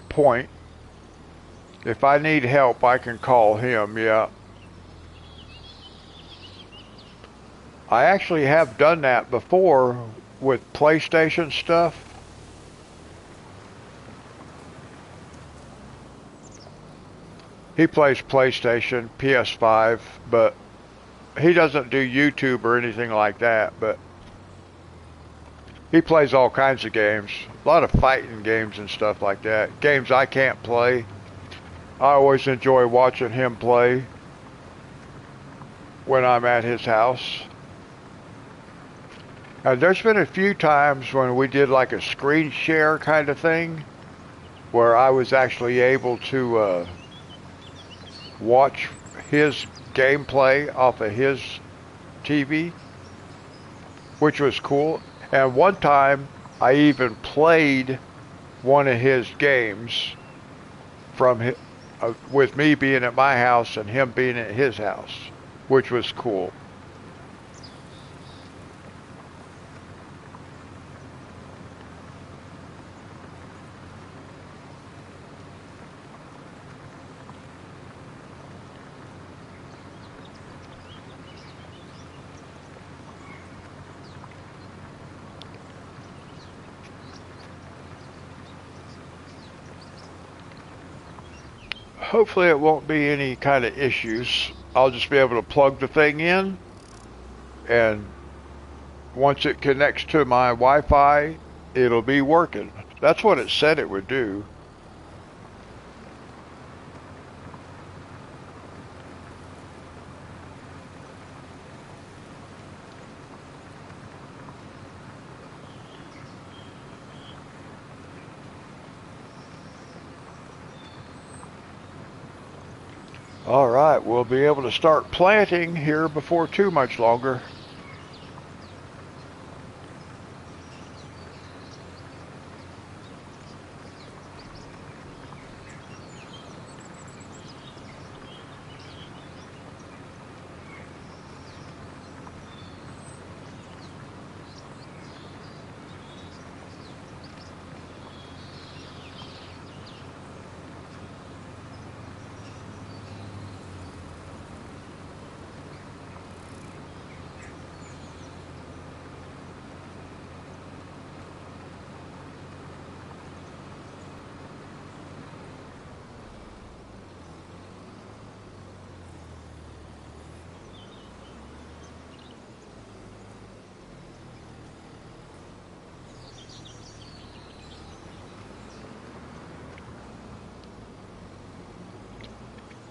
point. If I need help, I can call him. Yeah. I actually have done that before with PlayStation stuff. He plays PlayStation, PS5, but he doesn't do YouTube or anything like that, but he plays all kinds of games. A lot of fighting games and stuff like that. Games I can't play. I always enjoy watching him play when I'm at his house. There's been a few times when we did like a screen share kind of thing where I was actually able to watch his gameplay off of his TV, which was cool. And one time I even played one of his games from with me being at my house and him being at his house, which was cool. hopefully it won't be any kind of issues. I'll just be able to plug the thing in, and once it connects to my Wi-Fi, it'll be working. That's what it said it would do. All right, we'll be able to start planting here before too much longer.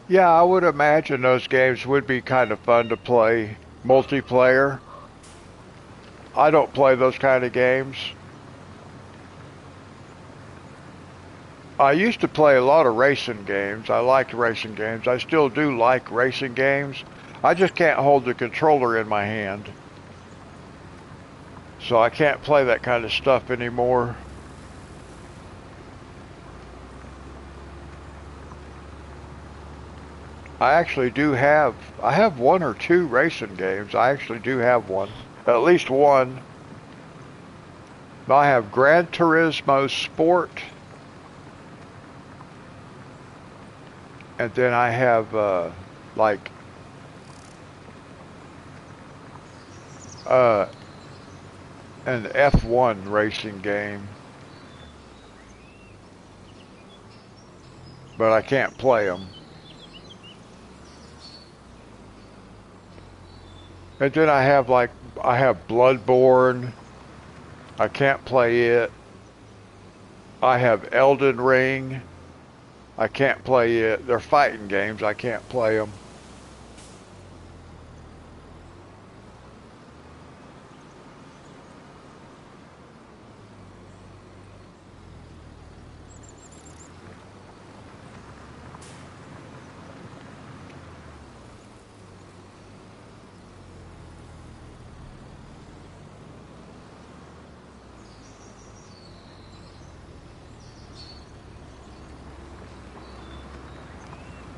Yeah, I would imagine those games would be kind of fun to play multiplayer. I don't play those kind of games. I used to play a lot of racing games. I liked racing games. I still do like racing games. I just can't hold the controller in my hand. So I can't play that kind of stuff anymore. I have one or two racing games. I actually do have one. At least one. I have Gran Turismo Sport. And then I have, like, uh, an F1 racing game. But I can't play them. And then I have Bloodborne. I can't play it. I have Elden Ring. I can't play it. They're fighting games. I can't play them.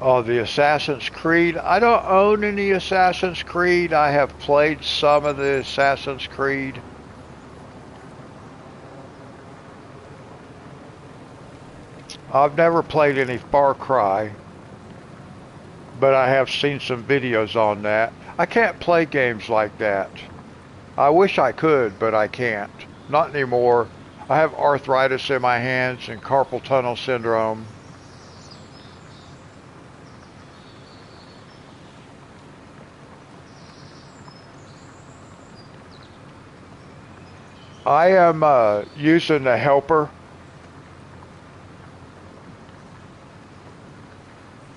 Oh, the Assassin's Creed. I don't own any Assassin's Creed. I have played some of the Assassin's Creed. I've never played any Far Cry, but I have seen some videos on that. I can't play games like that. I wish I could, but I can't. Not anymore. I have arthritis in my hands and carpal tunnel syndrome. I am using the helper.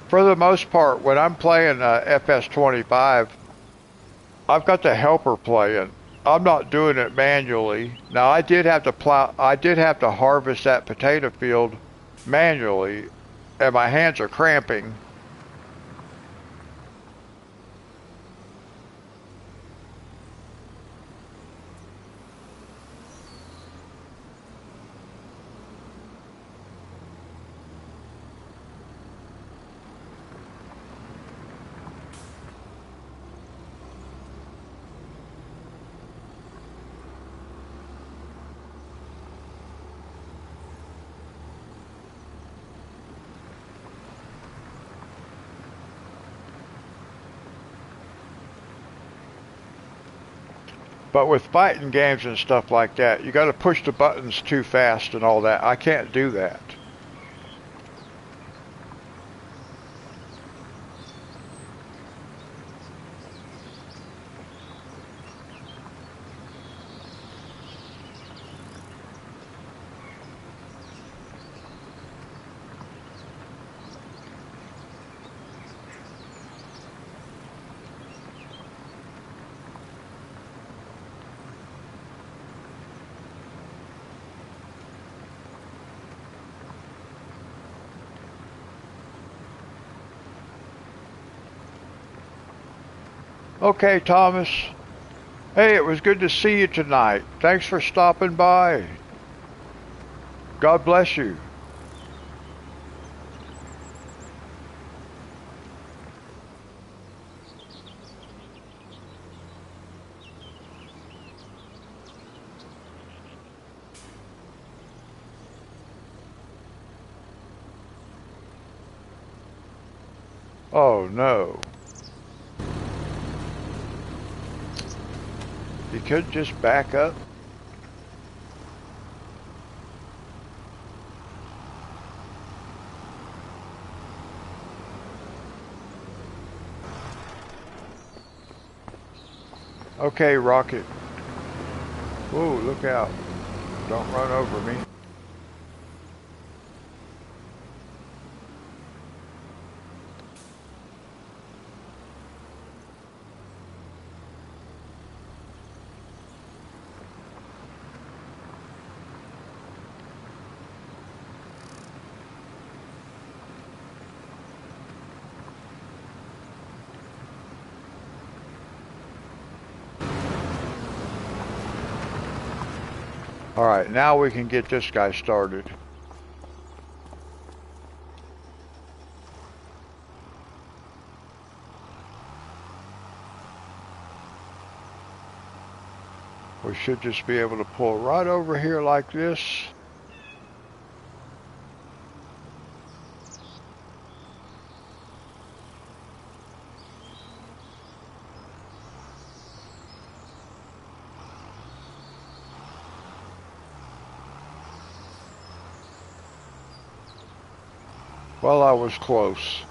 For the most part, when I'm playing FS25, I've got the helper playing. I'm not doing it manually. Now I did have to I did have to harvest that potato field manually, and my hands are cramping. But with fighting games and stuff like that, you got to push the buttons too fast and all that. I can't do that. Okay, Thomas. Hey, it was good to see you tonight. Thanks for stopping by. God bless you. Oh no. You could just back up. Okay, Rocket. Whoa, look out. Don't run over me. Alright, now we can get this guy started. We should just be able to pull right over here like this. Well, I was close.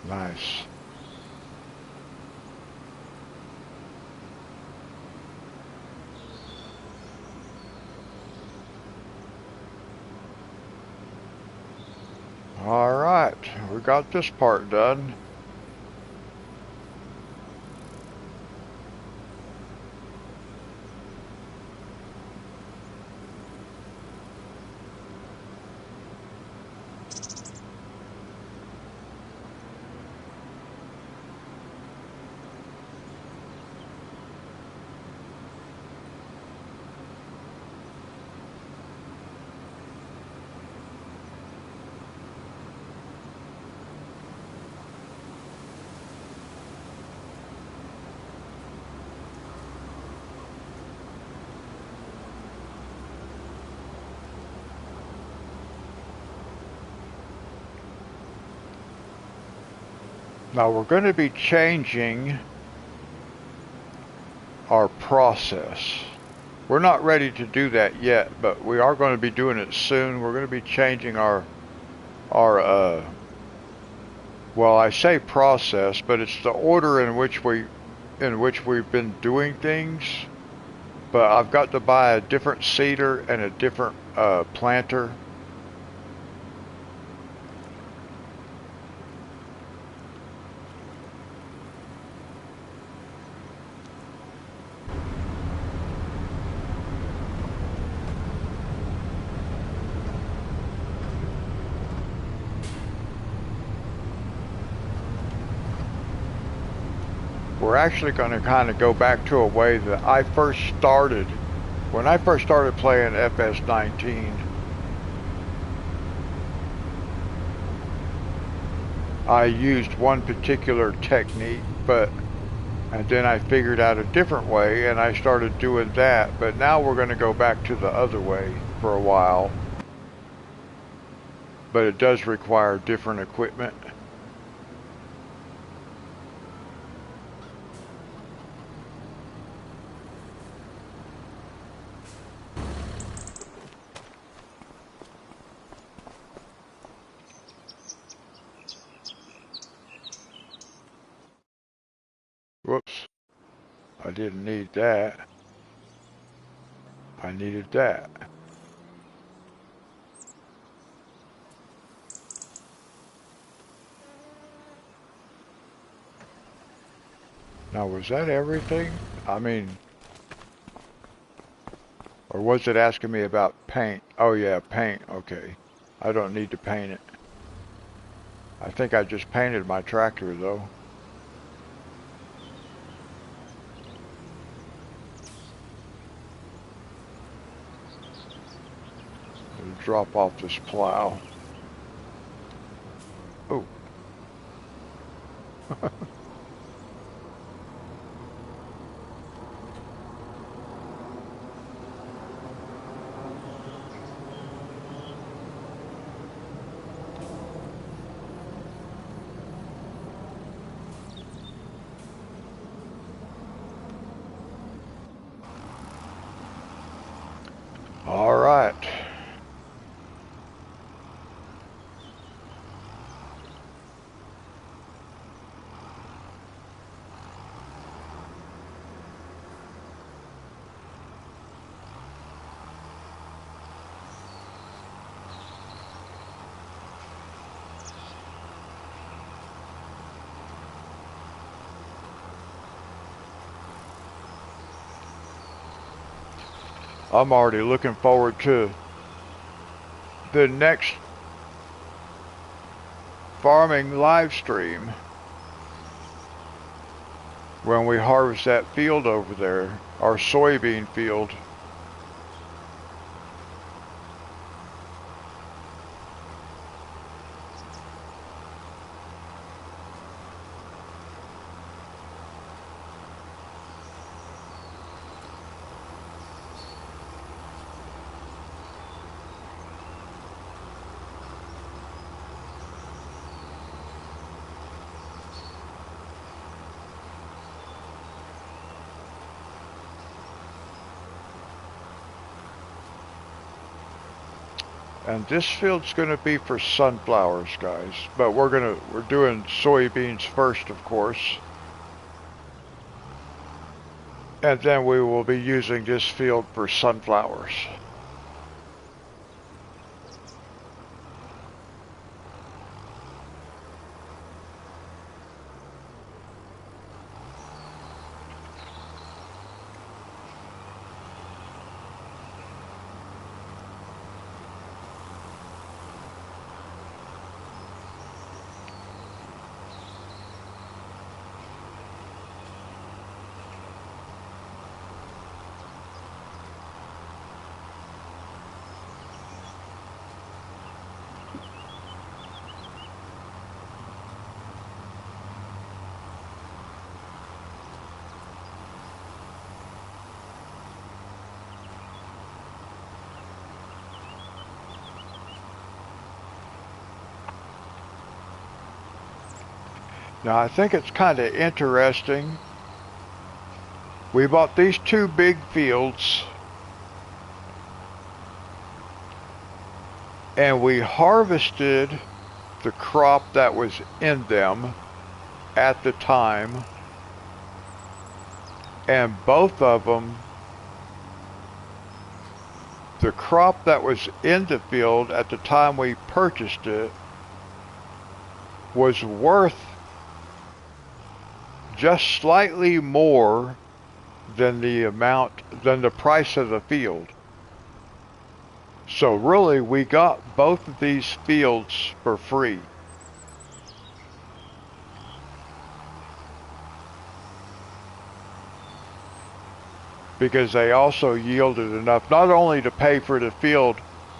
Nice. Alright, we got this part done. Now we're going to be changing our process. We're not ready to do that yet, but we are going to be doing it soon. We're going to be changing our well, I say process, but it's the order in which we've been doing things. But I've got to buy a different seeder and a different planter. We're actually going to kind of go back to a way that I first started. When I first started playing FS19, I used one particular technique, and then I figured out a different way and I started doing that. But now we're going to go back to the other way for a while. But it does require different equipment. Whoops. I didn't need that. I needed that. Now, was that everything? I mean, or was it asking me about paint? Oh yeah, paint. Okay. I don't need to paint it. I think I just painted my tractor though. It'll drop off this plow. Oh. All right. I'm already looking forward to the next farming live stream when we harvest that field over there, our soybean field. And this field's going to be for sunflowers, guys. But we're doing soybeans first, of course. And then we will be using this field for sunflowers. Now I think it's kind of interesting. We bought these two big fields and we harvested the crop that was in them at the time, and both of them, the crop that was in the field at the time we purchased it was worth just slightly more than the price of the field. So really, we got both of these fields for free. Because they also yielded enough not only to pay for the field,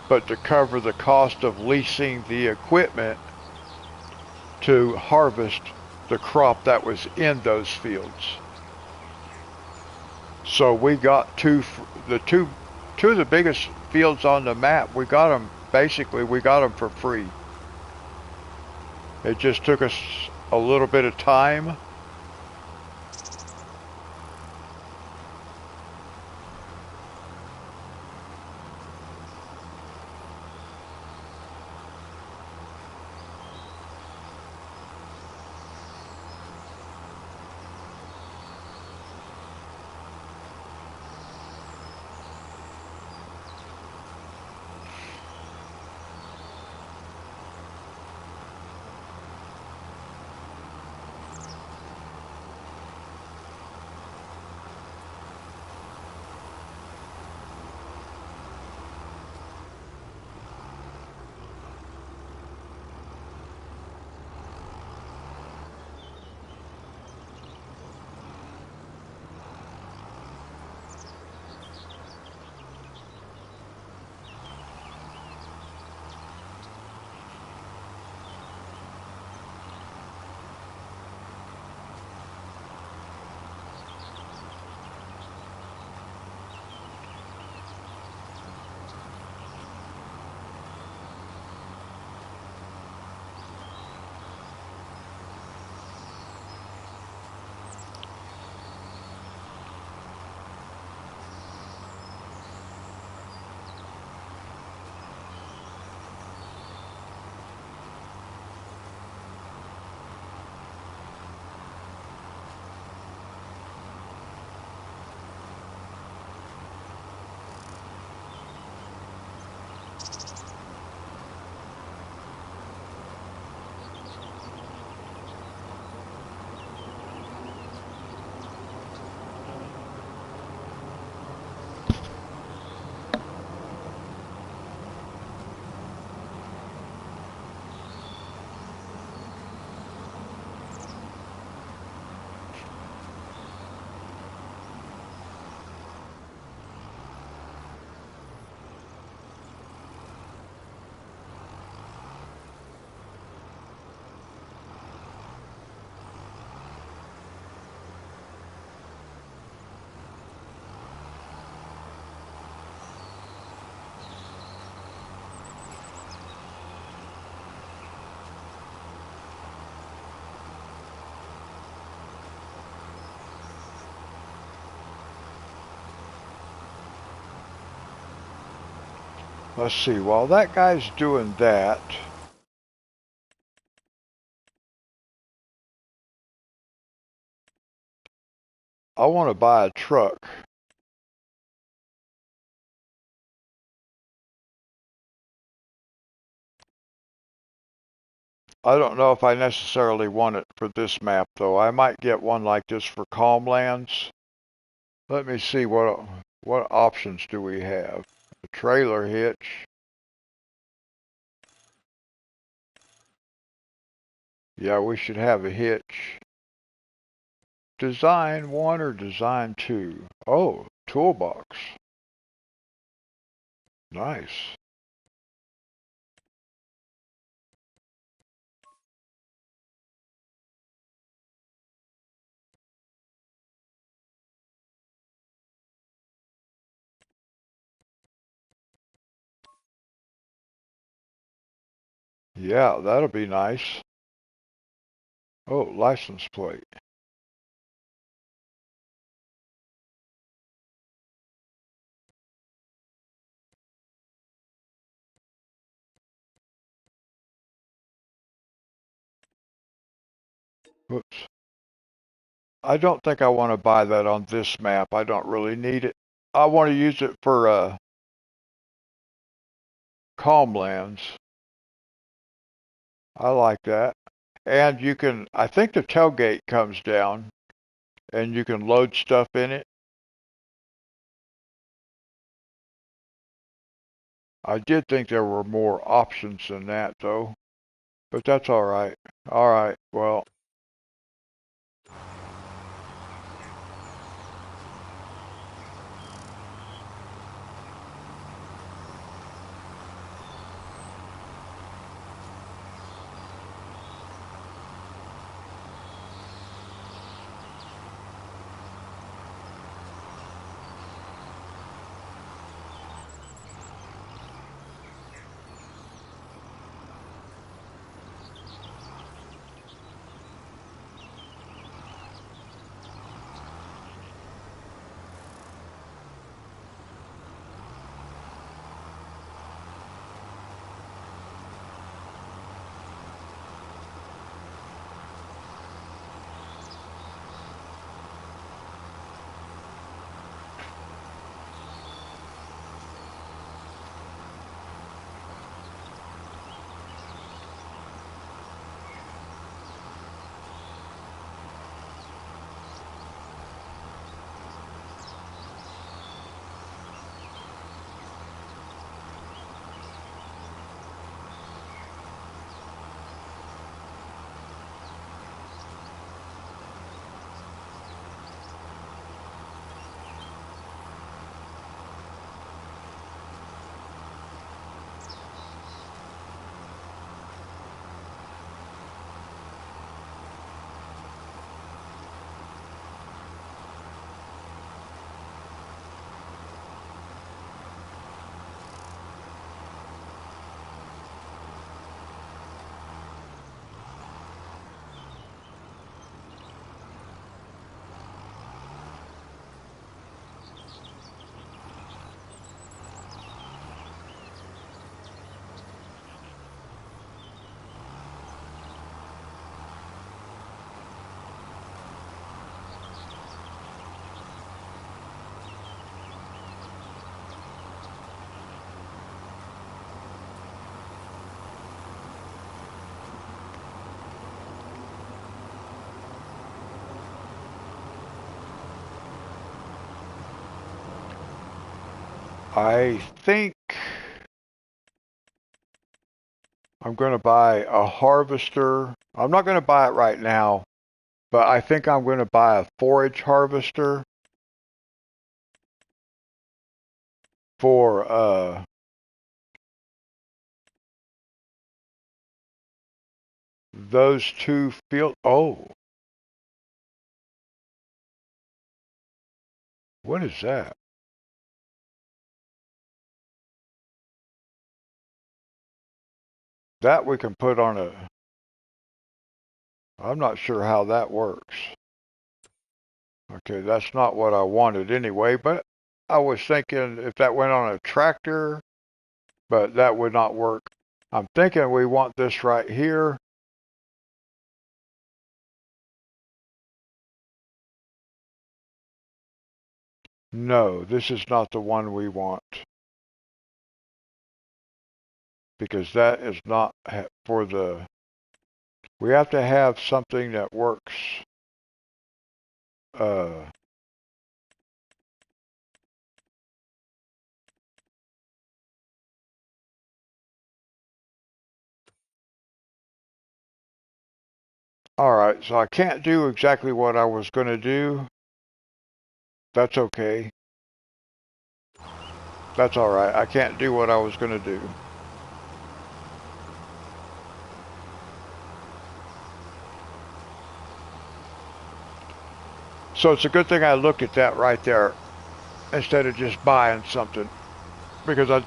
but to cover the cost of leasing the equipment to harvest the crop that was in those fields. So we got two of the biggest fields on the map. We got them for free. It just took us a little bit of time. Let's see, while that guy's doing that, I want to buy a truck. I don't know if I necessarily want it for this map, though. I might get one like this for Calmlands. Let me see what options do we have. A trailer hitch. Yeah, we should have a hitch. Design 1 or design 2? Oh, toolbox. Nice. Yeah, that'll be nice. Oh, license plate. Whoops. I don't think I want to buy that on this map. I don't really need it. I want to use it for Calmlands. I like that. And you can, I think the tailgate comes down and you can load stuff in it. I did think there were more options than that though, but that's all right. All right, well, I think I'm going to buy a harvester. I'm not going to buy it right now, but I think I'm going to buy a forage harvester for those two field. Oh, what is that? That we can put on a. I'm not sure how that works. Okay, that's not what I wanted anyway, but I was thinking if that went on a tractor, but that would not work. I'm thinking we want this right here. No, this is not the one we want, because that is not for the, we have to have something that works. Uh, Alright, so I can't do exactly what I was going to do. That's okay. That's alright. I can't do what I was going to do. So it's a good thing I looked at that right there instead of just buying something. Because I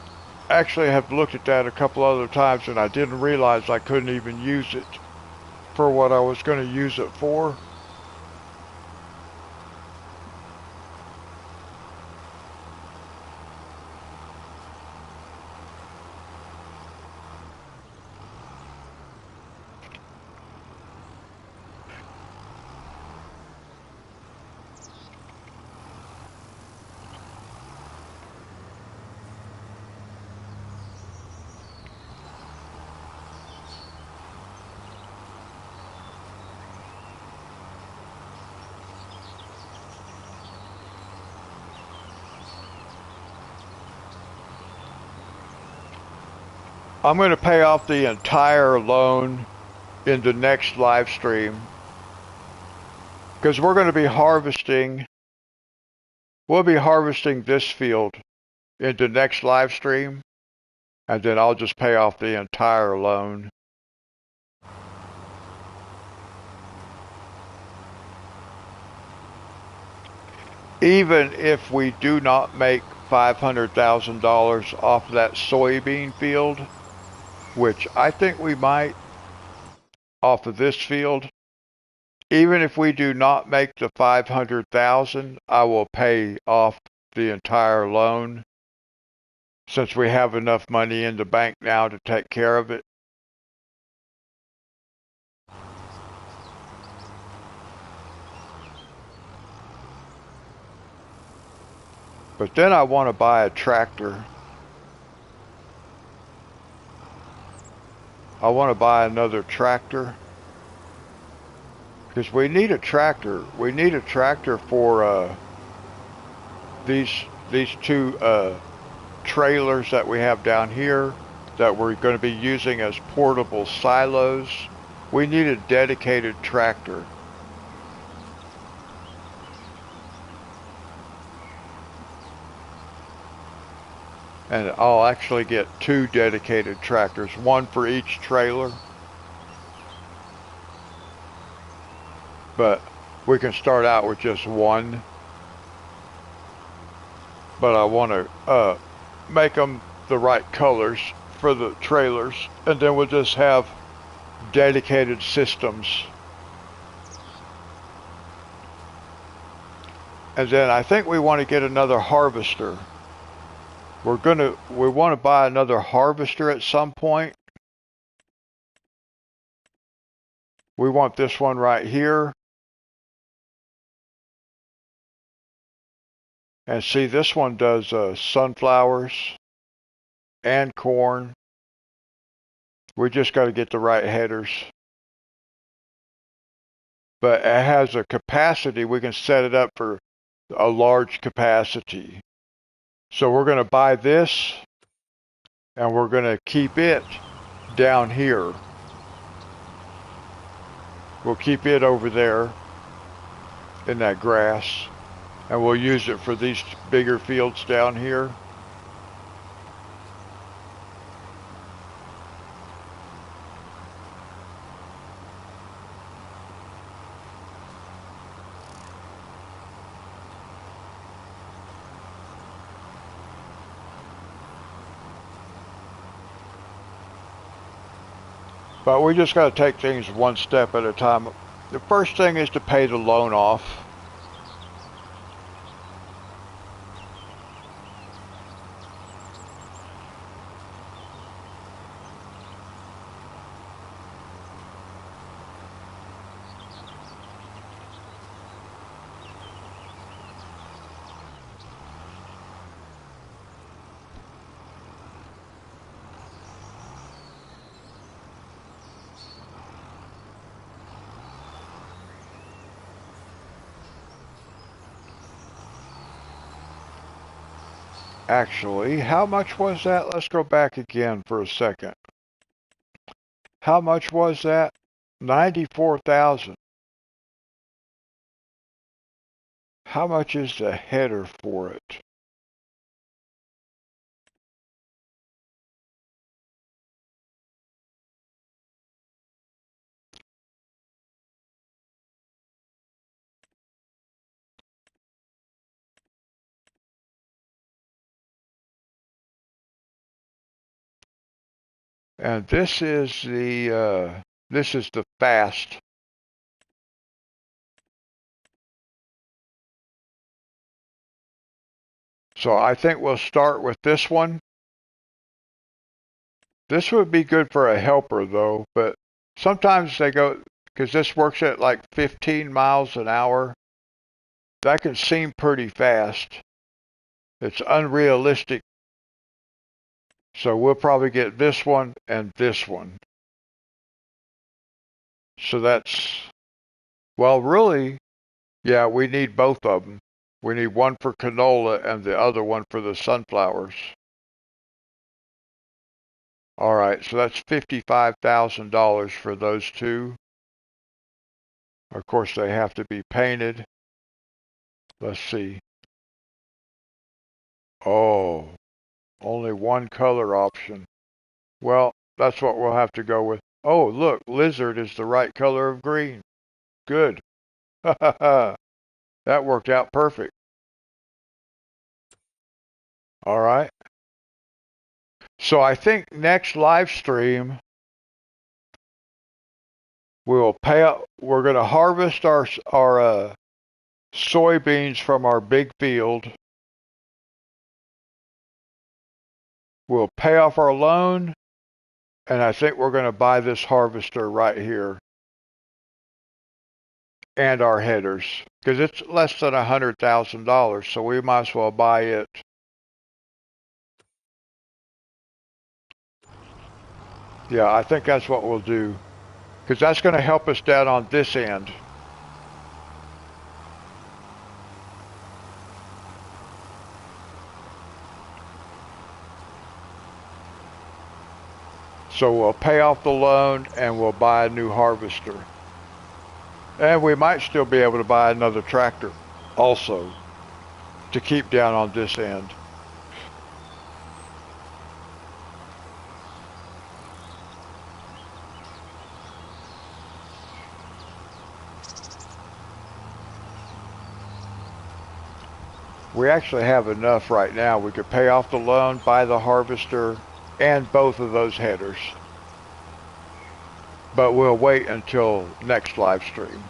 actually have looked at that a couple other times and I didn't realize I couldn't even use it for what I was going to use it for. I'm going to pay off the entire loan in the next live stream. Because we're going to be harvesting, we'll be harvesting this field in the next live stream. And then I'll just pay off the entire loan. Even if we do not make $500,000 off that soybean field, which I think we might off of this field, even if we do not make the 500,000, I will pay off the entire loan since we have enough money in the bank now to take care of it. But then I want to buy a tractor. I want to buy another tractor. Because we need a tractor. We need a tractor for these two trailers that we have down here that we're going to be using as portable silos. We need a dedicated tractor. And I'll actually get two dedicated tractors, one for each trailer. But we can start out with just one. But I want to make them the right colors for the trailers. And then we'll just have dedicated systems. And then I think we want to get another harvester. We want to buy another harvester at some point. We want this one right here. And see, this one does sunflowers and corn. We just got to get the right headers. But it has a capacity. We can set it up for a large capacity. So we're going to buy this and we're going to keep it down here. We'll keep it over there in that grass. And we'll use it for these bigger fields down here. But we just got to take things one step at a time. The first thing is to pay the loan off. Actually, how much was that? Let's go back again for a second. How much was that? 94,000. How much is the header for it? And this is the fast. So I think we'll start with this one. This would be good for a helper though, but sometimes they go, because this works at like 15 miles an hour. That can seem pretty fast. It's unrealistic. So we'll probably get this one and this one. So that's, well, really, yeah, we need both of them. We need one for canola and the other one for the sunflowers. All right, so that's $55,000 for those two. Of course, they have to be painted. Let's see. Oh, only one color option. Well, that's what we'll have to go with. Oh, look, lizard is the right color of green. Good. That worked out perfect. All right. So I think next live stream we'll pay up. We're going to harvest our soybeans from our big field. We'll pay off our loan, and I think we're going to buy this harvester right here and our headers because it's less than $100,000, so we might as well buy it. Yeah, I think that's what we'll do because that's going to help us down on this end. So we'll pay off the loan and we'll buy a new harvester. And we might still be able to buy another tractor also to keep down on this end. We actually have enough right now. We could pay off the loan, buy the harvester, and both of those headers. But we'll wait until next live stream.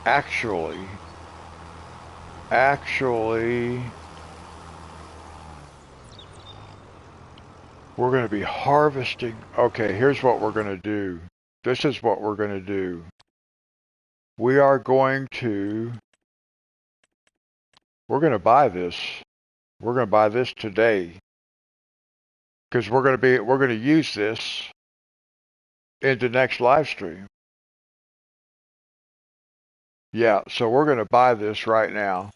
Actually, we're going to be harvesting. Okay, here's what we're going to do. This is what we're going to do. We are going to, we're going to buy this. We're going to buy this today because we're going to use this in the next live stream. Yeah, so we're going to buy this right now.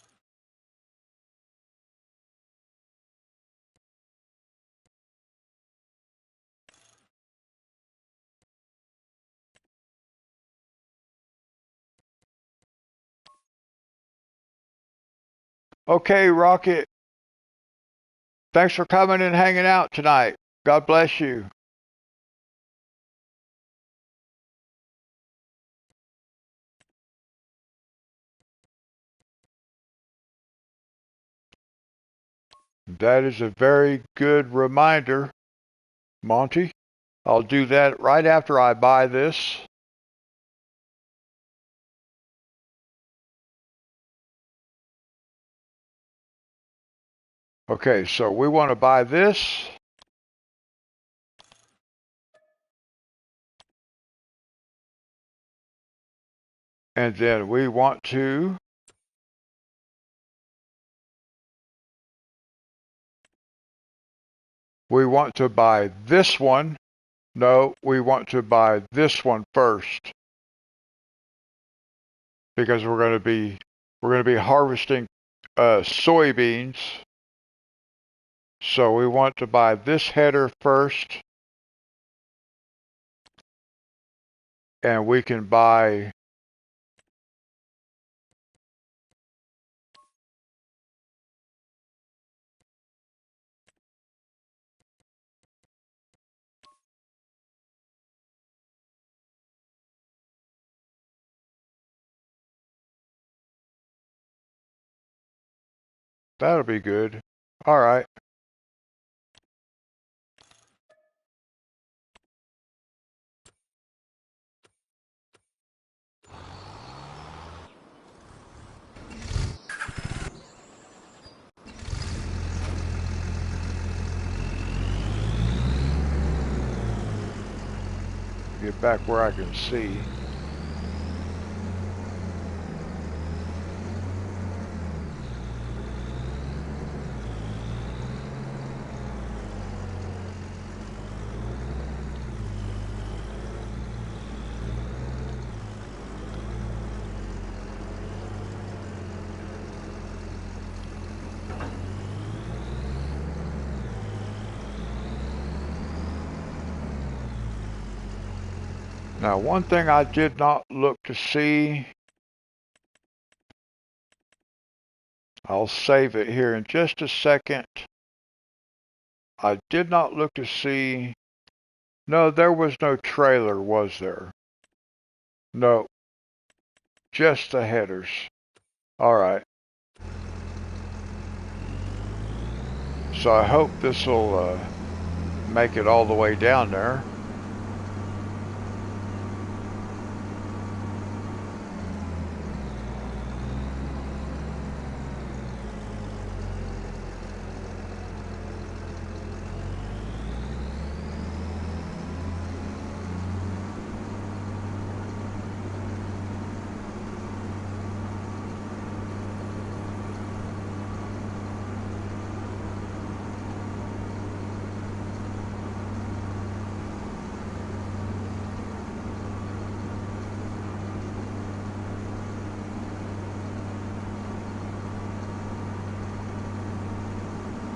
Okay, Rocket, thanks for coming and hanging out tonight. God bless you. That is a very good reminder, Monty. I'll do that right after I buy this. Okay, so we want to buy this. And then we want to buy this one. No, we want to buy this one first because we're going to be We're going to be harvesting soybeans. So we want to buy this header first. And we can buy that'll be good. All right. Get back where I can see. Now, one thing I did not look to see, I'll save it here in just a second. I did not look to see, no, there was no trailer, was there? No, just the headers. All right. So I hope this will make it all the way down there.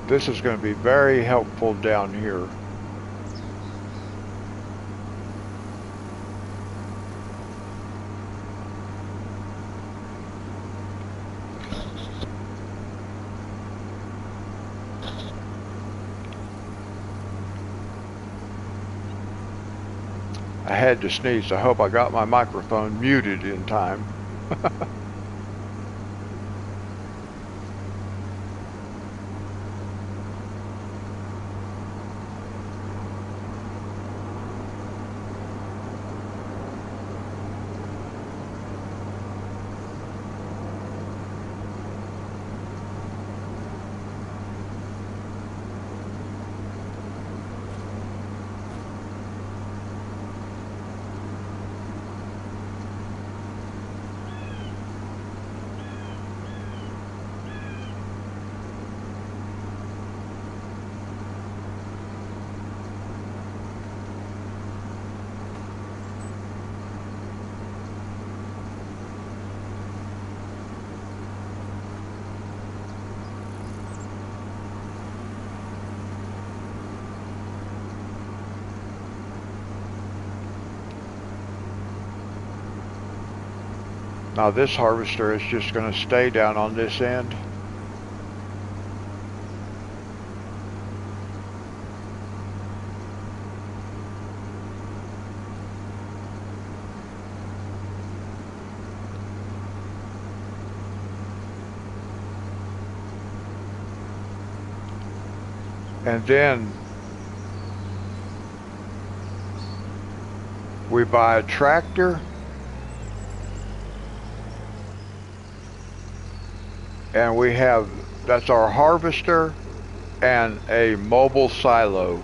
This is going to be very helpful down here. I had to sneeze. I hope I got my microphone muted in time. Now this harvester is just going to stay down on this end. And then we buy a tractor and we have, that's our harvester and a mobile silo.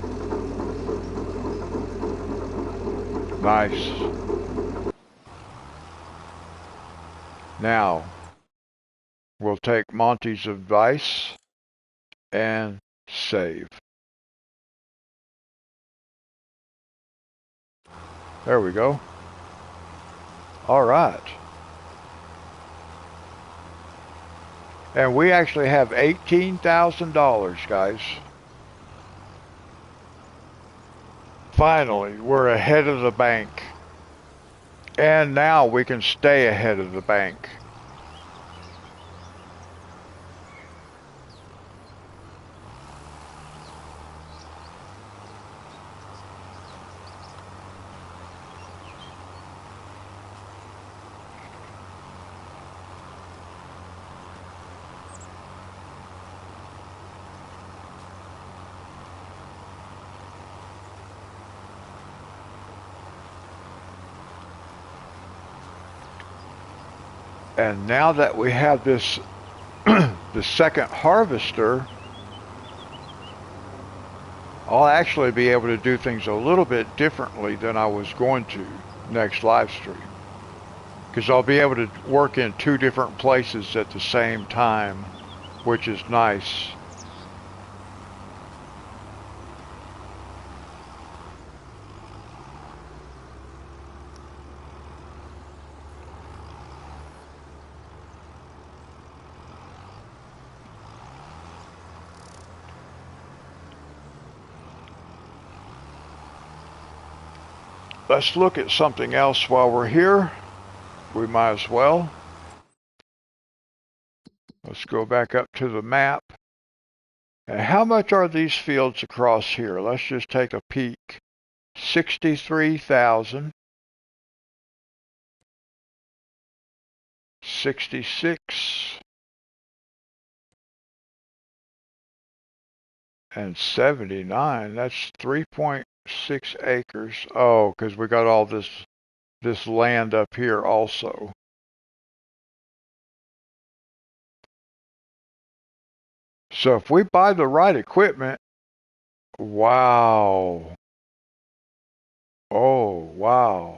Nice. Now, we'll take Monty's advice and save. There we go. All right. And we actually have $18,000, guys. Finally, we're ahead of the bank. And now we can stay ahead of the bank. And now that we have this, the second harvester, I'll actually be able to do things a little bit differently than I was going to next live stream. Because I'll be able to work in two different places at the same time, which is nice. Let's look at something else while we're here. We might as well. Let's go back up to the map. And how much are these fields across here? Let's just take a peek. 63,000. 66. And 79. That's 3.6 acres. Oh, because we got all this land up here also. So if we buy the right equipment, wow. Oh, wow.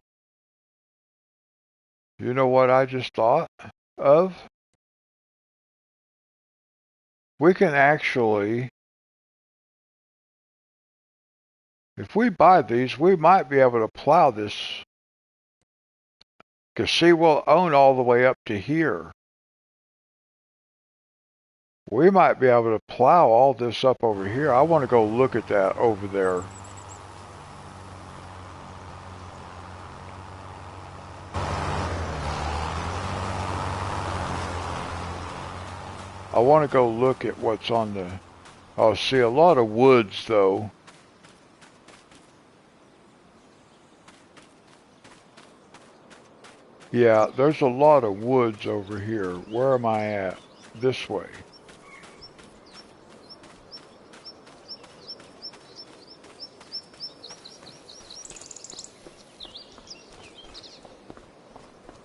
You know what I just thought of? We can actually, if we buy these, we might be able to plow this. Because see, we'll own all the way up to here. We might be able to plow all this up over here. I want to go look at that over there. I want to go look at what's on the... Oh, see, a lot of woods, though. Yeah, there's a lot of woods over here. Where am I at? This way.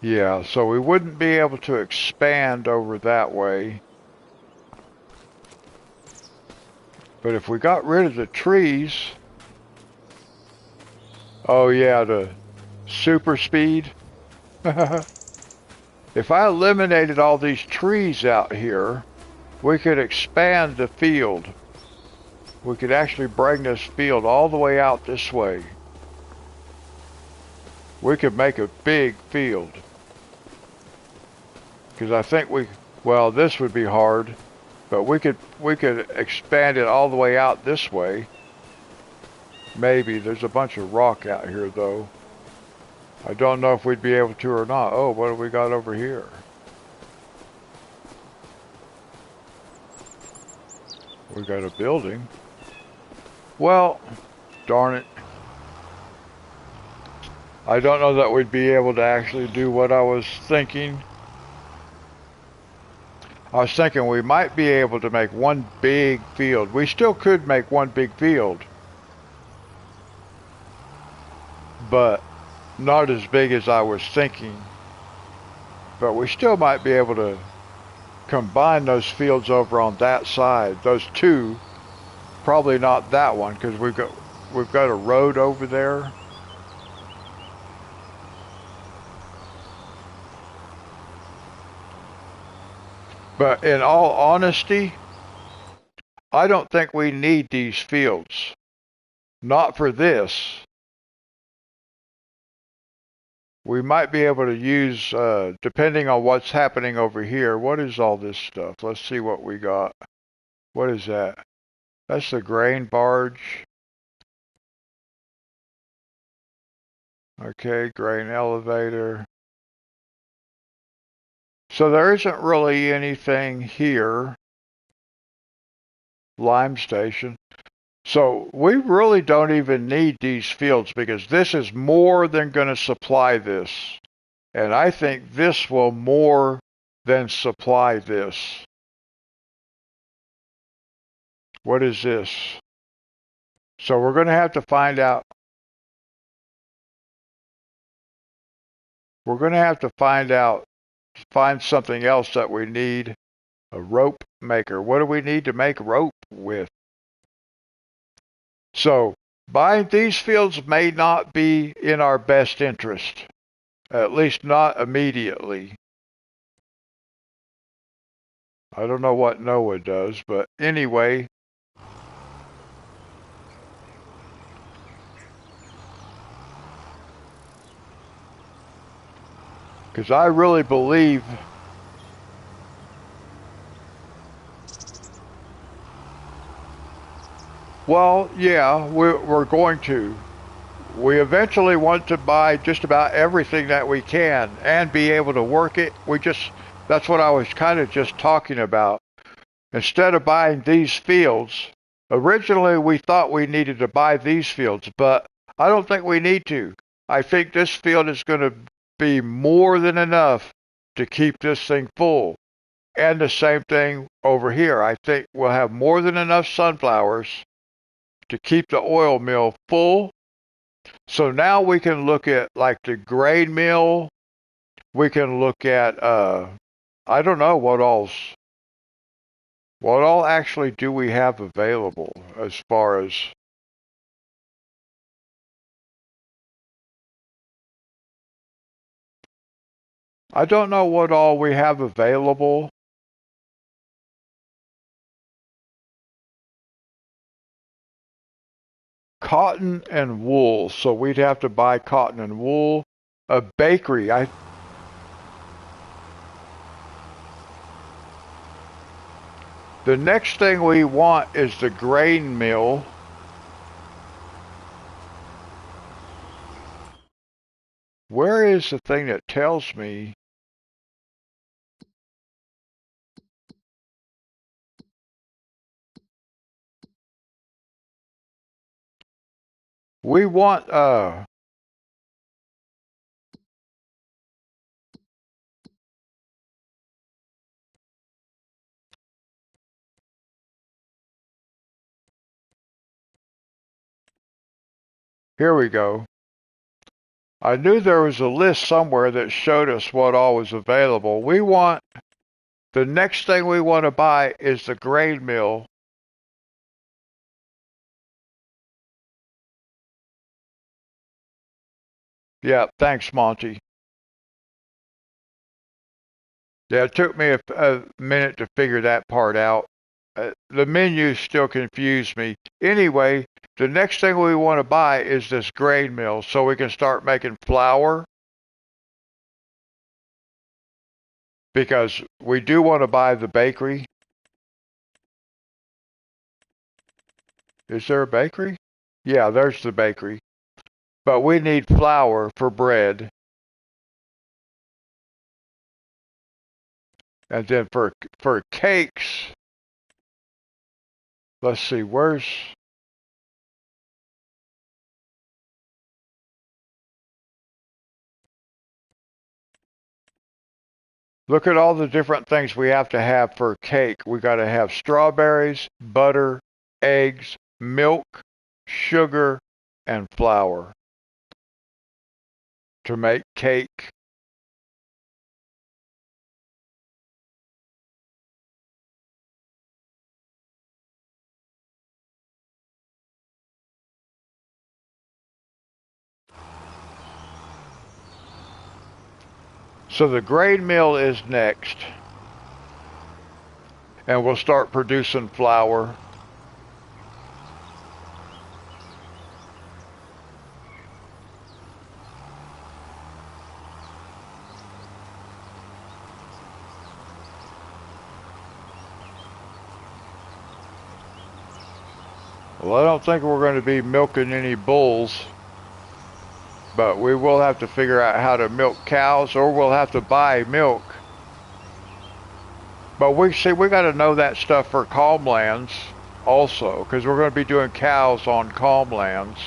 Yeah, so we wouldn't be able to expand over that way. But if we got rid of the trees... Oh yeah, the super speed. If I eliminated all these trees out here, we could expand the field. We could actually bring this field all the way out this way. We could make a big field. Because I think well, this would be hard, but we could expand it all the way out this way. Maybe. There's a bunch of rock out here, though. I don't know if we'd be able to or not. Oh, what do we got over here? We got a building. Well, darn it. I don't know that we'd be able to actually do what I was thinking. I was thinking we might be able to make one big field. We still could make one big field. But not as big as I was thinking. But we still might be able to combine those fields over on that side. Those two. Probably not that one, because we've got a road over there. But in all honesty, I don't think we need these fields. Not for this. we might be able to use, depending on what's happening over here. What is all this stuff? Let's see what we got. What is that? That's the grain barge. Okay, grain elevator. So there isn't really anything here. Lime station. So we really don't even need these fields because this is more than going to supply this. And I think this will more than supply this. What is this? So we're going to have to find out. We're going to have to find something else that we need. A rope maker. What do we need to make rope with? So buying these fields may not be in our best interest. At least not immediately. I don't know what Noah does, but anyway. Because I really believe well, yeah, we're going to. We eventually want to buy just about everything that we can and be able to work it. That's what I was kind of just talking about. Instead of buying these fields, originally we thought we needed to buy these fields, but I don't think we need to. I think this field is going to be more than enough to keep this thing full. And the same thing over here. I think we'll have more than enough sunflowers to keep the oil mill full. So now we can look at like the grain mill. We can look at I don't know what all actually do we have available as far as I don't know what all we have available. Cotton and wool. So we'd have to buy cotton and wool. A bakery. The next thing we want is the grain mill. Where is the thing that tells me? We want here we go. I knew there was a list somewhere that showed us what all was available. The next thing we want to buy is the grain mill. Yeah, thanks, Monty. Yeah, it took me a minute to figure that part out. The menu still confused me. Anyway, the next thing we want to buy is this grain mill so we can start making flour because we do want to buy the bakery. Is there a bakery? Yeah, there's the bakery. But we need flour for bread. And then for cakes, let's see, look at all the different things we have to have for cake. We got to have strawberries, butter, eggs, milk, sugar, and flour to make cake. So the grain mill is next, and we'll start producing flour. Well, I don't think we're going to be milking any bulls, but we will have to figure out how to milk cows, or we'll have to buy milk. But we got to know that stuff for calm lands also, because we're going to be doing cows on calm lands.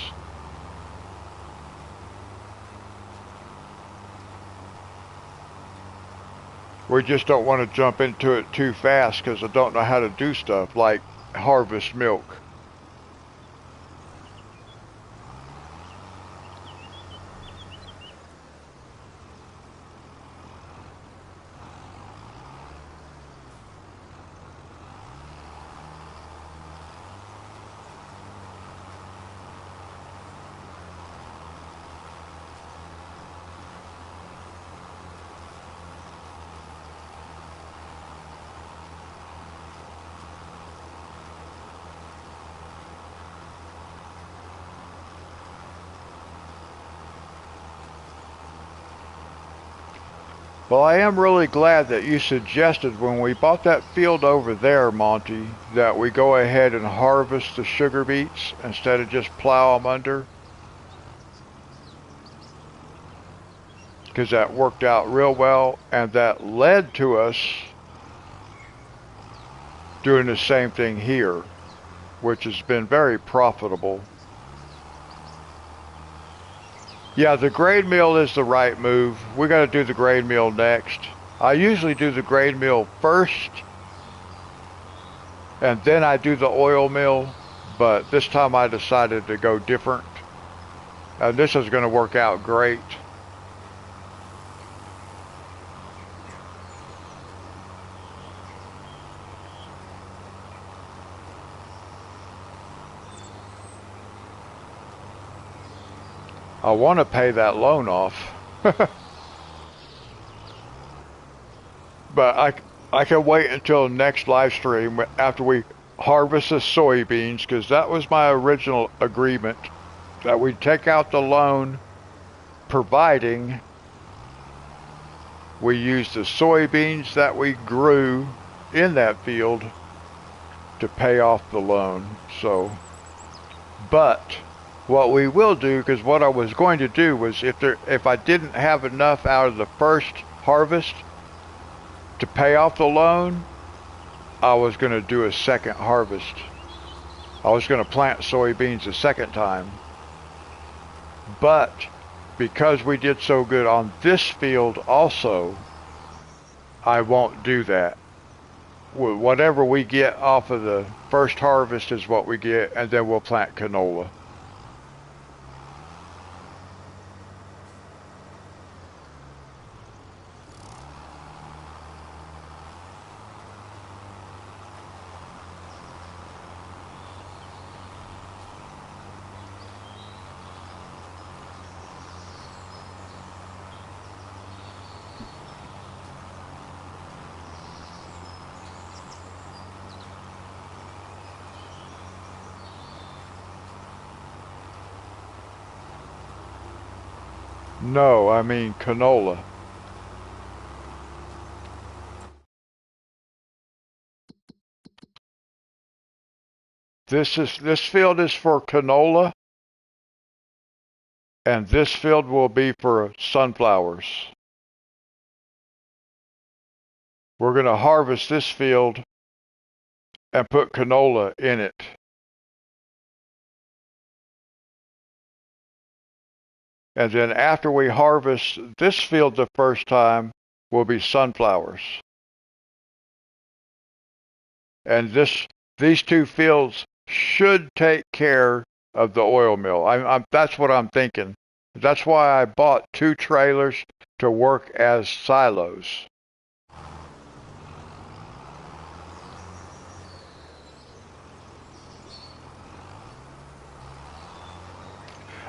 We just don't want to jump into it too fast because I don't know how to do stuff like harvest milk. Well, I am really glad that you suggested when we bought that field over there, Monty, that we go ahead and harvest the sugar beets instead of just plow them under, because that worked out real well, and that led to us doing the same thing here, which has been very profitable. Yeah, the grade mill is the right move. We got to do the grade mill next. I usually do the grade mill first, and then I do the oil mill, but this time I decided to go different. And this is going to work out great. I want to pay that loan off. But I can wait until next live stream after we harvest the soybeans, because that was my original agreement, that we take out the loan providing we use the soybeans that we grew in that field to pay off the loan. So, but what we will do, because what I was going to do was if I didn't have enough out of the first harvest to pay off the loan, I was going to do a second harvest. I was going to plant soybeans a second time. But because we did so good on this field also, I won't do that. Whatever we get off of the first harvest is what we get, and then we'll plant canola. No, I mean canola. This field is for canola, and this field will be for sunflowers. We're going to harvest this field and put canola in it. And then after we harvest this field the first time, will be sunflowers. And these two fields should take care of the oil mill. That's what I'm thinking. That's why I bought 2 trailers to work as silos.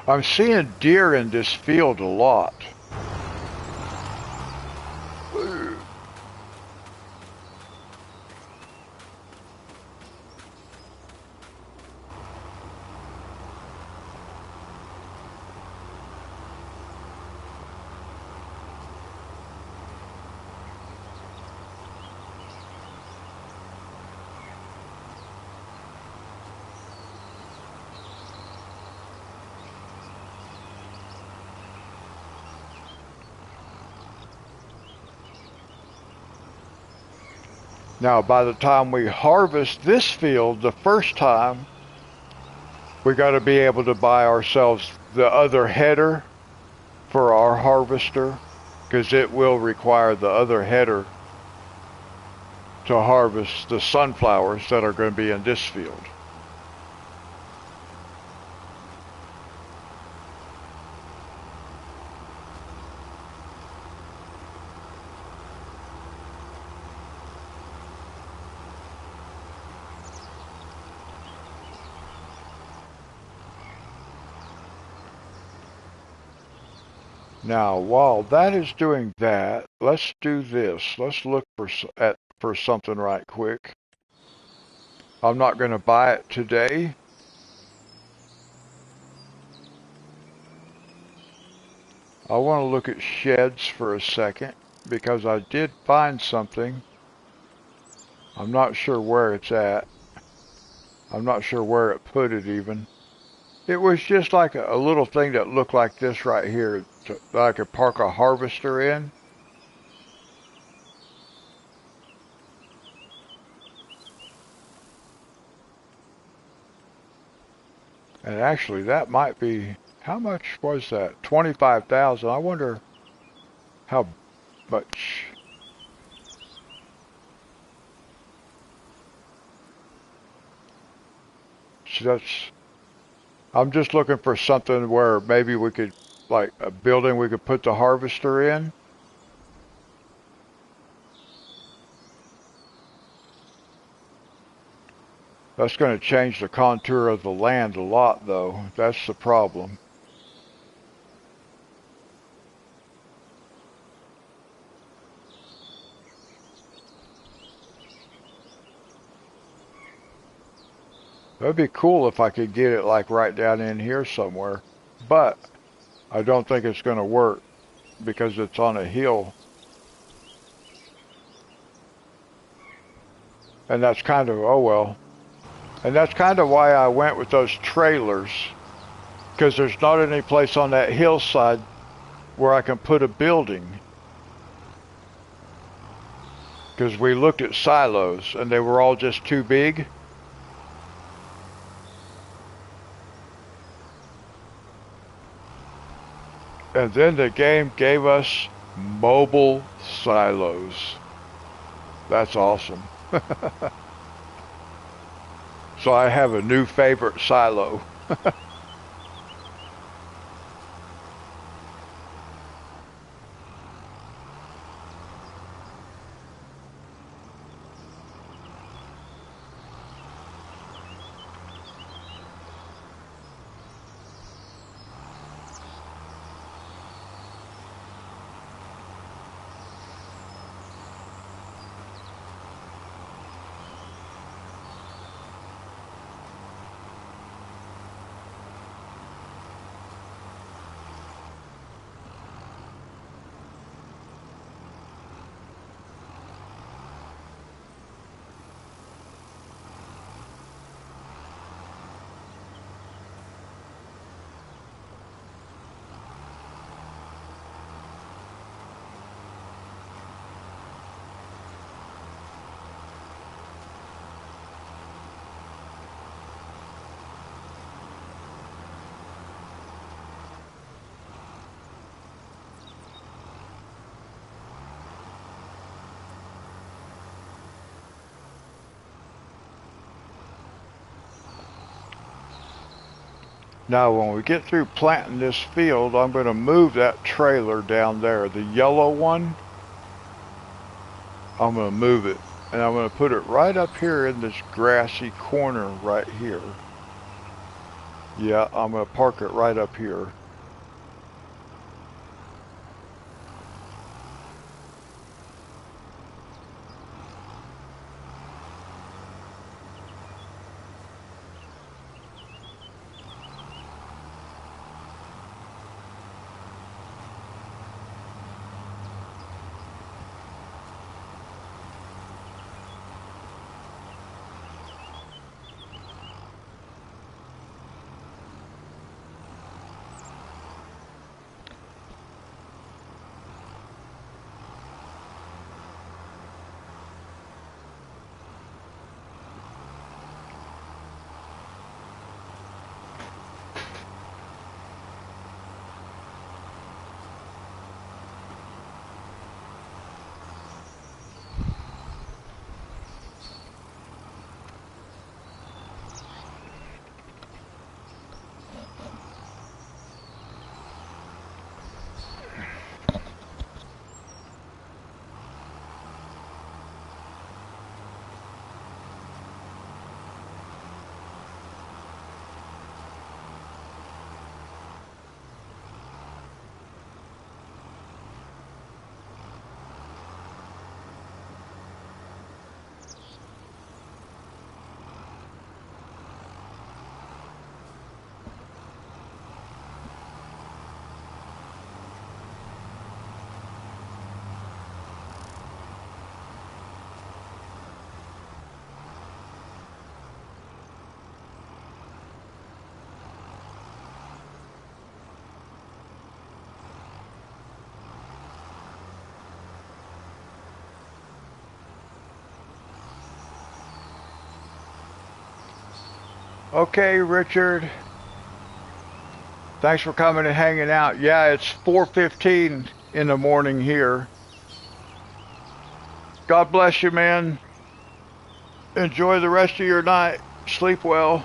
I'm seeing deer in this field a lot. Now, by the time we harvest this field the first time, we got to be able to buy ourselves the other header for our harvester, because it will require the other header to harvest the sunflowers that are going to be in this field. Now, while that is doing that, let's do this. Let's look for something right quick. I'm not going to buy it today. I want to look at sheds for a second because I did find something. I'm not sure where it's at. I'm not sure where it put it even. It was just like a little thing that looked like this right here that I could park a harvester in. And actually that might be, how much was that? 25,000. I wonder how much. So I'm just looking for something where maybe we could, like a building we could put the harvester in. That's going to change the contour of the land a lot, though. That's the problem. That'd be cool if I could get it like right down in here somewhere. But I don't think it's going to work because it's on a hill. And that's kind of, oh well. And that's kind of why I went with those trailers. Because there's not any place on that hillside where I can put a building. Because we looked at silos and they were all just too big. And then the game gave us mobile silos. That's awesome. So I have a new favorite silo. Now when we get through planting this field, I'm going to move that trailer down there. The yellow one, I'm going to move it. And I'm going to put it right up here in this grassy corner right here. Yeah, I'm going to park it right up here. Okay, Richard. Thanks for coming and hanging out. Yeah, it's 4:15 in the morning here. God bless you, man. Enjoy the rest of your night. Sleep well.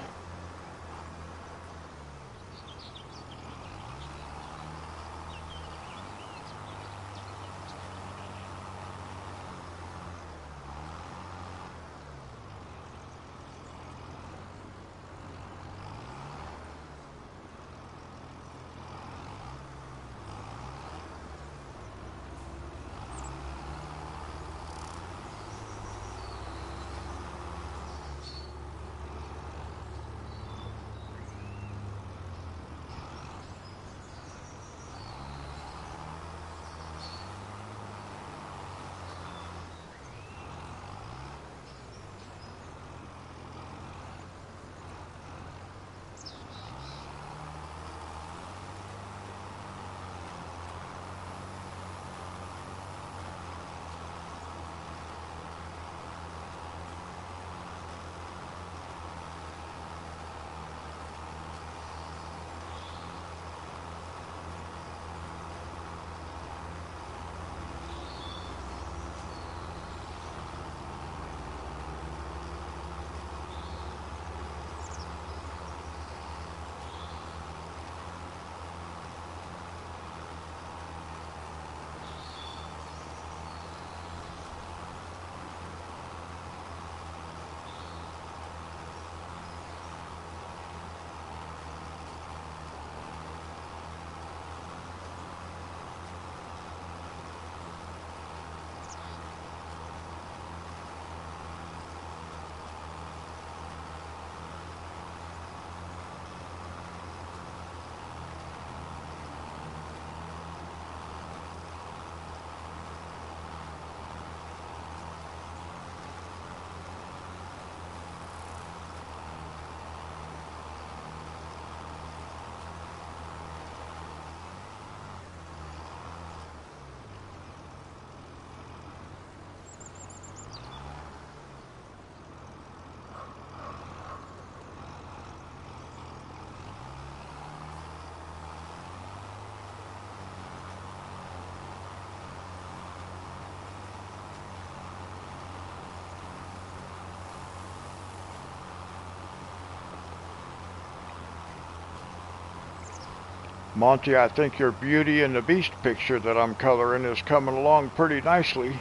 Monty, I think your Beauty and the Beast picture that I'm coloring is coming along pretty nicely.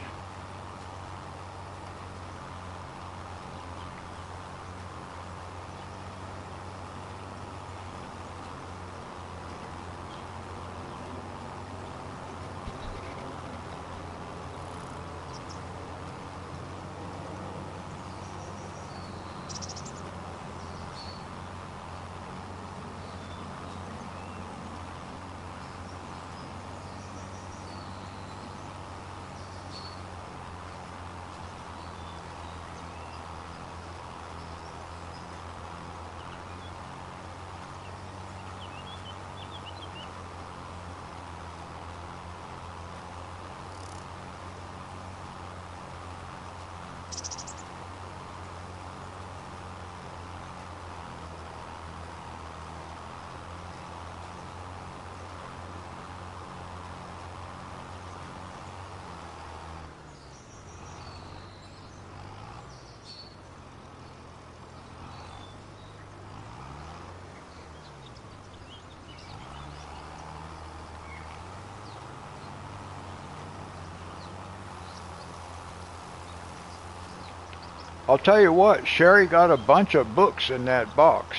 I'll tell you what, Sherry got a bunch of books in that box.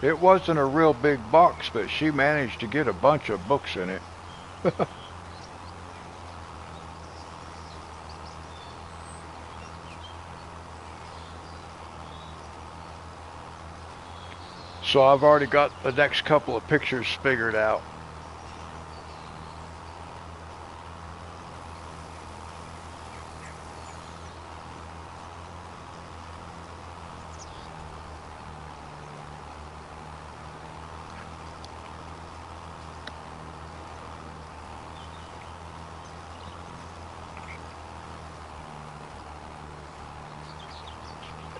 It wasn't a real big box, but she managed to get a bunch of books in it. So I've already got the next couple of pictures figured out.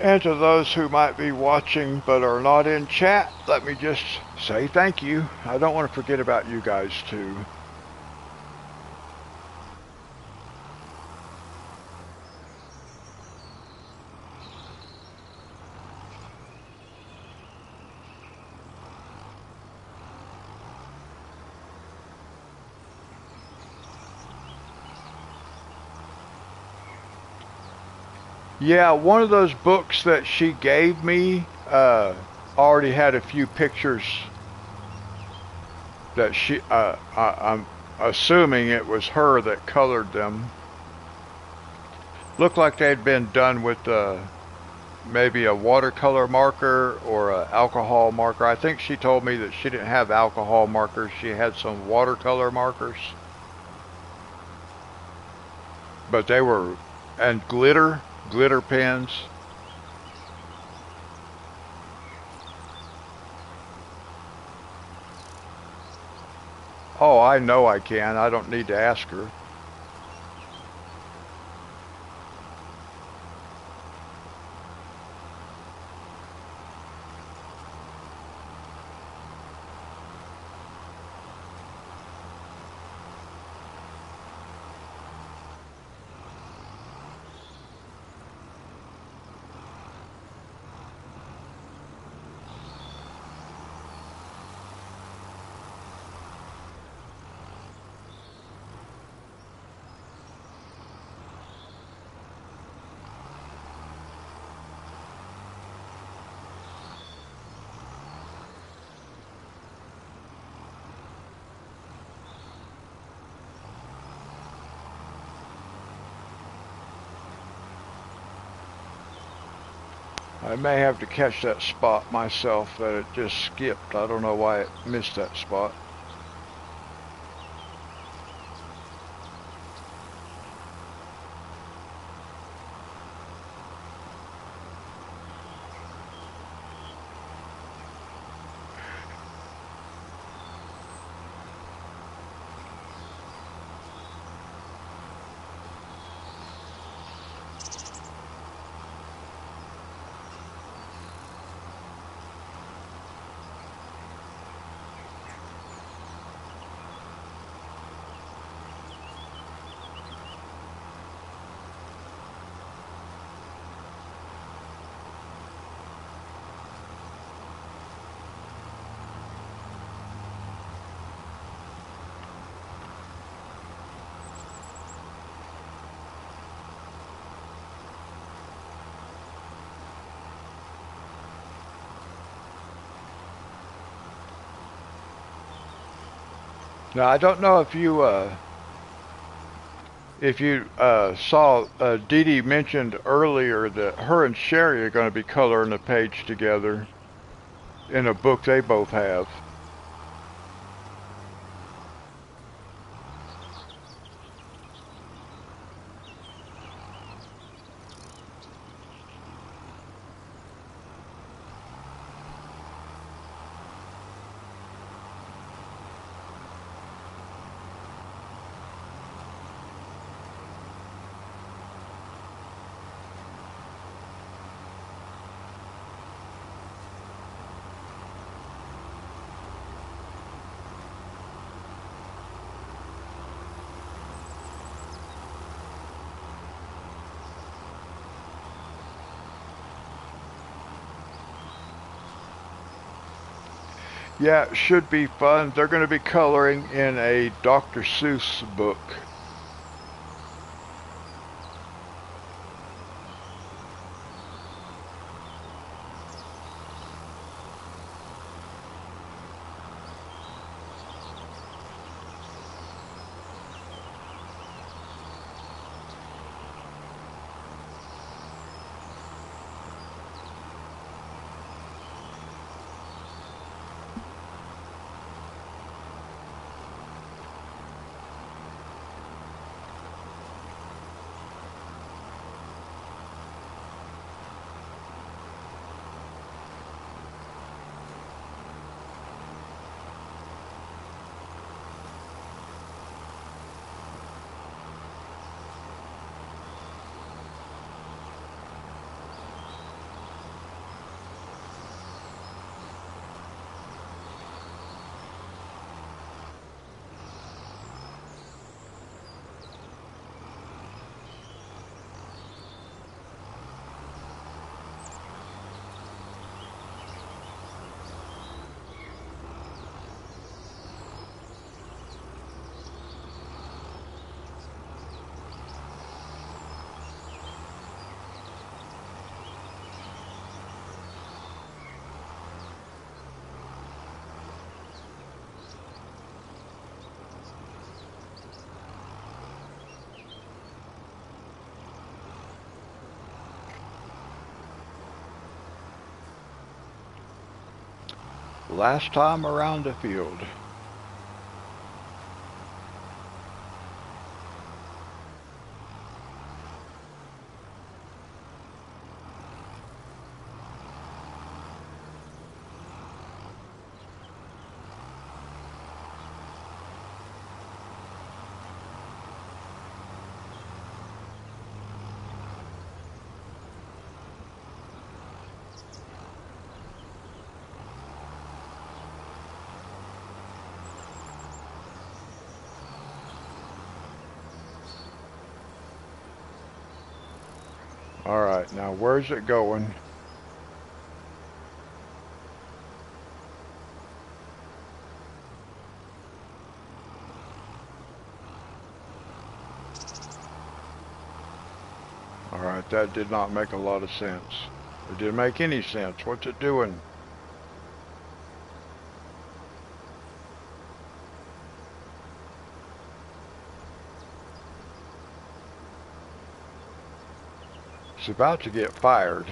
And to those who might be watching but are not in chat, let me just say thank you. I don't want to forget about you guys too. Yeah, one of those books that she gave me already had a few pictures that I'm assuming it was her that colored them. Looked like they'd been done with maybe a watercolor marker or an alcohol marker. I think she told me that she didn't have alcohol markers. She had some watercolor markers. But they were, and glitter pens. Oh, I know I can. I don't need to ask her. I may have to catch that spot myself that it just skipped. I don't know why it missed that spot. Now I don't know if you saw Dee Dee mentioned earlier that her and Sherry are going to be coloring a page together in a book they both have. Yeah, it should be fun. They're going to be coloring in a Dr. Seuss book. last time around the field. All right, now where's it going? All right, that did not make a lot of sense. It didn't make any sense. What's it doing? It's about to get fired.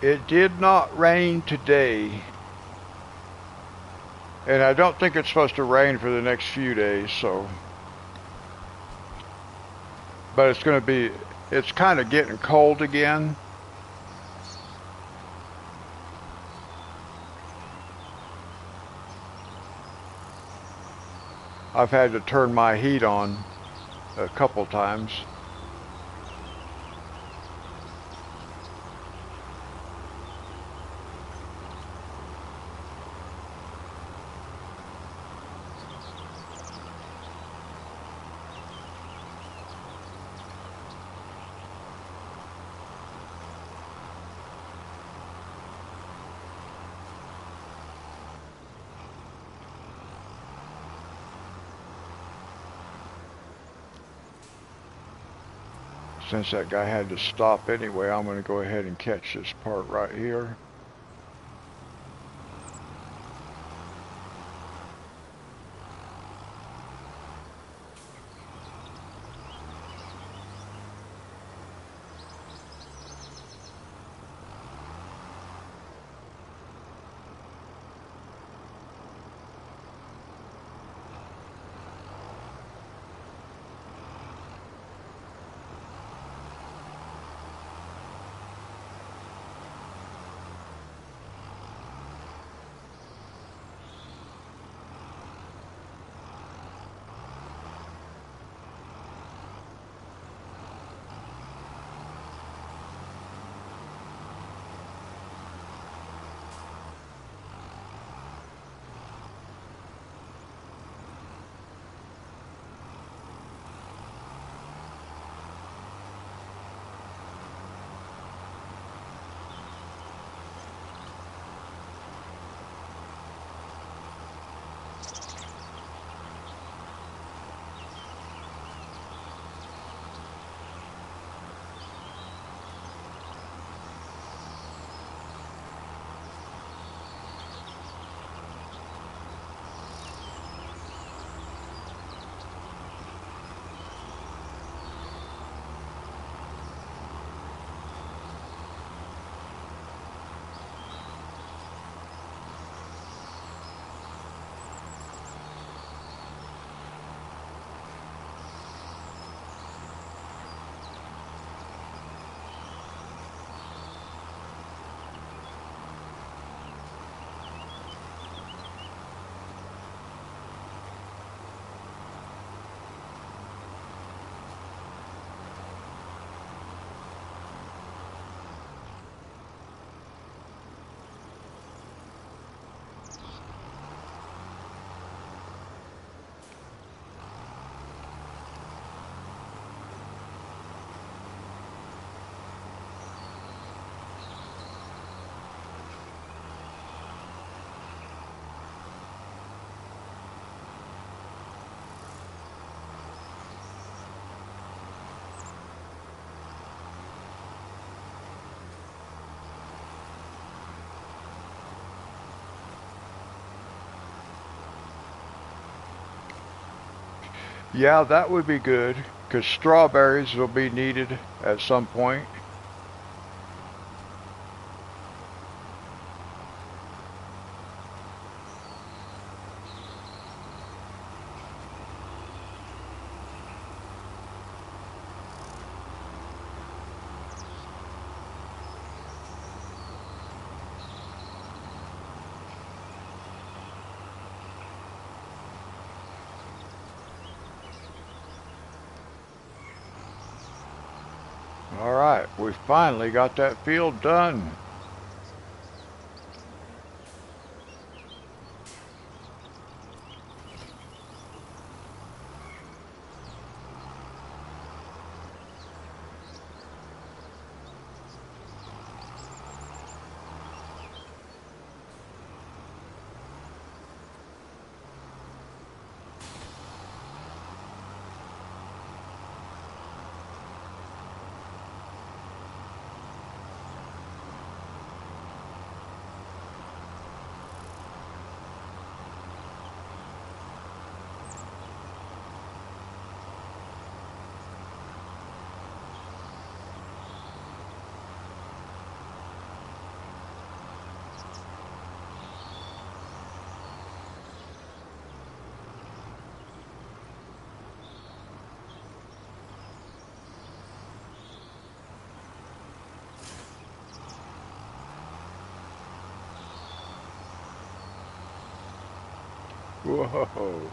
It did not rain today. And I don't think it's supposed to rain for the next few days, so. But it's going to be, it's kind of getting cold again. I've had to turn my heat on a couple times. Since that guy had to stop anyway, I'm going to go ahead and catch this part right here. Yeah, that would be good, because strawberries will be needed at some point. All right, we finally got that field done. Whoa.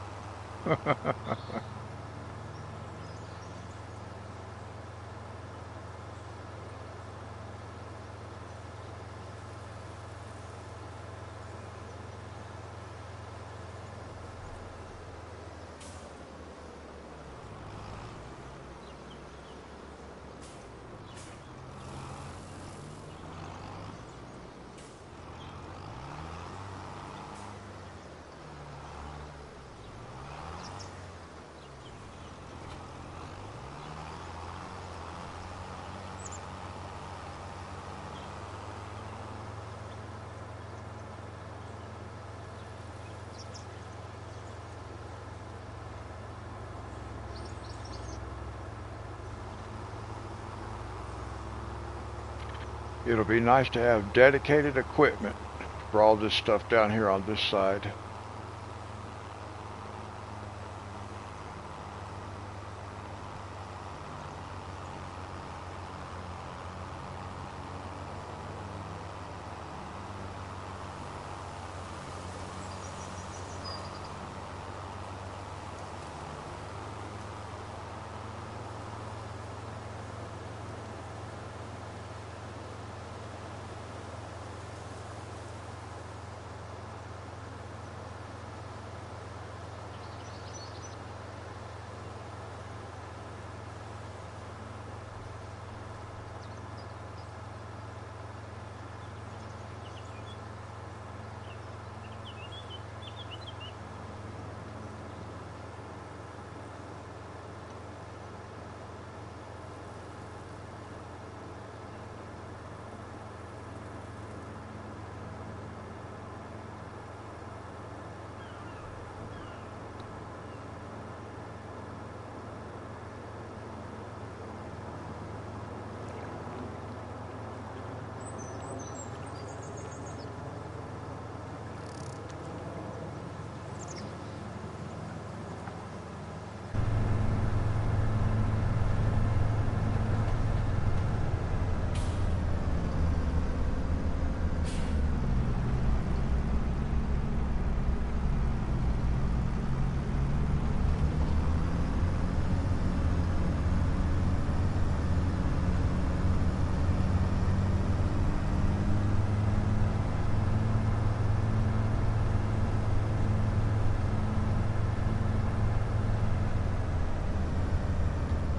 It'll be nice to have dedicated equipment for all this stuff down here on this side.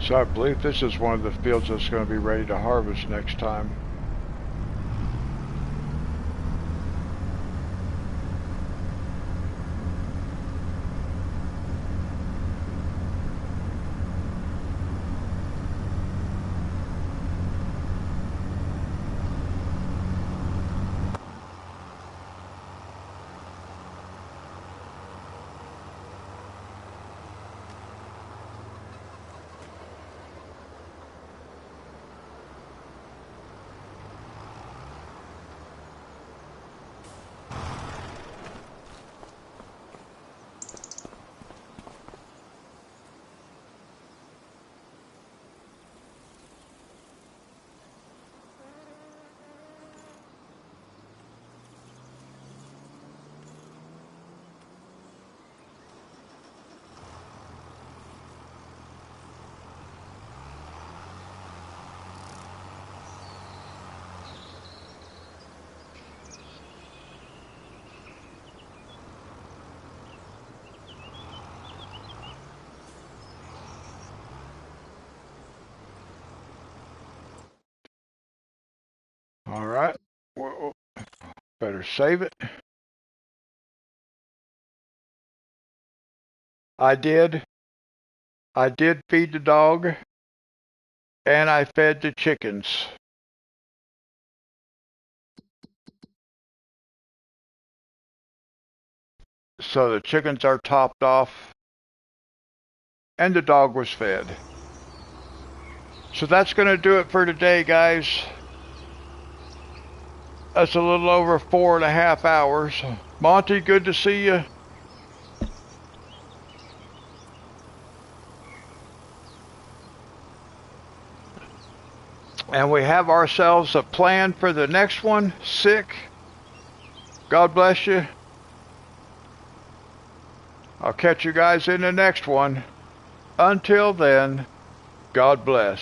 So I believe this is one of the fields that's going to be ready to harvest next time. All right. Well, better save it. I did. I did feed the dog, and I fed the chickens. So the chickens are topped off, and the dog was fed. So that's going to do it for today, guys. That's a little over 4.5 hours. Monty, good to see you. And we have ourselves a plan for the next one. Sick. God bless you. I'll catch you guys in the next one. Until then, God bless.